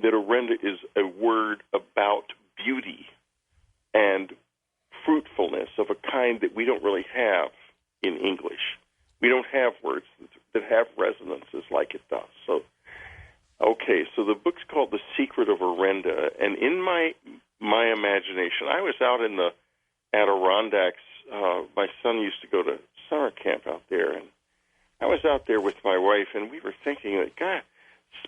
that Orenda is a word about beauty and fruitfulness of a kind that we don't really have in English. We don't have words that have resonances like it does. So the book's called The Secret of Orenda, and in my imagination, I was out in the Adirondacks. My son used to go to summer camp out there, and I was out there with my wife, and we were thinking that, God,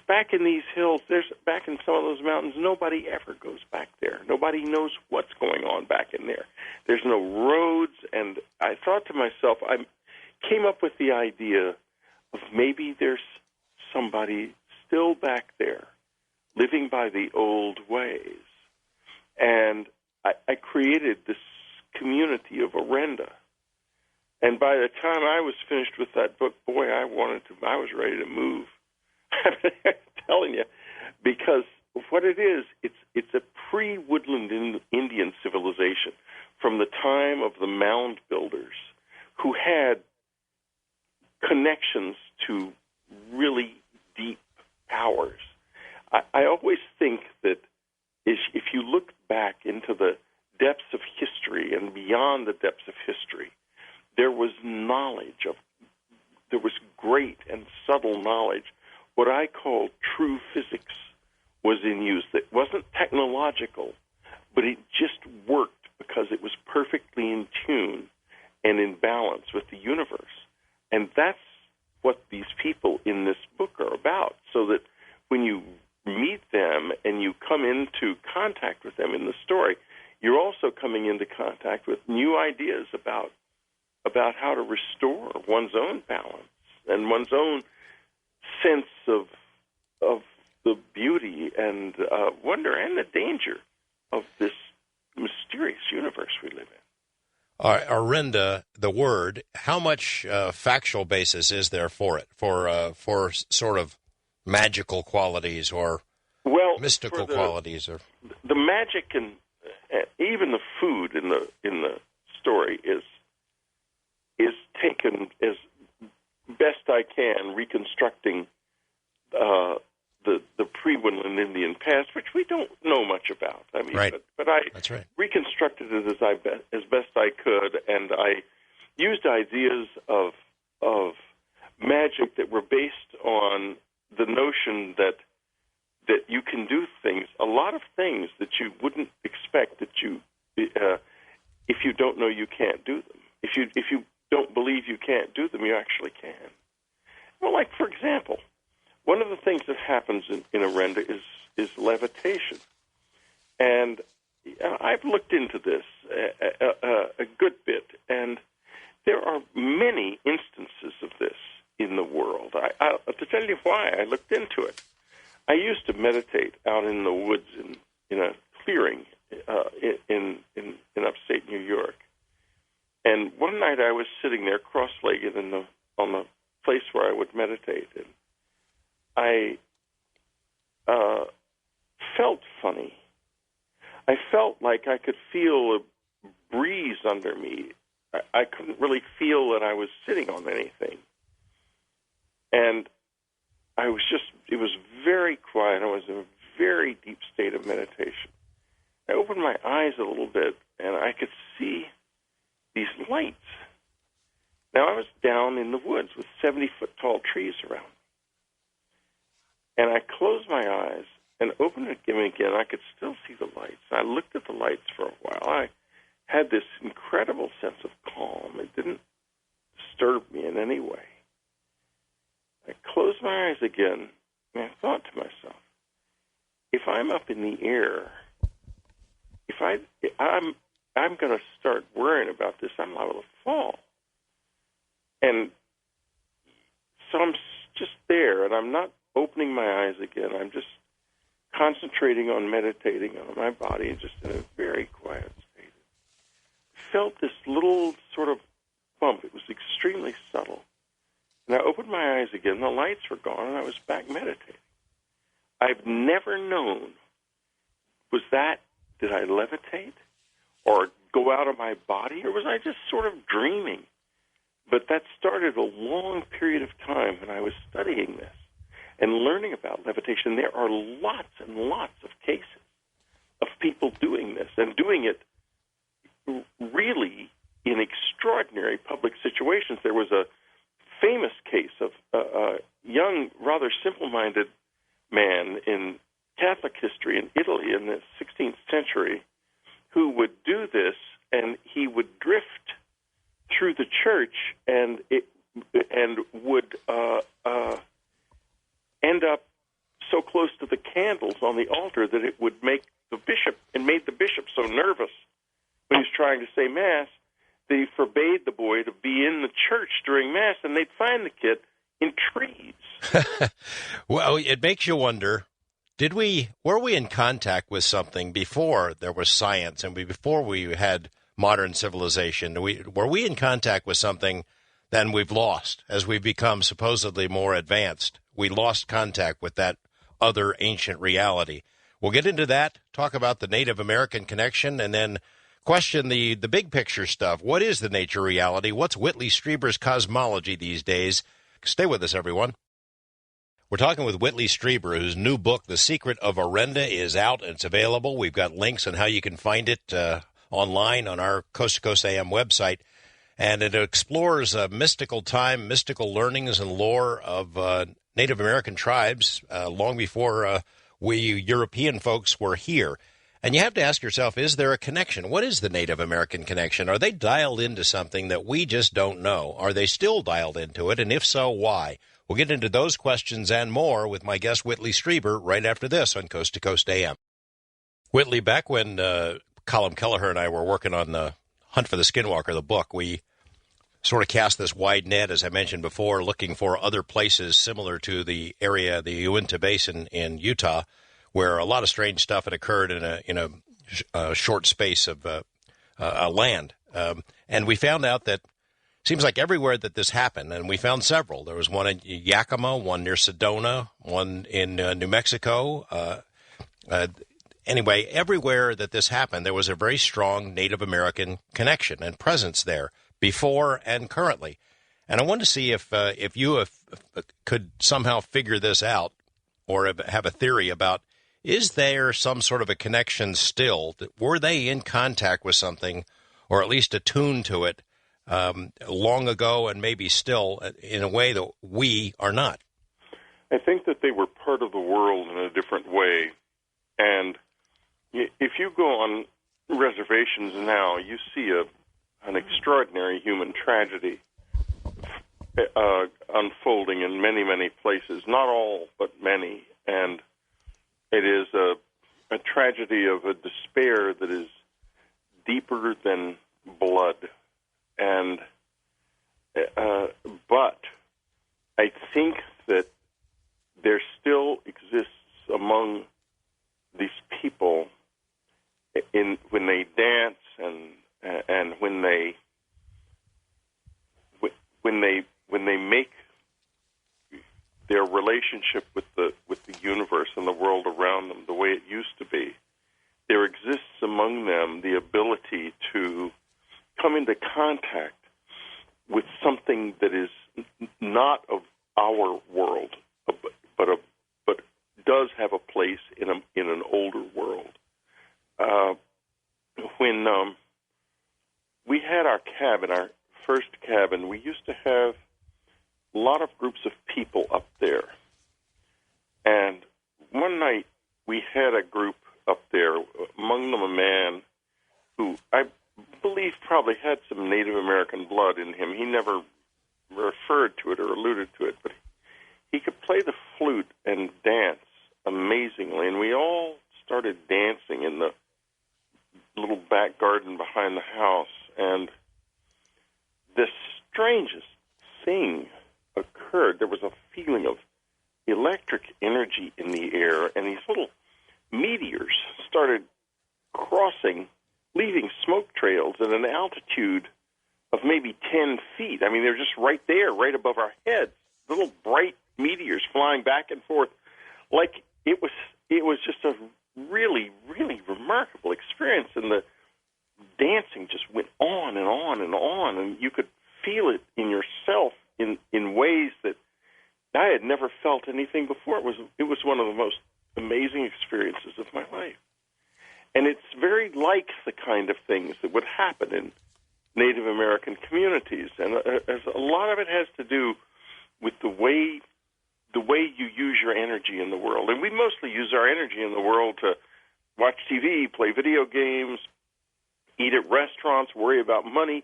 back in these hills, back in some of those mountains, nobody ever goes back there. Nobody knows what's going on back in there. There's no roads, and I thought to myself, I came up with the idea of maybe there's somebody still back there living by the old ways. And I created this community of Orenda. And by the time I was finished with that book, boy, I was ready to move. I'm telling you, because what it is, it's a pre-woodland Indian civilization from the time of the mound builders who had connections to really deep powers. I always think that if you look back into the depths of history and beyond the depths of history, there was great and subtle knowledge. What I call true physics was in use. That wasn't technological, but it just worked because it was perfectly in tune and in balance with the universe. And that's what these people in this book are about, so that when you meet them and you come into contact with them in the story, you're also coming into contact with new ideas about how to restore one's own balance and one's own sense of the beauty and wonder and the danger of this mysterious universe we live in. Orenda, the word, how much factual basis is there for it, for sort of magical qualities or mystical qualities? Or the magic and even the food in the story is taken as best I can, reconstructing the pre-Woodland Indian past, which we don't know much about. I mean, right. but I That's right. reconstructed it as best I could, and I used ideas of magic that were based on the notion that you can do things, a lot of things that you wouldn't expect that you, if you don't know you can't do them. If you don't believe you can't do them, you actually can. Well, like, for example, one of the things that happens in Orenda is levitation. And I've looked into this a good bit, and there are many instances of this in the world. To tell you why, I looked into it. I used to meditate out in the woods in a clearing in upstate New York. And one night I was sitting there cross-legged on the place where I would meditate, and I felt funny. I felt like I could feel a breeze under me. I couldn't really feel that I was sitting on anything. And it was very quiet. I was in a very deep state of meditation. I opened my eyes a little bit, and I could see these lights. Now, I was down in the woods with 70-foot-tall trees around. And I closed my eyes and opened it again. I could still see the lights. I looked at the lights for a while. I had this incredible sense of calm. It didn't disturb me in any way. I closed my eyes again, and I thought to myself, if I'm up in the air, I'm going to start worrying about this, I'm liable to fall. And so I'm just there, and I'm not opening my eyes again. I'm just concentrating on meditating on my body, just in a very quiet state. I felt this little sort of bump. It was extremely subtle. And I opened my eyes again, the lights were gone, and I was back meditating. I've never known, did I levitate or go out of my body, or was I just sort of dreaming? But that started a long period of time when I was studying this and learning about levitation. There are lots and lots of cases of people doing this and doing it really in extraordinary public situations. There was a famous case of a young, rather simple-minded man in Catholic history in Italy in the 16th century who would do this, and he would drift through the church and would end up so close to the candles on the altar that it would made the bishop so nervous when he was trying to say Mass that he forbade the boy to be in the church during Mass, and they'd find the kid in trees. Well, it makes you wonder, were we in contact with something before there was science and before we had modern civilization? Were we in contact with something then we've lost as we've become supposedly more advanced? We lost contact with that other ancient reality. We'll get into that, talk about the Native American connection, and then question the big picture stuff. What is the nature reality? What's Whitley Strieber's cosmology these days? Stay with us, everyone. We're talking with Whitley Strieber, whose new book, The Secret of Orenda, is out and it's available. We've got links on how you can find it online on our Coast to Coast AM website. And it explores mystical time, mystical learnings and lore of Native American tribes long before we European folks were here. And you have to ask yourself, is there a connection? What is the Native American connection? Are they dialed into something that we just don't know? Are they still dialed into it? And if so, why? We'll get into those questions and more with my guest, Whitley Strieber, right after this on Coast to Coast AM. Whitley, back when Colin Kelleher and I were working on the Hunt for the Skinwalker, the book, we sort of cast this wide net, as I mentioned before, looking for other places similar to the area, the Uinta Basin in Utah, where a lot of strange stuff had occurred in a short space of land. And we found out that it seems like everywhere that this happened, and we found several. There was one in Yakima, one near Sedona, one in New Mexico. Anyway, everywhere that this happened, there was a very strong Native American connection and presence there before and currently. And I wanted to see if you could somehow figure this out or have a theory about, is there some sort of a connection still? Were they in contact with something, or at least attuned to it, long ago and maybe still in a way that we are not? I think that they were part of the world in a different way. And if you go on reservations now, you see an extraordinary human tragedy unfolding in many, many places. Not all, but many. And it is a tragedy of a despair that is deeper than blood. And but I think that there still exists among these people when they dance and when they make their relationship with the universe and the world around them the way it used to be, there exists among them the ability to come into contact with something that is not of our world, but does have a place in an older world. When we had our cabin, our first cabin, we used to have a lot of groups of people up there. And one night we had a group up there, among them a man who I believe probably had some Native American blood in him. He never referred to it or alluded to it, but he could play the flute and dance amazingly. And we all started dancing in the little back garden behind the house. And the strangest thing occurred. There was a feeling of electric energy in the air, and these little meteors started crossing, leaving smoke trails at an altitude of maybe 10 feet. I mean, they're just right there, right above our heads. Little bright meteors flying back and forth. Like it was just a really, really remarkable experience. And the dancing just went on and on and on, and you could feel it in yourself in ways that I had never felt anything before. It was one of the most amazing experiences of my life. And it's very like the kind of things that would happen in Native American communities. And a lot of it has to do with the way you use your energy in the world. And we mostly use our energy in the world to watch TV, play video games, eat at restaurants, worry about money.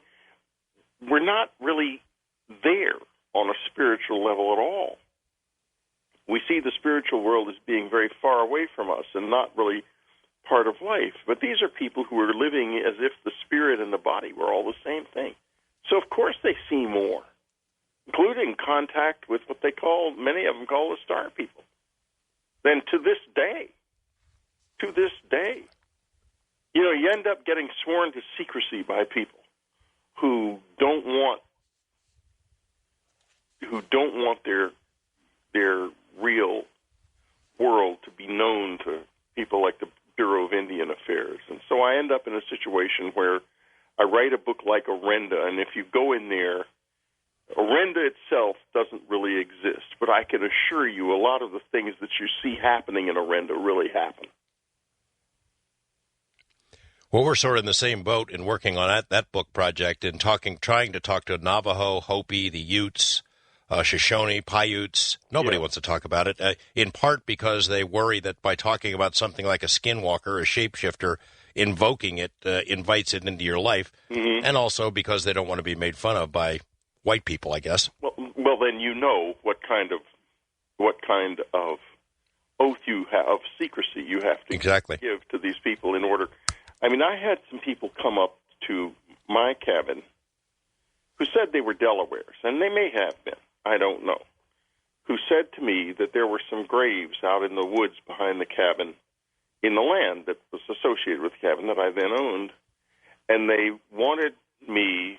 We're not really there on a spiritual level at all. We see the spiritual world as being very far away from us and not really part of life. But these are people who are living as if the spirit and the body were all the same thing. So, of course, they see more, including contact with what many of them call the star people. Then to this day, you end up getting sworn to secrecy by people who don't want their real world to be known to people like the Bureau of Indian Affairs. And so I end up in a situation where I write a book like Orenda, and if you go in there, Orenda itself doesn't really exist, but I can assure you a lot of the things that you see happening in Orenda really happen. Well, we're sort of in the same boat in working on that book project and trying to talk to Navajo, Hopi, the Utes, Shoshone, Paiutes. Nobody wants to talk about it, in part because they worry that by talking about something like a skinwalker, a shapeshifter, invoking it invites it into your life, and also because they don't want to be made fun of by white people, I guess. Well, then you know what kind of oath you have of secrecy you have to give to these people in order. I mean, I had some people come up to my cabin who said they were Delawares, and they may have been, I don't know, who said to me that there were some graves out in the woods behind the cabin in the land that was associated with the cabin that I then owned, and they wanted me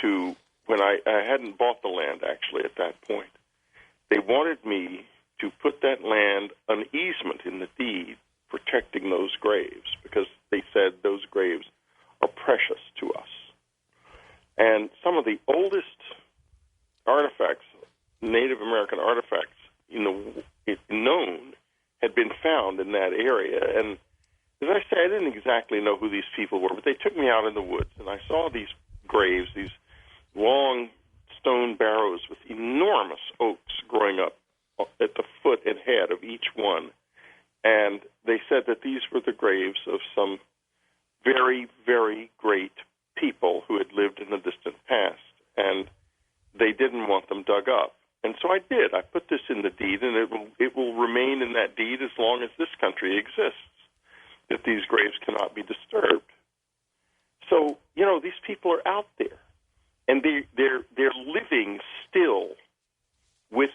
to, when I hadn't bought the land actually at that point, they wanted me to put that land an easement in the deed protecting those graves because they said those graves are precious to us. And some of the oldest artifacts, Native American artifacts, known, had been found in that area. And as I say, I didn't exactly know who these people were, but they took me out in the woods, and I saw these graves, these long stone barrows with enormous oaks growing up at the foot and head of each one. And they said that these were the graves of some very, very great people who had lived in the distant past, and they didn't want them dug up. And so I did. I put this in the deed, and it will remain in that deed as long as this country exists, that these graves cannot be disturbed. So, these people are out there, and they're living still with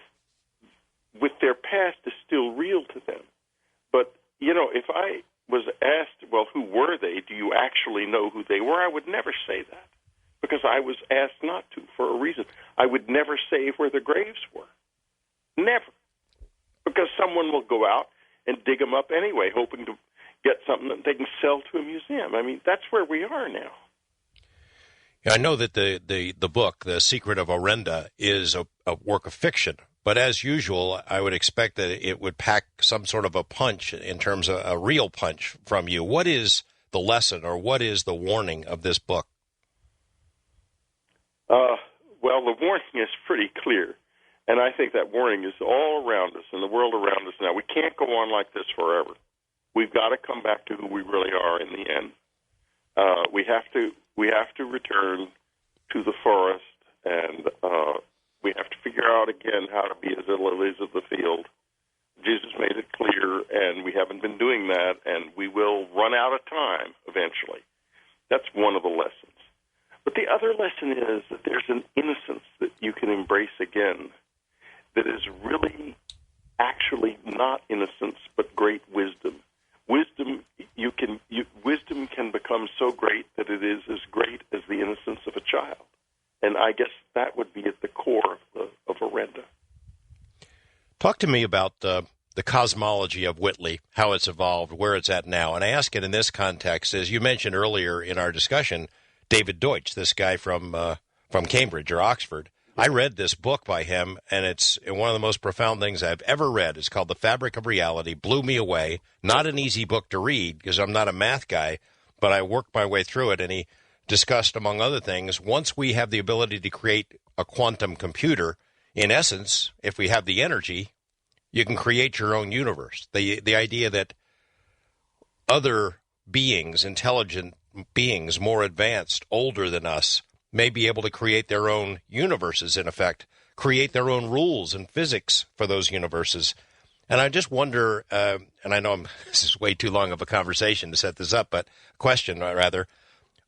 their past is still real to them. But, if I was asked, well, who were they? Do you actually know who they were? I would never say that because I was asked not to for a reason. I would never say where the graves were. Never. Because someone will go out and dig them up anyway, hoping to get something that they can sell to a museum. I mean, that's where we are now. Yeah, I know that the book, The Secret of Orenda, is a work of fiction. But as usual, I would expect that it would pack some sort of a punch in terms of a real punch from you. What is the lesson or what is the warning of this book? Well, the warning is pretty clear. And I think that warning is all around us in the world around us now. We can't go on like this forever. We've got to come back to who we really are in the end. We have to return to the forest, and we have to figure out again how to be as the lilies of the field. Jesus made it clear, and we haven't been doing that, and we will run out of time eventually. That's one of the lessons. But the other lesson is that there's an innocence that you can embrace again that is really actually not innocence but great wisdom. Wisdom can become so great that it is as great as the innocence of a child. And I guess that would be at the core of Orenda. Talk to me about the cosmology of Whitley, how it's evolved, where it's at now. And I ask it in this context, as you mentioned earlier in our discussion, David Deutsch, this guy from Cambridge or Oxford. I read this book by him, and it's one of the most profound things I've ever read. It's called The Fabric of Reality, blew me away. Not an easy book to read because I'm not a math guy, but I worked my way through it, and he discussed, among other things, once we have the ability to create a quantum computer, in essence, if we have the energy, you can create your own universe. The idea that other beings, intelligent beings, more advanced, older than us, may be able to create their own universes, in effect, create their own rules and physics for those universes. And I just wonder, and I know this is way too long of a conversation to set this up, but question rather,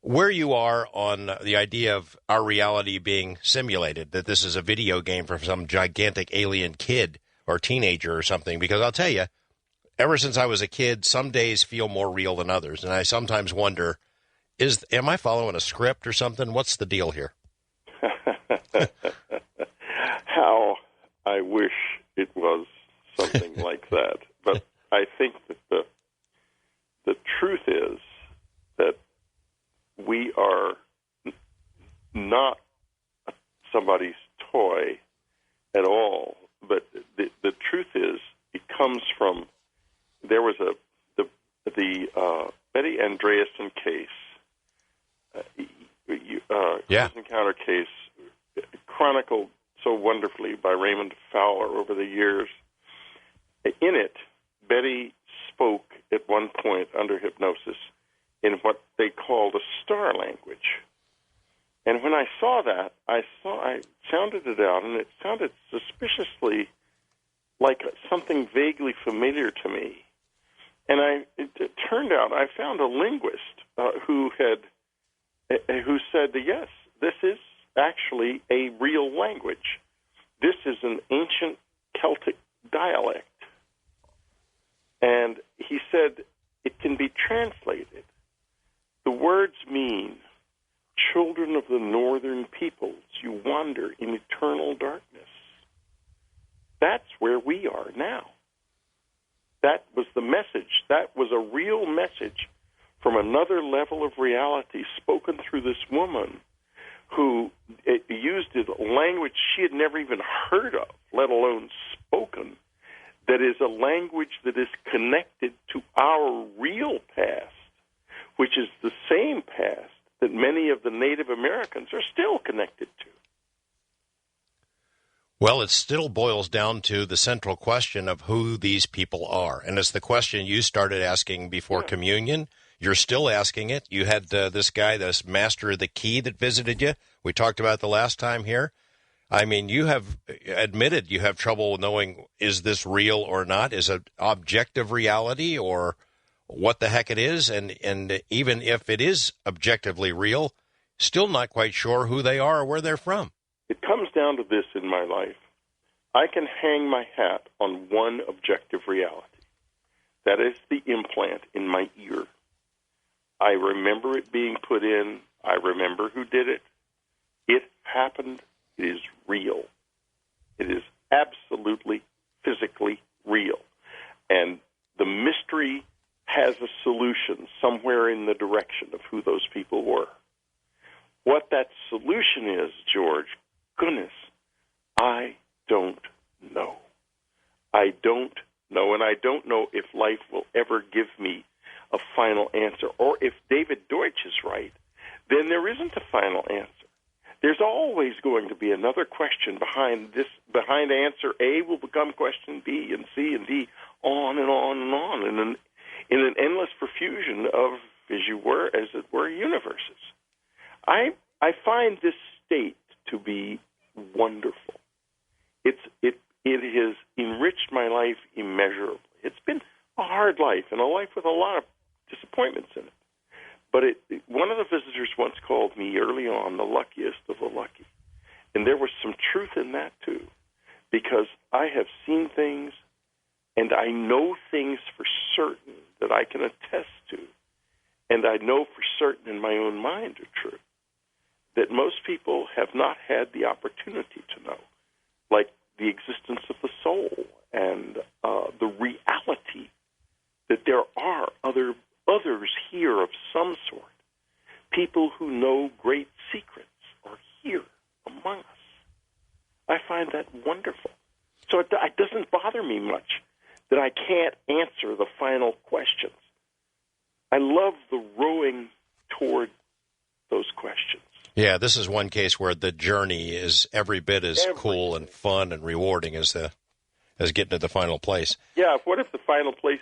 where you are on the idea of our reality being simulated, that this is a video game for some gigantic alien kid or teenager or something. Because I'll tell you, ever since I was a kid, some days feel more real than others. And I sometimes wonder, am I following a script or something? What's the deal here? How I wish it was something like that. But I think that the truth is that we are not somebody's toy at all. But the truth is, it comes from, there was the Betty Andreasson case, Close Encounter case, chronicled so wonderfully by Raymond Fowler over the years. In it, Betty spoke at one point under hypnosis in what they called a star language. And when I saw that, I sounded it out, and it sounded suspiciously like something vaguely familiar to me. And it turned out I found a linguist who said, yes, this is actually a real language. This is an ancient Celtic dialect. And he said it can be translated. The words mean, children of the northern peoples, you wander in eternal darkness. That's where we are now. That was the message. That was a real message from another level of reality spoken through this woman who used a language she had never even heard of, let alone spoken, that is a language that is connected to our real past, which is the same past that many of the Native Americans are still connected to. Well, it still boils down to the central question of who these people are. And it's the question you started asking before communion. You're still asking it. You had this guy, this master of the key that visited you. We talked about the last time here. I mean, you have admitted you have trouble knowing, is this real or not? Is it objective reality or what the heck it is? And even if it is objectively real, still not quite sure who they are or where they're from. It comes down to this in my life. I can hang my hat on one objective reality. That is the implant in my ear. I remember it being put in. I remember who did it. It happened. It is real. It is absolutely, physically real. And the mystery has a solution somewhere in the direction of who those people were. What that solution is, George, goodness, I don't know. I don't know, and I don't know if life will ever give me a final answer. Or if David Deutsch is right, then there isn't a final answer. There's always going to be another question behind this. Behind answer A will become question B and C and D, on and on and on, in an endless profusion of, as it were, universes. I find this state to be wonderful. It has enriched my life immeasurably. It's been a hard life and a life with a lot of disappointments in it. But one of the visitors once called me early on the luckiest of the lucky. And there was some truth in that, too, because I have seen things and I know things for certain that I can attest to, and I know for certain in my own mind are true, that most people have not had the opportunity to know, like the existence of the soul and the reality that there are others here of some sort. People who know great secrets are here among us. I find that wonderful. So it doesn't bother me much that I can't answer the final questions. I love the rowing toward those questions. Yeah, this is one case where the journey is every bit as cool and fun and rewarding as getting to the final place. Yeah, what if the final place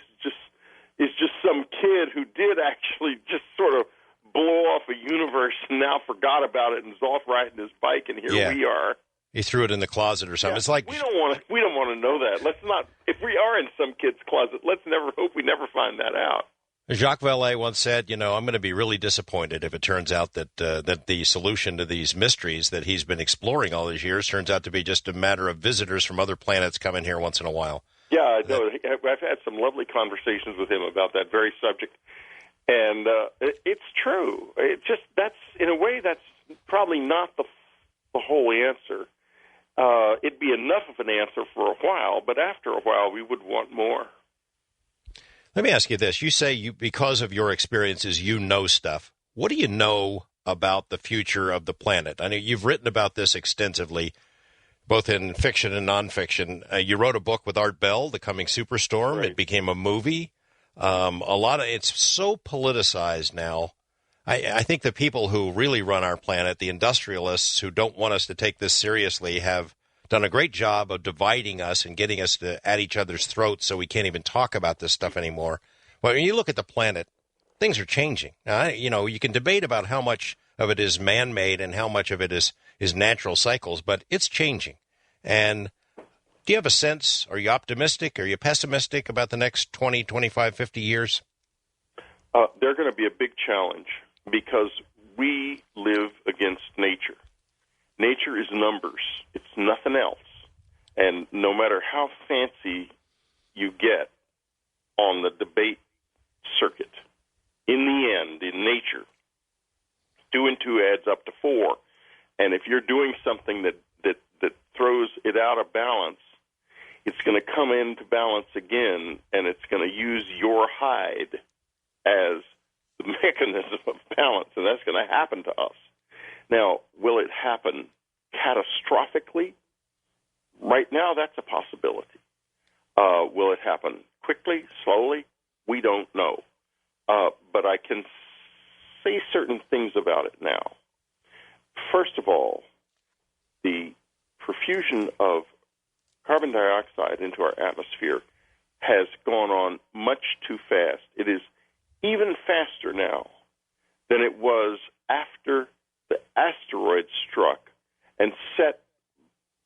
is just some kid who did actually just sort of blow off a universe and now forgot about it and is off riding his bike, and here we are. He threw it in the closet or something. Yeah, it's like we don't want to know that. Let's not. If we are in some kid's closet, let's never hope we never find that out. Jacques Vallée once said, I'm going to be really disappointed if it turns out that the solution to these mysteries that he's been exploring all these years turns out to be just a matter of visitors from other planets coming here once in a while. Yeah, I know. I've had some lovely conversations with him about that very subject, and it's true. That's in a way that's probably not the whole answer. It'd be enough of an answer for a while, but after a while, we would want more. Let me ask you this. You say because of your experiences, you know stuff. What do you know about the future of the planet? I know you've written about this extensively, both in fiction and nonfiction. You wrote a book with Art Bell, The Coming Superstorm. Right. It became a movie. It's so politicized now. I think the people who really run our planet, the industrialists who don't want us to take this seriously, have done a great job of dividing us and getting us at each other's throats so we can't even talk about this stuff anymore. Well, when you look at the planet, things are changing. You can debate about how much of it is man-made and how much of it is natural cycles, but it's changing. And do you have a sense, are you optimistic, are you pessimistic about the next 20, 25, 50 years? They're going to be a big challenge because we live against nature. Nature is numbers. It's nothing else. And no matter how fancy you get on the debate circuit, in the end, in nature, 2 and 2 adds up to 4. And if you're doing something that throws it out of balance, it's going to come into balance again, and it's going to use your hide as the mechanism of balance, and that's going to happen to us. Now, will it happen catastrophically? Right now, that's a possibility. Will it happen quickly, slowly? We don't know. But I can say certain things about it now. First of all, the profusion of carbon dioxide into our atmosphere has gone on much too fast. It is even faster now than it was after the asteroid struck and set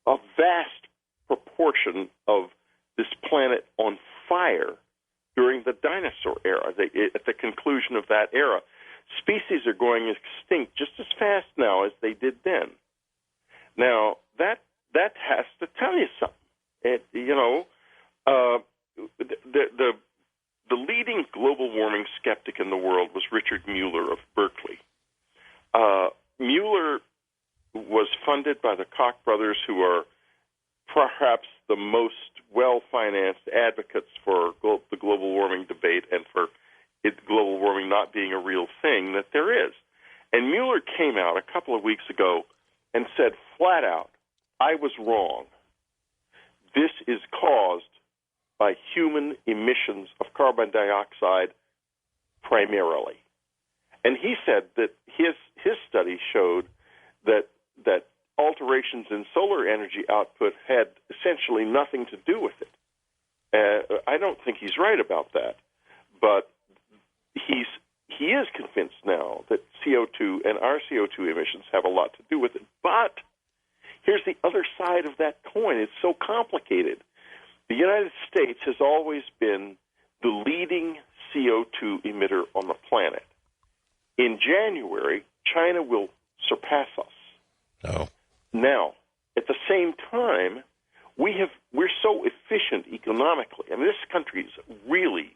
a vast proportion of this planet on fire during the dinosaur era. At the conclusion of that era, species are going extinct just as fast now as they did then. Now, that has to tell you something. The leading global warming skeptic in the world was Richard Mueller of Berkeley. Mueller was funded by the Koch brothers, who are perhaps the most well-financed advocates for the global warming debate and for global warming not being a real thing that there is. And Mueller came out a couple of weeks ago and said flat out, I was wrong. This is caused by human emissions of carbon dioxide primarily. And he said that his study showed that alterations in solar energy output had essentially nothing to do with it. I don't think he's right about that, but he is convinced now that CO2 and our CO2 emissions have a lot to do with it. But here's the other side of that coin. It's so complicated. The United States has always been the leading CO2 emitter on the planet. In January, China will surpass us. Oh. Now, at the same time, we're so efficient economically. I mean, this country is really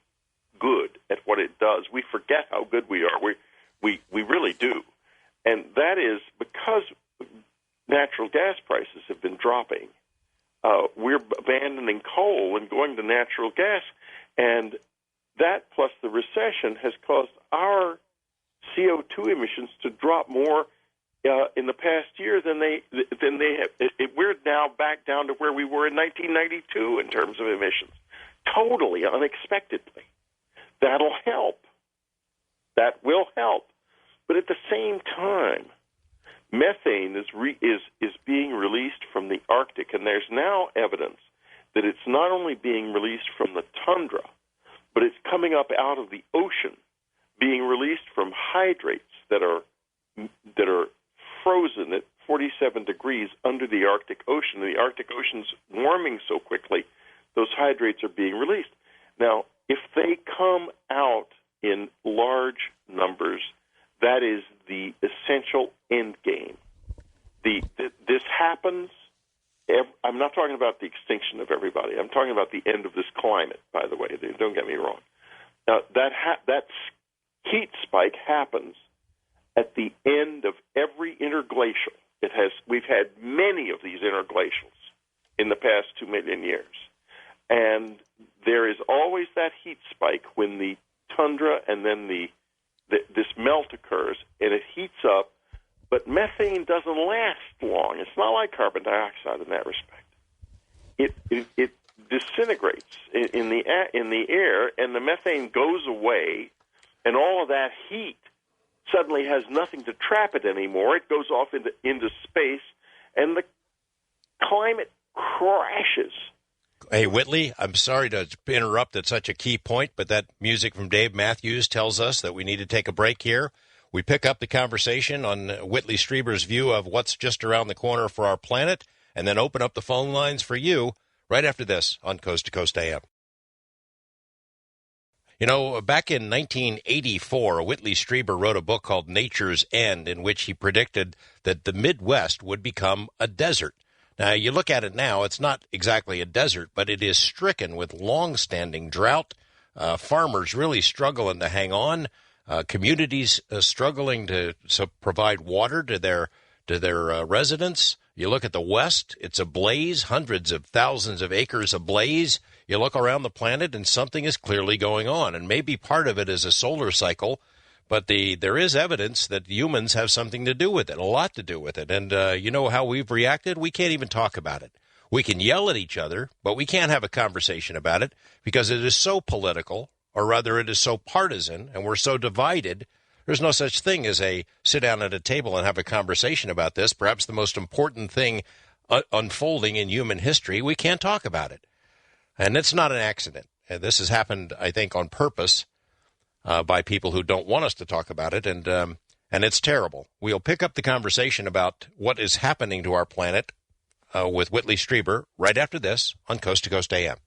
good at what it does. We forget how good we are. We really do. And that is because natural gas prices have been dropping. We're abandoning coal and going to natural gas, and that plus the recession has caused our CO2 emissions to drop more in the past year than they have. We're now back down to where we were in 1992 in terms of emissions, totally unexpectedly. That'll help. That will help. But at the same time, methane is being released from the Arctic, and there's now evidence that it's not only being released from the tundra, but it's coming up out of the ocean, being released from hydrates that are frozen at 47 degrees under the Arctic Ocean. The Arctic Ocean's warming so quickly, those hydrates are being released. Now, if they come out in large numbers, that is the essential end game. This happens. I'm not talking about the extinction of everybody. I'm talking about the end of this climate, by the way. Don't get me wrong. Now, that heat spike happens at the end of every interglacial. We've had many of these interglacials in the past 2 million years. And there is always that heat spike when the tundra and then this melt occurs, and it heats up. But methane doesn't last long. It's not like carbon dioxide in that respect. It disintegrates in the air, and the methane goes away, and all of that heat suddenly has nothing to trap it anymore. It goes off into space, and the climate crashes. Hey, Whitley, I'm sorry to interrupt at such a key point, but that music from Dave Matthews tells us that we need to take a break here. We pick up the conversation on Whitley Strieber's view of what's just around the corner for our planet, and then open up the phone lines for you right after this on Coast to Coast AM. You know, back in 1984, Whitley Strieber wrote a book called Nature's End, in which he predicted that the Midwest would become a desert. Now, you look at it now, it's not exactly a desert, but it is stricken with long-standing drought, farmers really struggling to hang on, communities struggling to provide water to their residents. You look at the West, it's ablaze, hundreds of thousands of acres ablaze. You look around the planet, and something is clearly going on, and maybe part of it is a solar cycle, but there is evidence that humans have something to do with it, a lot to do with it. And you know how we've reacted? We can't even talk about it. We can yell at each other, but we can't have a conversation about it because it is so political, or rather it is so partisan, and we're so divided. There's no such thing as a sit down at a table and have a conversation about this, perhaps the most important thing unfolding in human history. We can't talk about it. And it's not an accident. This has happened, I think, on purpose by people who don't want us to talk about it, and it's terrible. We'll pick up the conversation about what is happening to our planet with Whitley Strieber right after this on Coast to Coast AM.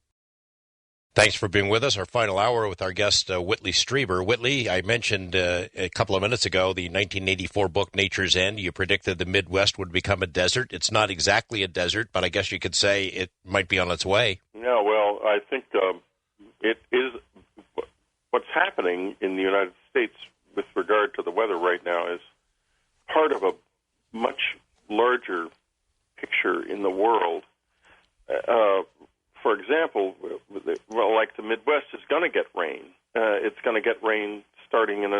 Thanks for being with us. Our final hour with our guest, Whitley Strieber. Whitley, I mentioned a couple of minutes ago the 1984 book, Nature's End. You predicted the Midwest would become a desert. It's not exactly a desert, but I guess you could say it might be on its way. Yeah, well, I think it is. What's happening in the United States with regard to the weather right now is part of a much larger picture in the world. For example, well, like the Midwest is going to get rain. It's going to get rain starting in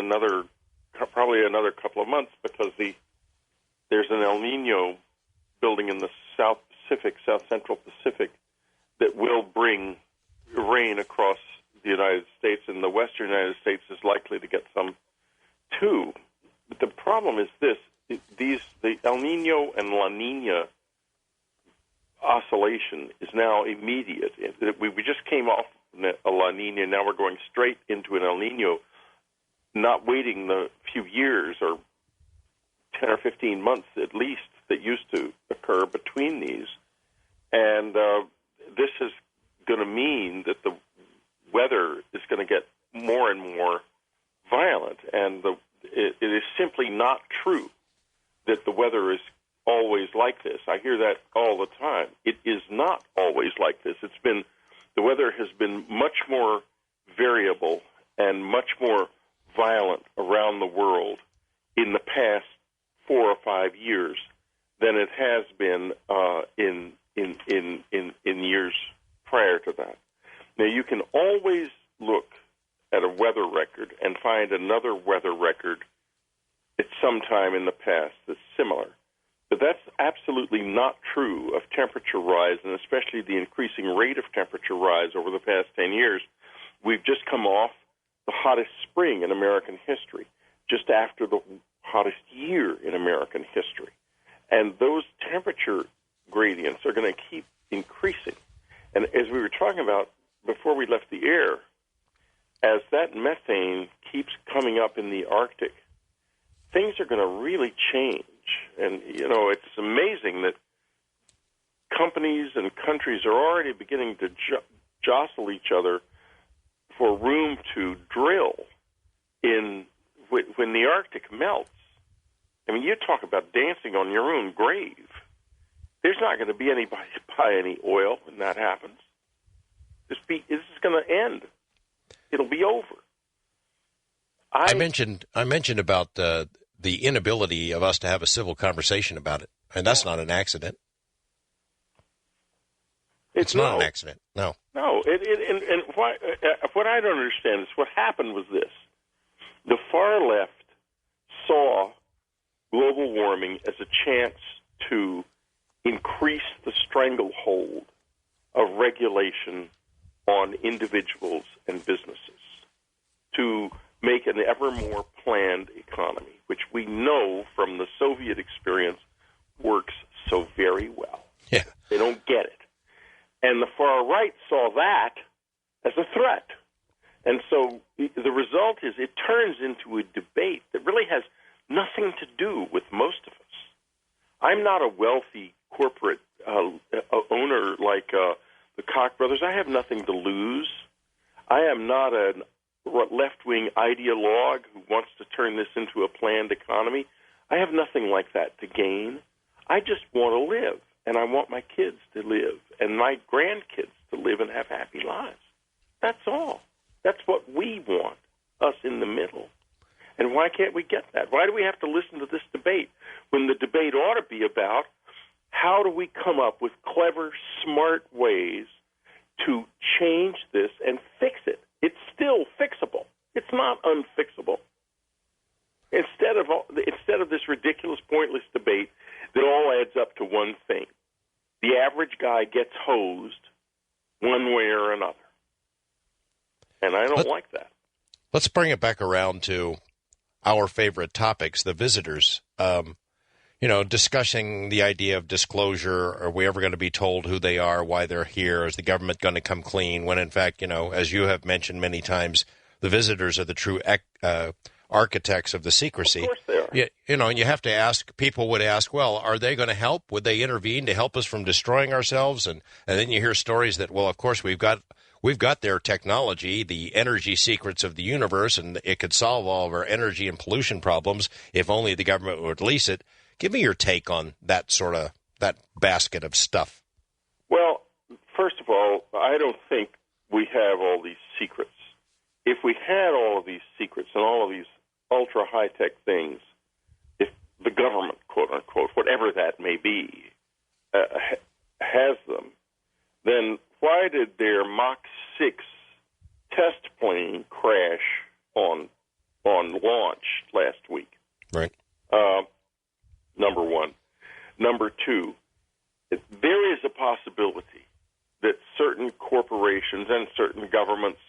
probably another couple of months, because there's an El Nino building in the South Central Pacific, that will bring rain across the United States, and the western United States is likely to get some too. But the problem is this: the El Nino and La Nina oscillation is now immediate. We just came off a La Nina, now we're going straight into an El Nino, not waiting the few years or 10 or 15 months at least that used to occur between these. And this is going to mean that the weather is going to get more and more violent, and it is simply not true that the weather is always like this. I hear that all the time. It is not always like this. The weather has been much more variable and much more violent around the world in the past 4 or 5 years than it has been in years prior to that. Now, you can always look at a weather record and find another weather record at some time in the past that's similar. But that's absolutely not true of temperature rise, and especially the increasing rate of temperature rise over the past 10 years. We've just come off the hottest spring in American history, just after the hottest year in American history. And those temperature gradients are going to keep increasing. And as we were talking about before we left the air, as that methane keeps coming up in the Arctic, things are going to really change. And, you know, it's amazing that companies and countries are already beginning to jostle each other for room to drill when the Arctic melts. I mean, you talk about dancing on your own grave. There's not going to be anybody to buy any oil when that happens. This is going to end. It'll be over. I mentioned about the inability of us to have a civil conversation about it, and that's not an accident. It's not an accident. No. No. What I don't understand is what happened was this: the far left saw global warming as a chance to increase the stranglehold of regulation on individuals and businesses, to make an ever more planned economy, which we know from the Soviet experience works so very well. Yeah. They don't get it. far right saw that as a threat. And so the result is it turns into a debate that really has nothing to do with most of us. I'm not a wealthy corporate owner like the Koch brothers. I have nothing to lose. I am not a left-wing ideologue who wants to turn this into a planned economy. I have nothing like that to gain. I just want to live, and I want my kids to live and my grandkids to live and have happy lives. That's all. That's what we want, us in the middle. And why can't we get that? Why do we have to listen to this debate when the debate ought to be about how do we come up with clever, smart ways to change this and fix it? It's still fixable. It's not unfixable. Instead of this ridiculous, pointless debate that all adds up to one thing, the average guy gets hosed one way or another. And I don't like that. Let's bring it back around to our favorite topics, the visitors. Discussing the idea of disclosure. Are we ever going to be told who they are, why they're here? Is the government going to come clean? When, in fact, as you have mentioned many times, the visitors are the true architects of the secrecy. Of course they are. Yeah, and you have to ask, people would ask, well, are they going to help? Would they intervene to help us from destroying ourselves? And then you hear stories that, well, of course, we've got their technology, the energy secrets of the universe, and it could solve all of our energy and pollution problems if only the government would release it. Give me your take on that that basket of stuff. Well, first of all, I don't think we have all these secrets. If we had all of these secrets and all of these ultra high-tech things, if the government, quote unquote, whatever that may be, has them, then why did their Mach 6 test plane crash on launch last week? Right. Number one. Number two, there is a possibility that certain corporations and certain governments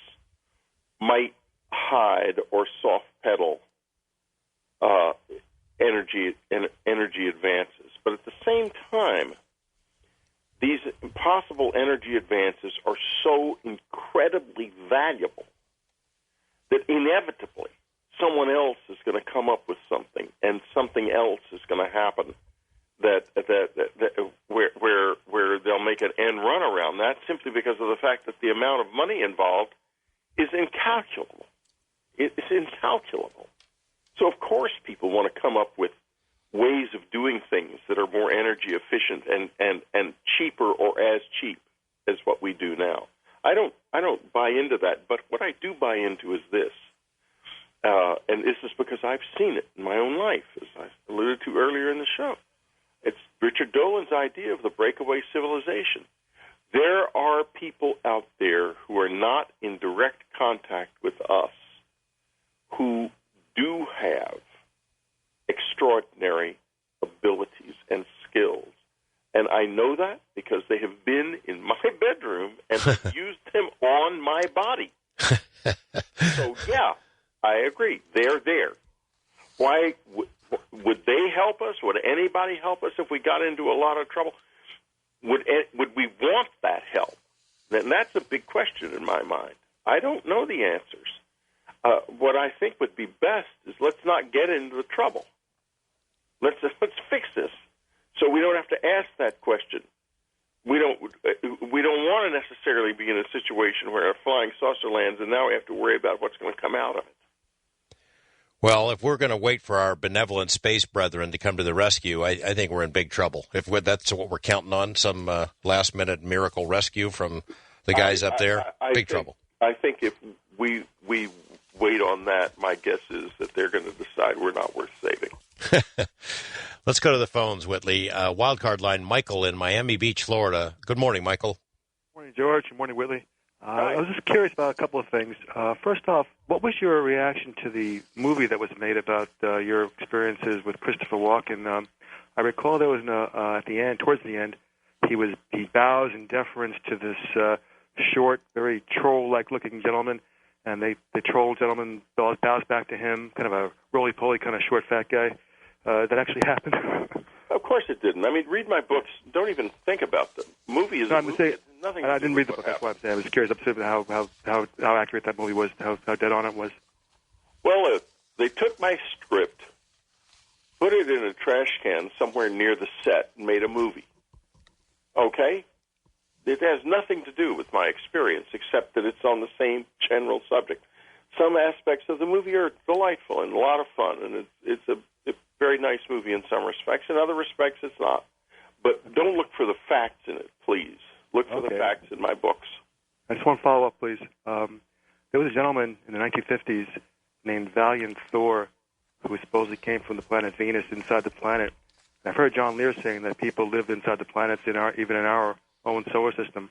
might hide or soft pedal energy advances. But at the same time, these possible energy advances are so incredibly valuable that inevitably someone else is going to come up with something, and something else is going to happen that where they'll make an end run around that, simply because of the fact that the amount of money involved is incalculable. It's incalculable. So of course people want to come up with ways of doing things that are more energy efficient and cheaper, or as cheap as what we do now. I don't buy into that, but what I do buy into is this. And this is because I've seen it in my own life, as I alluded to earlier in the show. It's Richard Dolan's idea of the breakaway civilization. There are people out there who are not in direct contact with us who do have extraordinary abilities and skills. And I know that because they have been in my bedroom and used them on my body. So, yeah, I agree. They're there. Why would they help us? Would anybody help us if we got into a lot of trouble? Would we want that help? And that's a big question in my mind. I don't know the answers. What I think would be best is let's not get into the trouble. Let's fix this so we don't have to ask that question. We don't want to necessarily be in a situation where a flying saucer lands and now we have to worry about what's going to come out of it. Well, if we're going to wait for our benevolent space brethren to come to the rescue, I think we're in big trouble. If that's what we're counting on, some last-minute miracle rescue from the guys up there, big trouble. I think if we wait on that, my guess is that they're going to decide we're not worth saving. Let's go to the phones, Whitley. Wildcard line, Michael in Miami Beach, Florida. Good morning, Michael. Good morning, George. Good morning, Whitley. I was just curious about a couple of things. First off, what was your reaction to the movie that was made about your experiences with Christopher Walken? I recall there was at the end, towards the end, he bows in deference to this short, very troll-like looking gentleman, and the troll gentleman bows back to him, kind of a roly-poly, kind of short, fat guy. That actually happened. Of course it didn't. I mean, read my books. Don't even think about them. Movie is a movie. nothing. I didn't read the book. That's why I'm saying. I was curious how accurate that movie was, how dead on it was. Well, they took my script, put it in a trash can somewhere near the set, and made a movie. Okay? It has nothing to do with my experience, except that it's on the same general subject. Some aspects of the movie are delightful and a lot of fun, and it's a very nice movie in some respects. In other respects, it's not. But don't look for the facts in it, please. Look for the facts in my books. I just want to follow up, please. There was a gentleman in the 1950s named Valiant Thor who supposedly came from the planet Venus inside the planet. And I've heard John Lear saying that people lived inside the planets even in our own solar system.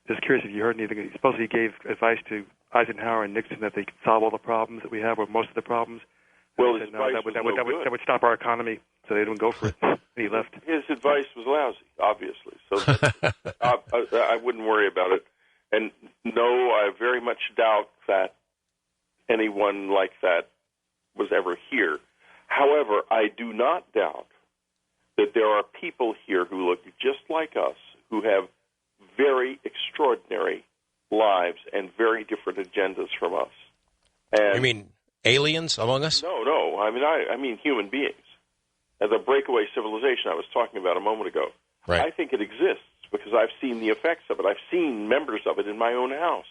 Just curious if you heard anything. Supposedly he gave advice to Eisenhower and Nixon that they could solve all the problems that we have, or most of the problems. Well, his advice that would stop our economy, so they didn't go for it. And he left. His advice was lousy, obviously. So I wouldn't worry about it. And no, I very much doubt that anyone like that was ever here. However, I do not doubt that there are people here who look just like us, who have very extraordinary lives and very different agendas from us. And you mean aliens among us? No. I mean human beings. The breakaway civilization I was talking about a moment ago. Right. I think it exists because I've seen the effects of it. I've seen members of it in my own house.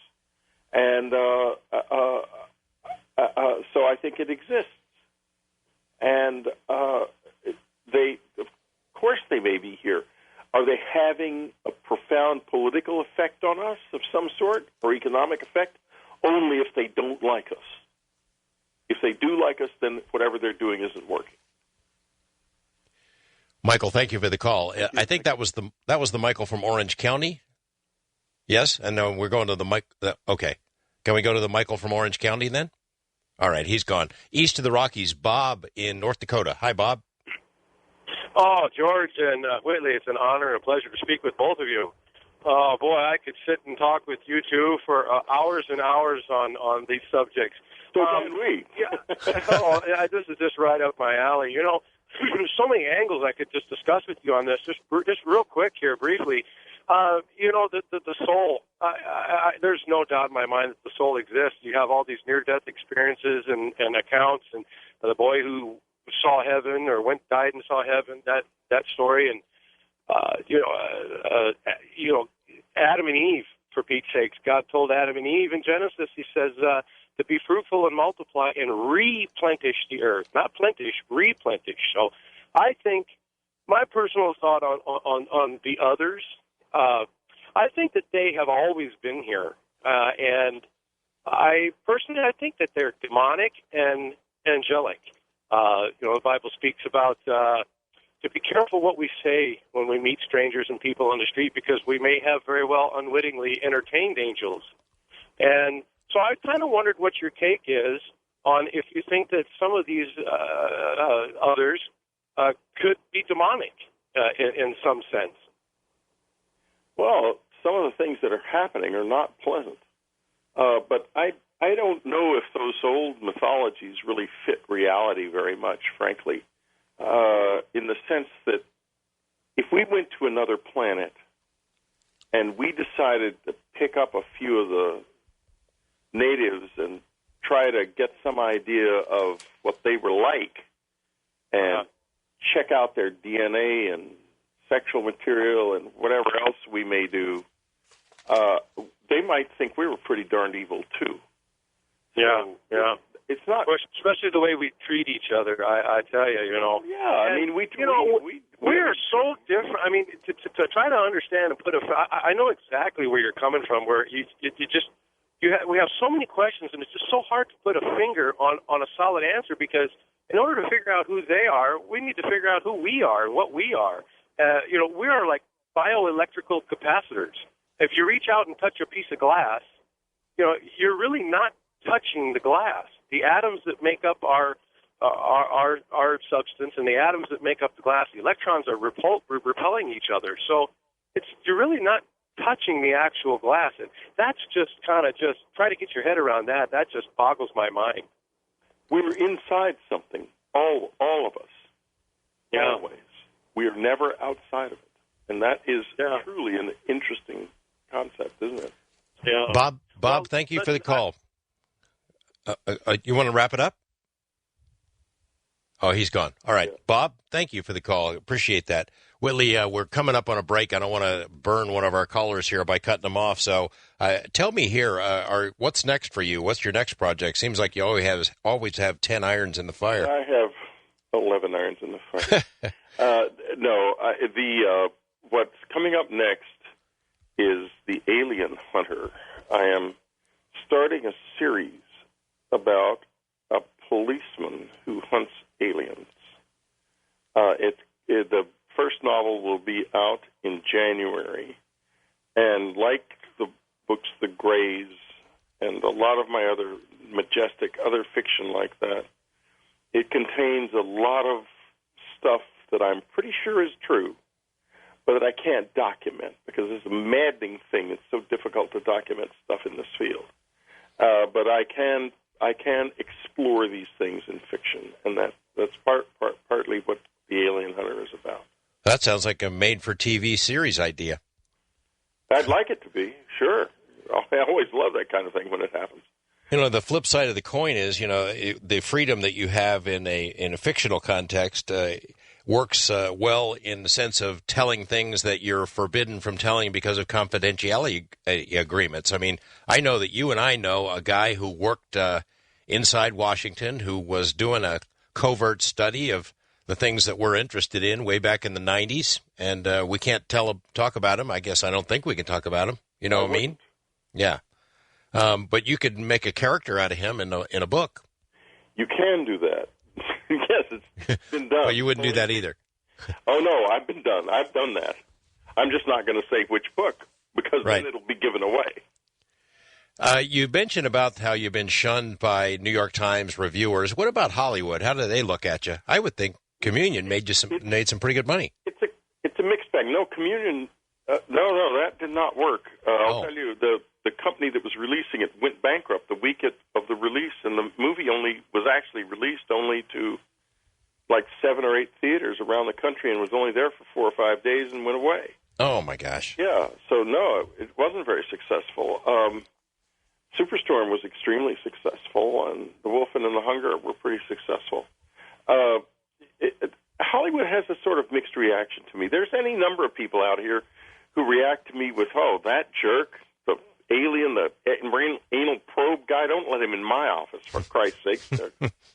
And so I think it exists. And of course they may be here. Are they having a profound political effect on us of some sort, or economic effect? Only if they don't like us. If they do like us, then whatever they're doing isn't working. Michael, thank you for the call. I think that was the Michael from Orange County. Yes, and we're going to the Mike. Okay, can we go to the Michael from Orange County then? All right, he's gone. East of the Rockies, Bob in North Dakota. Hi, Bob. Oh, George and Whitley, it's an honor and a pleasure to speak with both of you. Oh, boy, I could sit and talk with you two for hours and hours on these subjects. So can we. Yeah. This is just right up my alley. You know, there's so many angles I could just discuss with you on this. Just real quick here, briefly. You know, the soul. There's no doubt in my mind that the soul exists. You have all these near-death experiences and accounts, and the boy who saw heaven or died and saw heaven. That story, and Adam and Eve. For Pete's sakes, God told Adam and Eve in Genesis. He says to be fruitful and multiply and replenish the earth, not plenish, replenish. So, I think my personal thought on the others. I think that they have always been here, and I think that they're demonic and angelic. The Bible speaks about to be careful what we say when we meet strangers and people on the street, because we may have very well unwittingly entertained angels. And so I kind of wondered what your take is on if you think that some of these others could be demonic in some sense. Well, some of the things that are happening are not pleasant. But I don't know if those old mythologies really fit reality very much, frankly, in the sense that if we went to another planet and we decided to pick up a few of the natives and try to get some idea of what they were like and check out their DNA and sexual material and whatever else we may do, they might think we were pretty darned evil too. Yeah, so yeah. It's not, especially the way we treat each other. I tell you, Yeah, I mean, we are so different. I mean, to try to understand and put I know exactly where you're coming from. Where we have so many questions, and it's just so hard to put a finger on a solid answer, because in order to figure out who they are, we need to figure out who we are and what we are. We are like bioelectrical capacitors. If you reach out and touch a piece of glass, you're really not touching the glass. The atoms that make up our substance and the atoms that make up the glass, the electrons are repelling each other. So you're really not touching the actual glass. And that's just try to get your head around that. That just boggles my mind. We're inside something, all of us. Always. We are never outside of it. And that is truly an interesting concept, isn't it? Yeah. Bob, thank you for the call. You want to wrap it up? Oh, he's gone. All right. Yeah. Bob, thank you for the call. Appreciate that. Whitley, we're coming up on a break. I don't want to burn one of our callers here by cutting them off. So tell me here, what's next for you? What's your next project? Seems like you always have 10 irons in the fire. I have 11 irons in the fire. What's coming up next is The Alien Hunter. I am starting a series about a policeman who hunts aliens. The first novel will be out in January, and like the books The Greys and a lot of my other majestic other fiction like that, it contains a lot of stuff that I'm pretty sure is true, but that I can't document because it's a maddening thing. It's so difficult to document stuff in this field. But I can explore these things in fiction, and that's partly what The Alien Hunter is about. That sounds like a made-for-TV series idea. I'd like it to be, sure. I always love that kind of thing when it happens. The flip side of the coin is, the freedom that you have in a fictional context works well in the sense of telling things that you're forbidden from telling because of confidentiality agreements. I mean, I know that you and I know a guy who worked inside Washington who was doing a covert study of the things that we're interested in way back in the 90s, and we can't talk about him. I guess I don't think we can talk about him. You know what I mean? Yeah. But you could make a character out of him in a book. You can do that. Yes, it's been done. But you wouldn't do that either. Oh, no, I've done that. I'm just not going to say which book because then it'll be given away. You mentioned about how you've been shunned by New York Times reviewers. What about Hollywood? How do they look at you? I would think Communion made some pretty good money. It's a mixed bag. No, Communion, no, that did not work. I'll tell you, the company that was releasing it went bankrupt the week of the release, and the movie was actually released only to like 7 or 8 theaters around the country and was only there for 4 or 5 days and went away. Oh, my gosh. Yeah, so no, it wasn't very successful. Superstorm was extremely successful, and The Wolf and the Hunger were pretty successful. Hollywood has a sort of mixed reaction to me. There's any number of people out here who react to me with, oh, that jerk, the alien, the anal probe guy, don't let him in my office, for Christ's sake.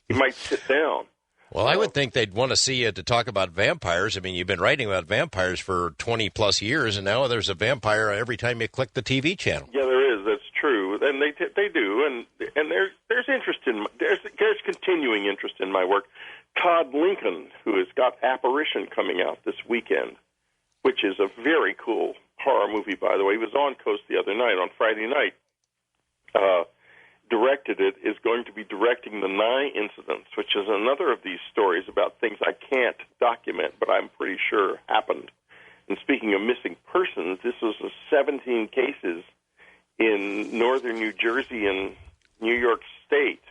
He might sit down. Well, I would think they'd want to see you to talk about vampires. I mean, you've been writing about vampires for 20-plus years, and now there's a vampire every time you click the TV channel. Yeah, there is. That's true. And they do. And there's interest there's continuing interest in my work. Todd Lincoln, who has got Apparition coming out this weekend, which is a very cool horror movie, by the way. He was on Coast the other night, on Friday night. Directed it, is going to be directing The Nye Incidents, which is another of these stories about things I can't document, but I'm pretty sure happened. And speaking of missing persons, this was 17 cases in northern New Jersey and New York State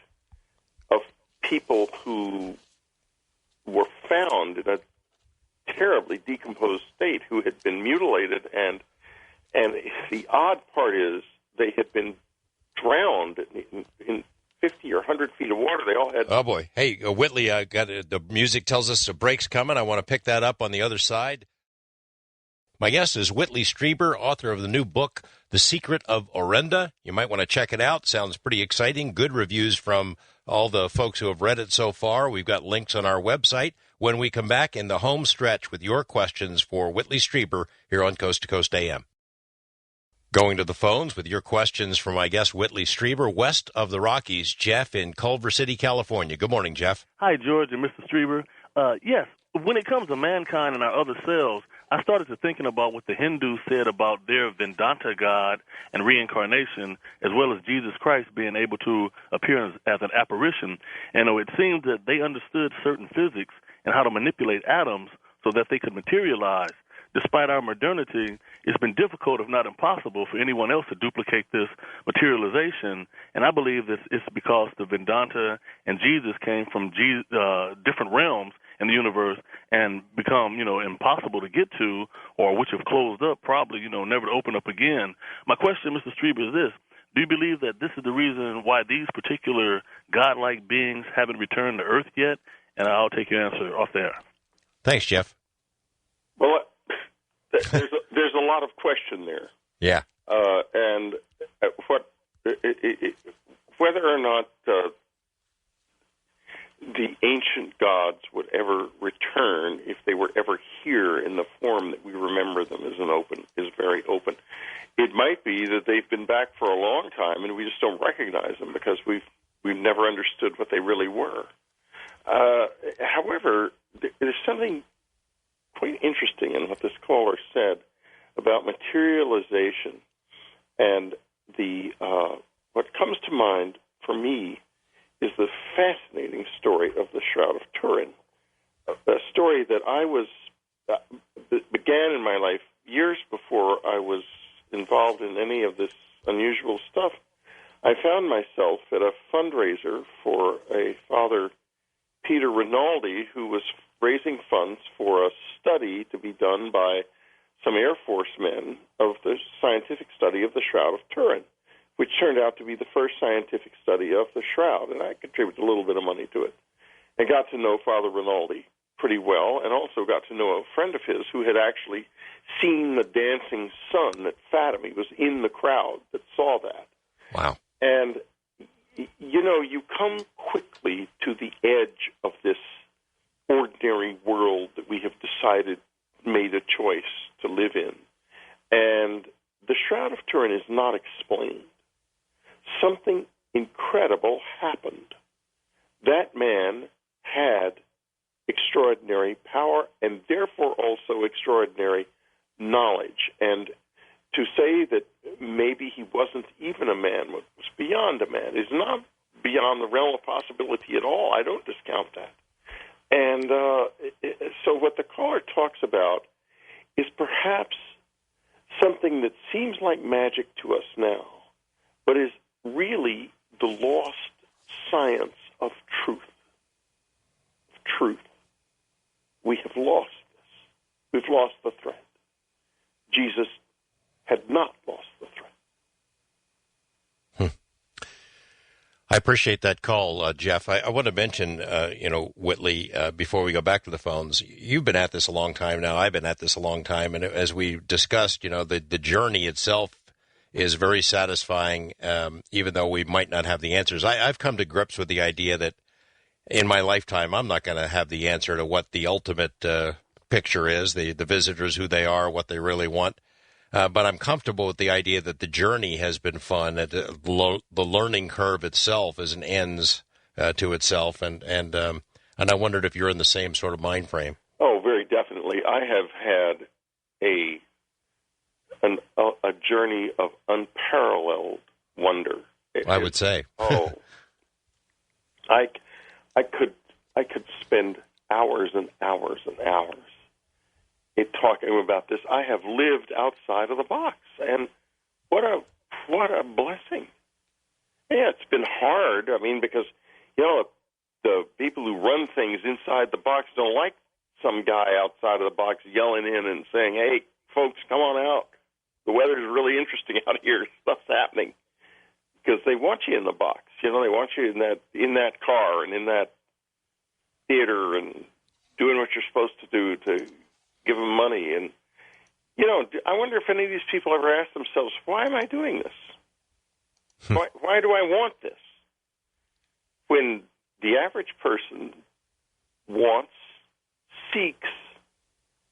of people who were found in a terribly decomposed state who had been mutilated, and the odd part is they had been drowned in 50 or 100 feet of water. They all had... Oh, boy. Hey, Whitley, the music tells us a break's coming. I want to pick that up on the other side. My guest is Whitley Strieber, author of the new book, The Secret of Orenda. You might want to check it out. Sounds pretty exciting. Good reviews from all the folks who have read it so far. We've got links on our website. When we come back in the home stretch with your questions for Whitley Strieber here on Coast to Coast AM. Going to the phones with your questions for my guest, Whitley Strieber, west of the Rockies, Jeff in Culver City, California. Good morning, Jeff. Hi, George and Mr. Strieber. Yes, when it comes to mankind and our other selves, I started to thinking about what the Hindus said about their Vedanta God and reincarnation, as well as Jesus Christ being able to appear as an apparition. And it seems that they understood certain physics and how to manipulate atoms so that they could materialize. Despite our modernity, it's been difficult, if not impossible, for anyone else to duplicate this materialization. And I believe that it's because the Vedanta and Jesus came from different realms, in the universe and become, impossible to get to, or which have closed up, probably, never to open up again. My question, Mr. Strieber, is this. Do you believe that this is the reason why these particular godlike beings haven't returned to Earth yet? And I'll take your answer off there. Thanks, Jeff. Well, there's a lot of question there. Yeah. And whether or not the ancient gods would ever return, if they were ever here in the form that we remember them, is very open. It might be that they've been back for a long time, and we just don't recognize them because we've never understood what they really were. However, there's something quite interesting in what this caller said about materialization, and what comes to mind for me is the fascinating story of the Shroud of Turin, a story that began in my life years before I was involved in any of this unusual stuff. I found myself at a fundraiser for a Father Peter Rinaldi, who was raising funds for a study to be done by some Air Force men of the scientific study of the Shroud of Turin, which turned out to be the first scientific study of the Shroud, and I contributed a little bit of money to it, and got to know Father Rinaldi pretty well, and also got to know a friend of his who had actually seen the dancing sun at Fatima. He was in the crowd that saw that. Wow. And, you come quickly to the edge of this ordinary world that we have decided made a choice to live in. And the Shroud of Turin is not explained. Something incredible happened. That man had extraordinary power and therefore also extraordinary knowledge. And to say that maybe he wasn't even a man, was beyond a man, is not beyond the realm of possibility at all. I don't discount that. And so what the caller talks about is perhaps something that seems like magic to us now, but is really the lost science of truth. We have lost this. We've lost the thread. Jesus had not lost the thread. I appreciate that call, Jeff. I want to mention, Whitley, before we go back to the phones, you've been at this a long time now. I've been at this a long time. And as we discussed, the journey itself is very satisfying, even though we might not have the answers. I've come to grips with the idea that in my lifetime, I'm not going to have the answer to what the ultimate picture is, the visitors, who they are, what they really want. But I'm comfortable with the idea that the journey has been fun. The learning curve itself is an ends to itself, and I wondered if you're in the same sort of mind frame. Oh, very definitely. I have had a journey of unparalleled wonder. I would say. I could spend hours and hours and hours talking about this. I have lived outside of the box, and what a blessing. Yeah, it's been hard. I mean, because the people who run things inside the box don't like some guy outside of the box yelling in and saying, "Hey, folks, come on out. The weather's really interesting out here. Stuff's happening." Because they want you in the box. They want you in that car and in that theater and doing what you're supposed to do to give them money. And, I wonder if any of these people ever ask themselves, why am I doing this? Why do I want this? When the average person wants, seeks,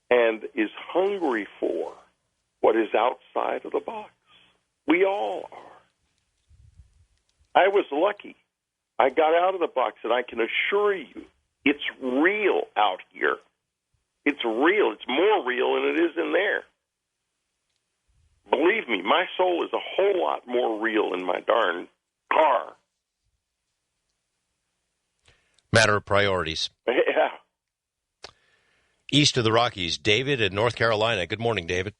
and is hungry for what is outside of the box. We all are. I was lucky. I got out of the box, and I can assure you it's real out here. It's real. It's more real than it is in there. Believe me, my soul is a whole lot more real in my darn car. Matter of priorities. Yeah. East of the Rockies, David in North Carolina. Good morning, David.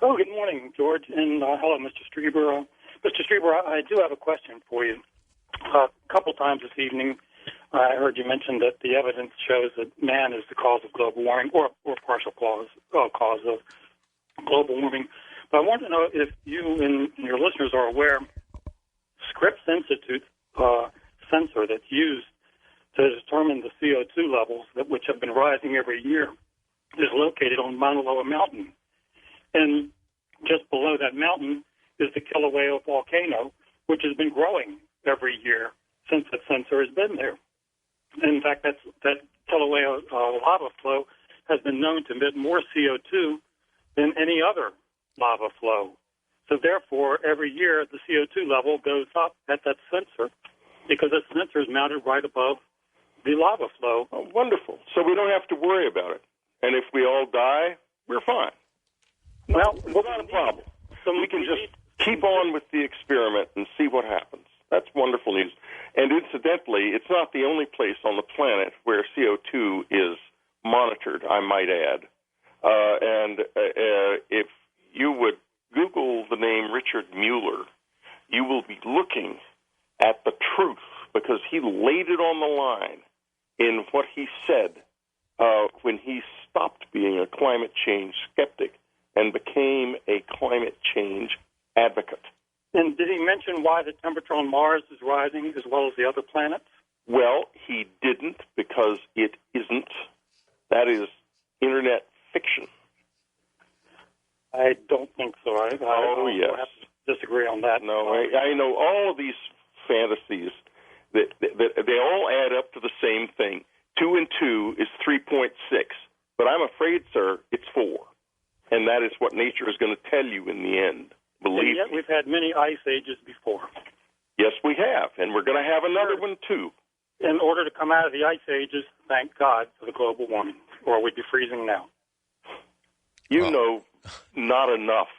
Oh, good morning, George, and hello, Mr. Strieber. Mr. Strieber, I do have a question for you. A couple times this evening, I heard you mention that the evidence shows that man is the cause of global warming, or partial cause of global warming. But I want to know if you and your listeners are aware, Scripps Institute sensor that's used to determine the CO2 levels, which have been rising every year, is located on Mauna Loa Mountain. And just below that mountain is the Kilauea volcano, which has been growing every year since that sensor has been there. In fact, that Kilauea lava flow has been known to emit more CO2 than any other lava flow. So therefore, every year the CO2 level goes up at that sensor because that sensor is mounted right above the lava flow. Oh, wonderful. So we don't have to worry about it. And if we all die, we're fine. Well, it's not a problem. So we can just keep on with the experiment and see what happens. That's wonderful news. And incidentally, it's not the only place on the planet where CO2 is monitored, I might add. If you would Google the name Richard Mueller, you will be looking at the truth, because he laid it on the line in what he said when he stopped being a climate change skeptic and became a climate change advocate. And did he mention why the temperature on Mars is rising as well as the other planets? Well, he didn't, because it isn't. That is internet fiction. I don't think so. Yes. I have to disagree on that. No, I know all of these fantasies that they all add up to the same thing. 2 and 2 is 3.6. But I'm afraid, sir, it's 4. And that is what nature is going to tell you in the end. Believe me. We've had many ice ages before. Yes, we have. And we're going to have another one, too. In order to come out of the ice ages, thank God for the global warming, or we'd be freezing now. You know, not enough.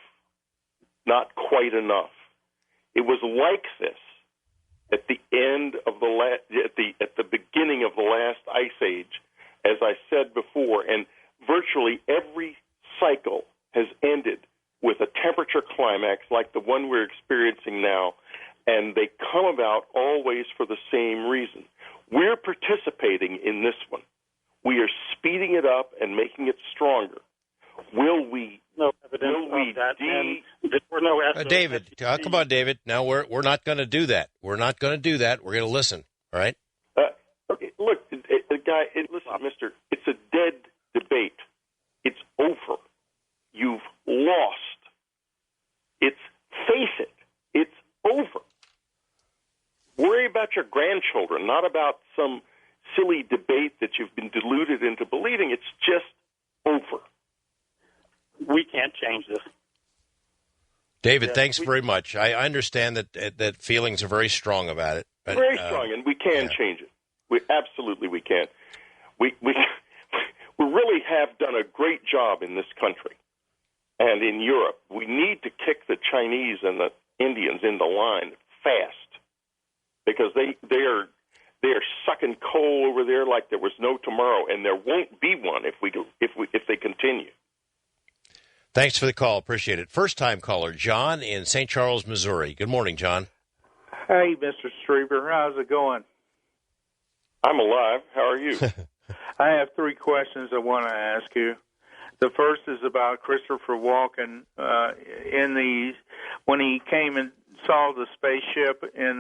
Not quite enough. It was like this at the end of at the beginning of the last ice age, as I said before, and virtually every cycle has ended with a temperature climax like the one we're experiencing now, and they come about always for the same reason. We're participating in this one. We are speeding it up and making it stronger. Will we? No evidence of that. There were no David, come on, David. Now we're not going to do that. We're not going to do that. We're going to listen. All right. Look, the guy. Listen, Mister. It's a dead debate. It's over. You've lost. Face it. It's over. Worry about your grandchildren, not about some silly debate that you've been deluded into believing. It's just over. We can't change this. David, thanks very much. I understand that feelings are very strong about it. But, very strong, and we can change it. We can. We really have done a great job in this country and in Europe. We need to kick the Chinese and the Indians in the line fast, because they are sucking coal over there like there was no tomorrow, and there won't be one if they continue. Thanks for the call. Appreciate it. First-time caller, John in St. Charles, Missouri. Good morning, John. Hey, Mr. Strieber. How's it going? I'm alive. How are you? I have 3 questions I want to ask you. The first is about Christopher Walken. When he came and saw the spaceship in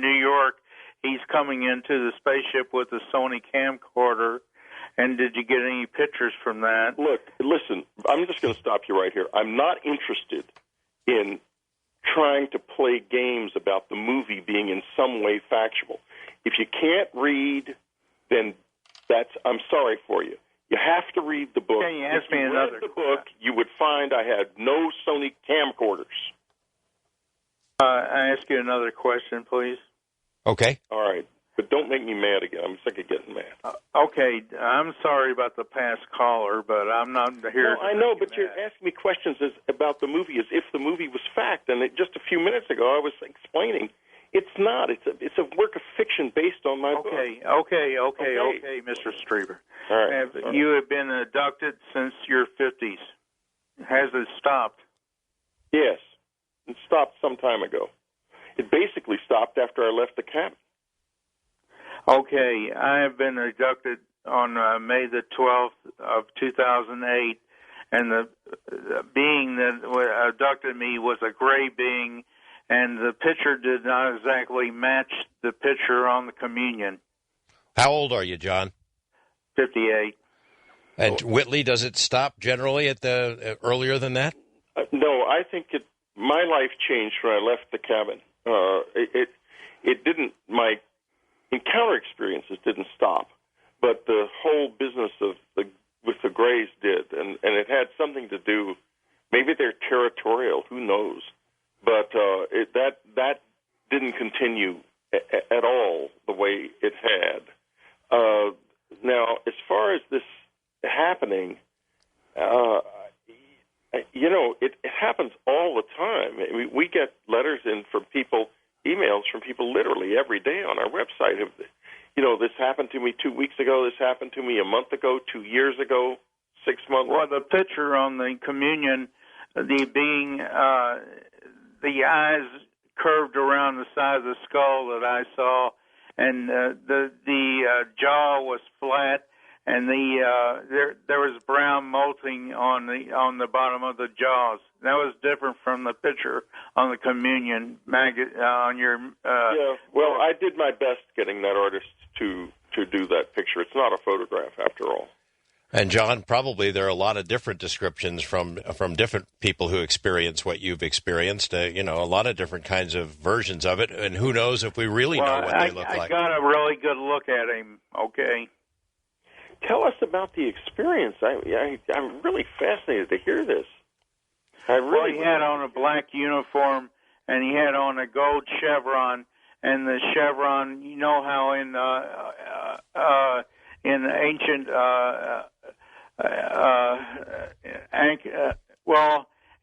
New York, he's coming into the spaceship with a Sony camcorder. And did you get any pictures from that? Look, listen, I'm just going to stop you right here. I'm not interested in trying to play games about the movie being in some way factual. If you can't read, then I'm sorry for you. You have to read the book. Can you ask me another? If you read the book, you would find I had no Sony camcorders. I ask you another question, please. Okay. All right. But don't make me mad again. I'm sick of getting mad. Okay, I'm sorry about the past caller, but I'm not here. No, I know, but you're asking me questions about the movie as if the movie was fact. And just a few minutes ago, I was explaining it's not. It's a work of fiction based on my book. Okay, Mr. Strieber. All right. You have been abducted since your 50s. Has it stopped? Yes, it stopped some time ago. It basically stopped after I left the cabin. Okay, I have been abducted on May the 12th of 2008, and the being that abducted me was a gray being, and the picture did not exactly match the picture on the communion. How old are you, John? 58. And Whitley, does it stop generally at the earlier than that? No, I think my life changed when I left the cabin. It didn't. My encounter experiences didn't stop, but the whole business with the Greys did, and it had something to do. Maybe they're territorial. Who knows? But that didn't continue at all the way it had. Now, as far as this happening, it happens all the time. I mean, we get letters in from people, emails from people literally every day on our website. This happened to me 2 weeks ago, this happened to me a month ago, 2 years ago, 6 months. Well, the picture on the communion, the being, the eyes curved around the size of the skull that I saw, and the jaw was flat, and there was brown molting on the bottom of the jaws. That was different from the picture on the communion on your. Yeah, well, I did my best getting that artist to do that picture. It's not a photograph after all. And John, probably there are a lot of different descriptions from different people who experience what you've experienced. A lot of different kinds of versions of it, and who knows if we really know what they look like. I got a really good look at him. Okay. Tell us about the experience. I'm really fascinated to hear this. He had on a black uniform, and he had on a gold chevron, and the chevron, you know how in ancient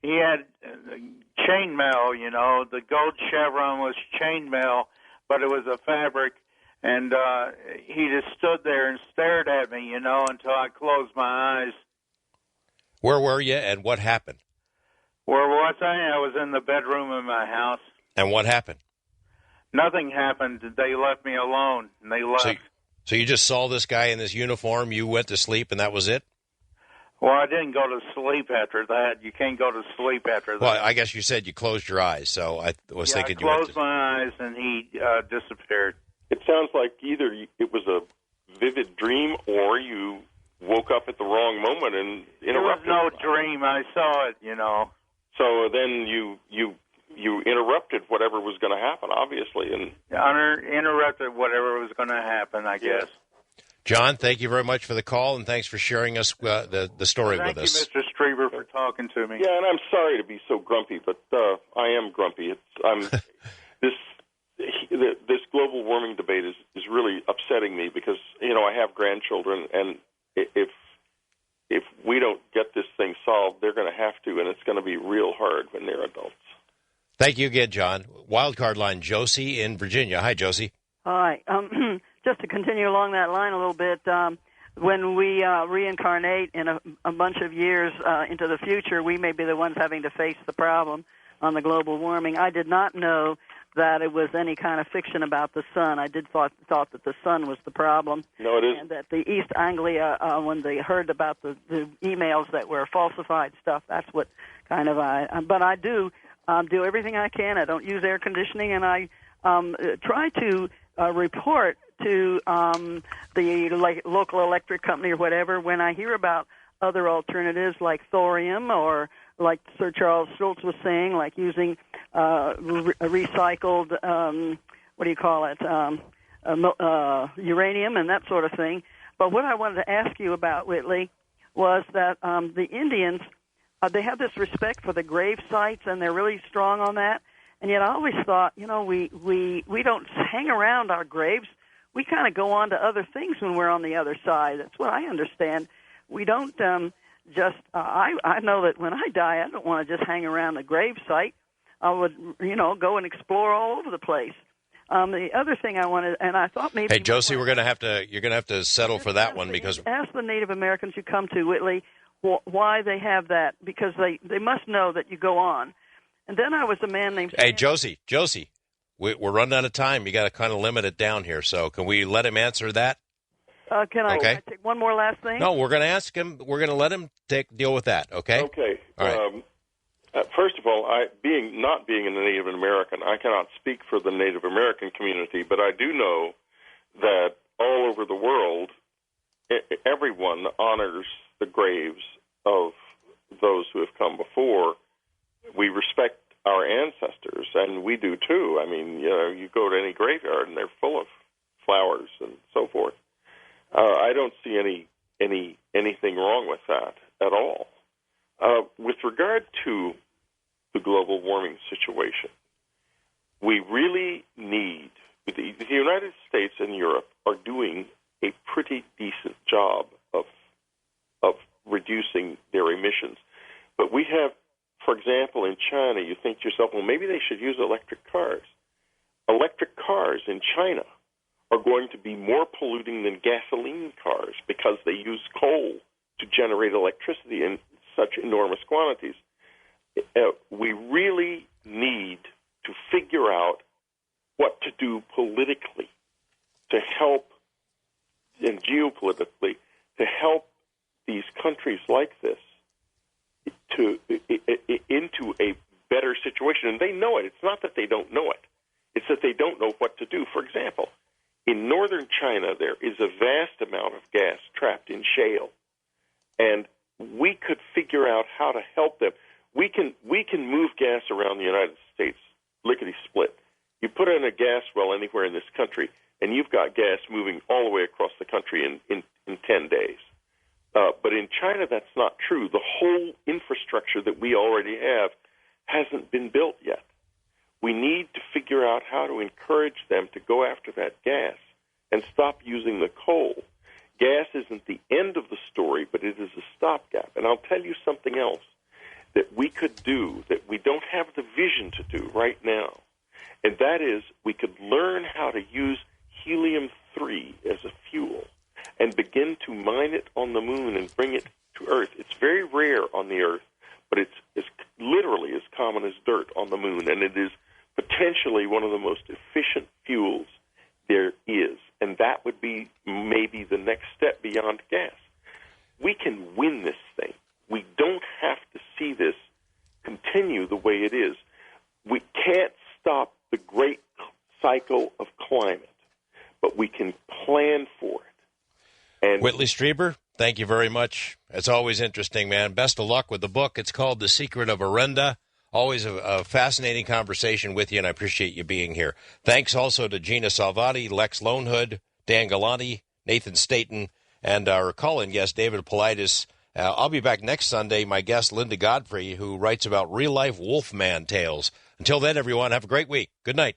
he had chainmail, the gold chevron was chainmail, but it was a fabric, and he just stood there and stared at me, until I closed my eyes. Where were you, and what happened? Where was I? I was in the bedroom in my house. And what happened? Nothing happened. They left me alone, and they left. So you just saw this guy in this uniform, you went to sleep, and that was it? Well, I didn't go to sleep after that. You can't go to sleep after that. Well, I guess you said you closed your eyes, so I was thinking you I closed my eyes, and he disappeared. It sounds like either it was a vivid dream or you woke up at the wrong moment and interrupted. It was no dream. I saw it, So then you interrupted whatever was going to happen, obviously. And interrupted whatever was going to happen, I guess. John, thank you very much for the call, and thanks for sharing us the story with us. Thank you, Mr. Strieber, for talking to me. Yeah, and I'm sorry to be so grumpy, but I am grumpy. This global warming debate is really upsetting me because, I have grandchildren, and if we don't get this thing solved, they're going to have to, and it's going to be real hard when they're adults. Thank you again, John. Wildcard line, Josie in Virginia. Hi, Josie. Hi. Just to continue along that line a little bit, when we reincarnate in a bunch of years into the future, we may be the ones having to face the problem on the global warming. I did not know that it was any kind of fiction about the sun. I did thought that the sun was the problem. No, it is. And that the East Anglia, when they heard about the emails that were falsified stuff, that's what kind of but I do everything I can. I don't use air conditioning, and I try to report to the local electric company or whatever when I hear about other alternatives like thorium or like Sir Charles Schultz was saying, like using recycled, uranium and that sort of thing. But what I wanted to ask you about, Whitley, was that the Indians, they have this respect for the grave sites, and they're really strong on that. And yet I always thought, we don't hang around our graves. We kind of go on to other things when we're on the other side. That's what I understand. We don't I know that when I die, I don't want to just hang around the grave site. I would, go and explore all over the place. The other thing I wanted, and I thought maybe... Hey, Josie, you're going to have to settle for that one because... Ask the Native Americans you come to, Whitley, why they have that, because they must know that you go on. And then I was a man named... Hey, Josie, we're running out of time. You got to kind of limit it down here. So can we let him answer that? Can I take one more last thing? No, we're going to ask him. We're going to let him deal with that. Okay. Okay. All right. First of all, not being a Native American, I cannot speak for the Native American community, but I do know that all over the world, everyone honors the graves of those who have come before. We respect our ancestors, and we do too. I mean, you go to any graveyard and they're full of flowers and so forth. I don't see anything wrong with that at all. With regard to the global warming situation, we really need the United States and Europe are doing a pretty decent job of reducing their emissions, but we have. For example, in China, you think to yourself, well, maybe they should use electric cars. Electric cars in China are going to be more polluting than gasoline cars because they use coal to generate electricity in such enormous quantities. We really need to figure out what to do politically to help, and geopolitically, to help these countries like this into a better situation. And they know it. It's not that they don't know it. It's that they don't know what to do. For example, in northern China, there is a vast amount of gas trapped in shale. And we could figure out how to help them. We can move gas around the United States, lickety-split. You put in a gas well anywhere in this country, and you've got gas moving all the way across the country in 10 days. But in China, that's not true. The whole infrastructure that we already have hasn't been built yet. We need to figure out how to encourage them to go after that gas and stop using the coal. Gas isn't the end of the story, but it is a stopgap. And I'll tell you something else that we could do that we don't have the vision to do right now, and that is we could learn how to use helium-3 as a fuel and begin to mine it on the moon and bring it to Earth. It's very rare on the Earth, but it's literally as common as dirt on the moon, and it is potentially one of the most efficient fuels there is, and that would be maybe the next step beyond gas. We can win this thing. We don't have to see this continue the way it is. We can't stop the great cycle of climate, but we can plan for it. And Whitley Strieber, thank you very much. It's always interesting, man. Best of luck with the book. It's called The Secret of Orenda. Always a fascinating conversation with you, and I appreciate you being here. Thanks also to Gina Salvati, Lex Lonehood, Dan Galante, Nathan Staten, and our call-in guest, David Paulides. I'll be back next Sunday. My guest, Linda Godfrey, who writes about real-life Wolfman tales. Until then, everyone, have a great week. Good night.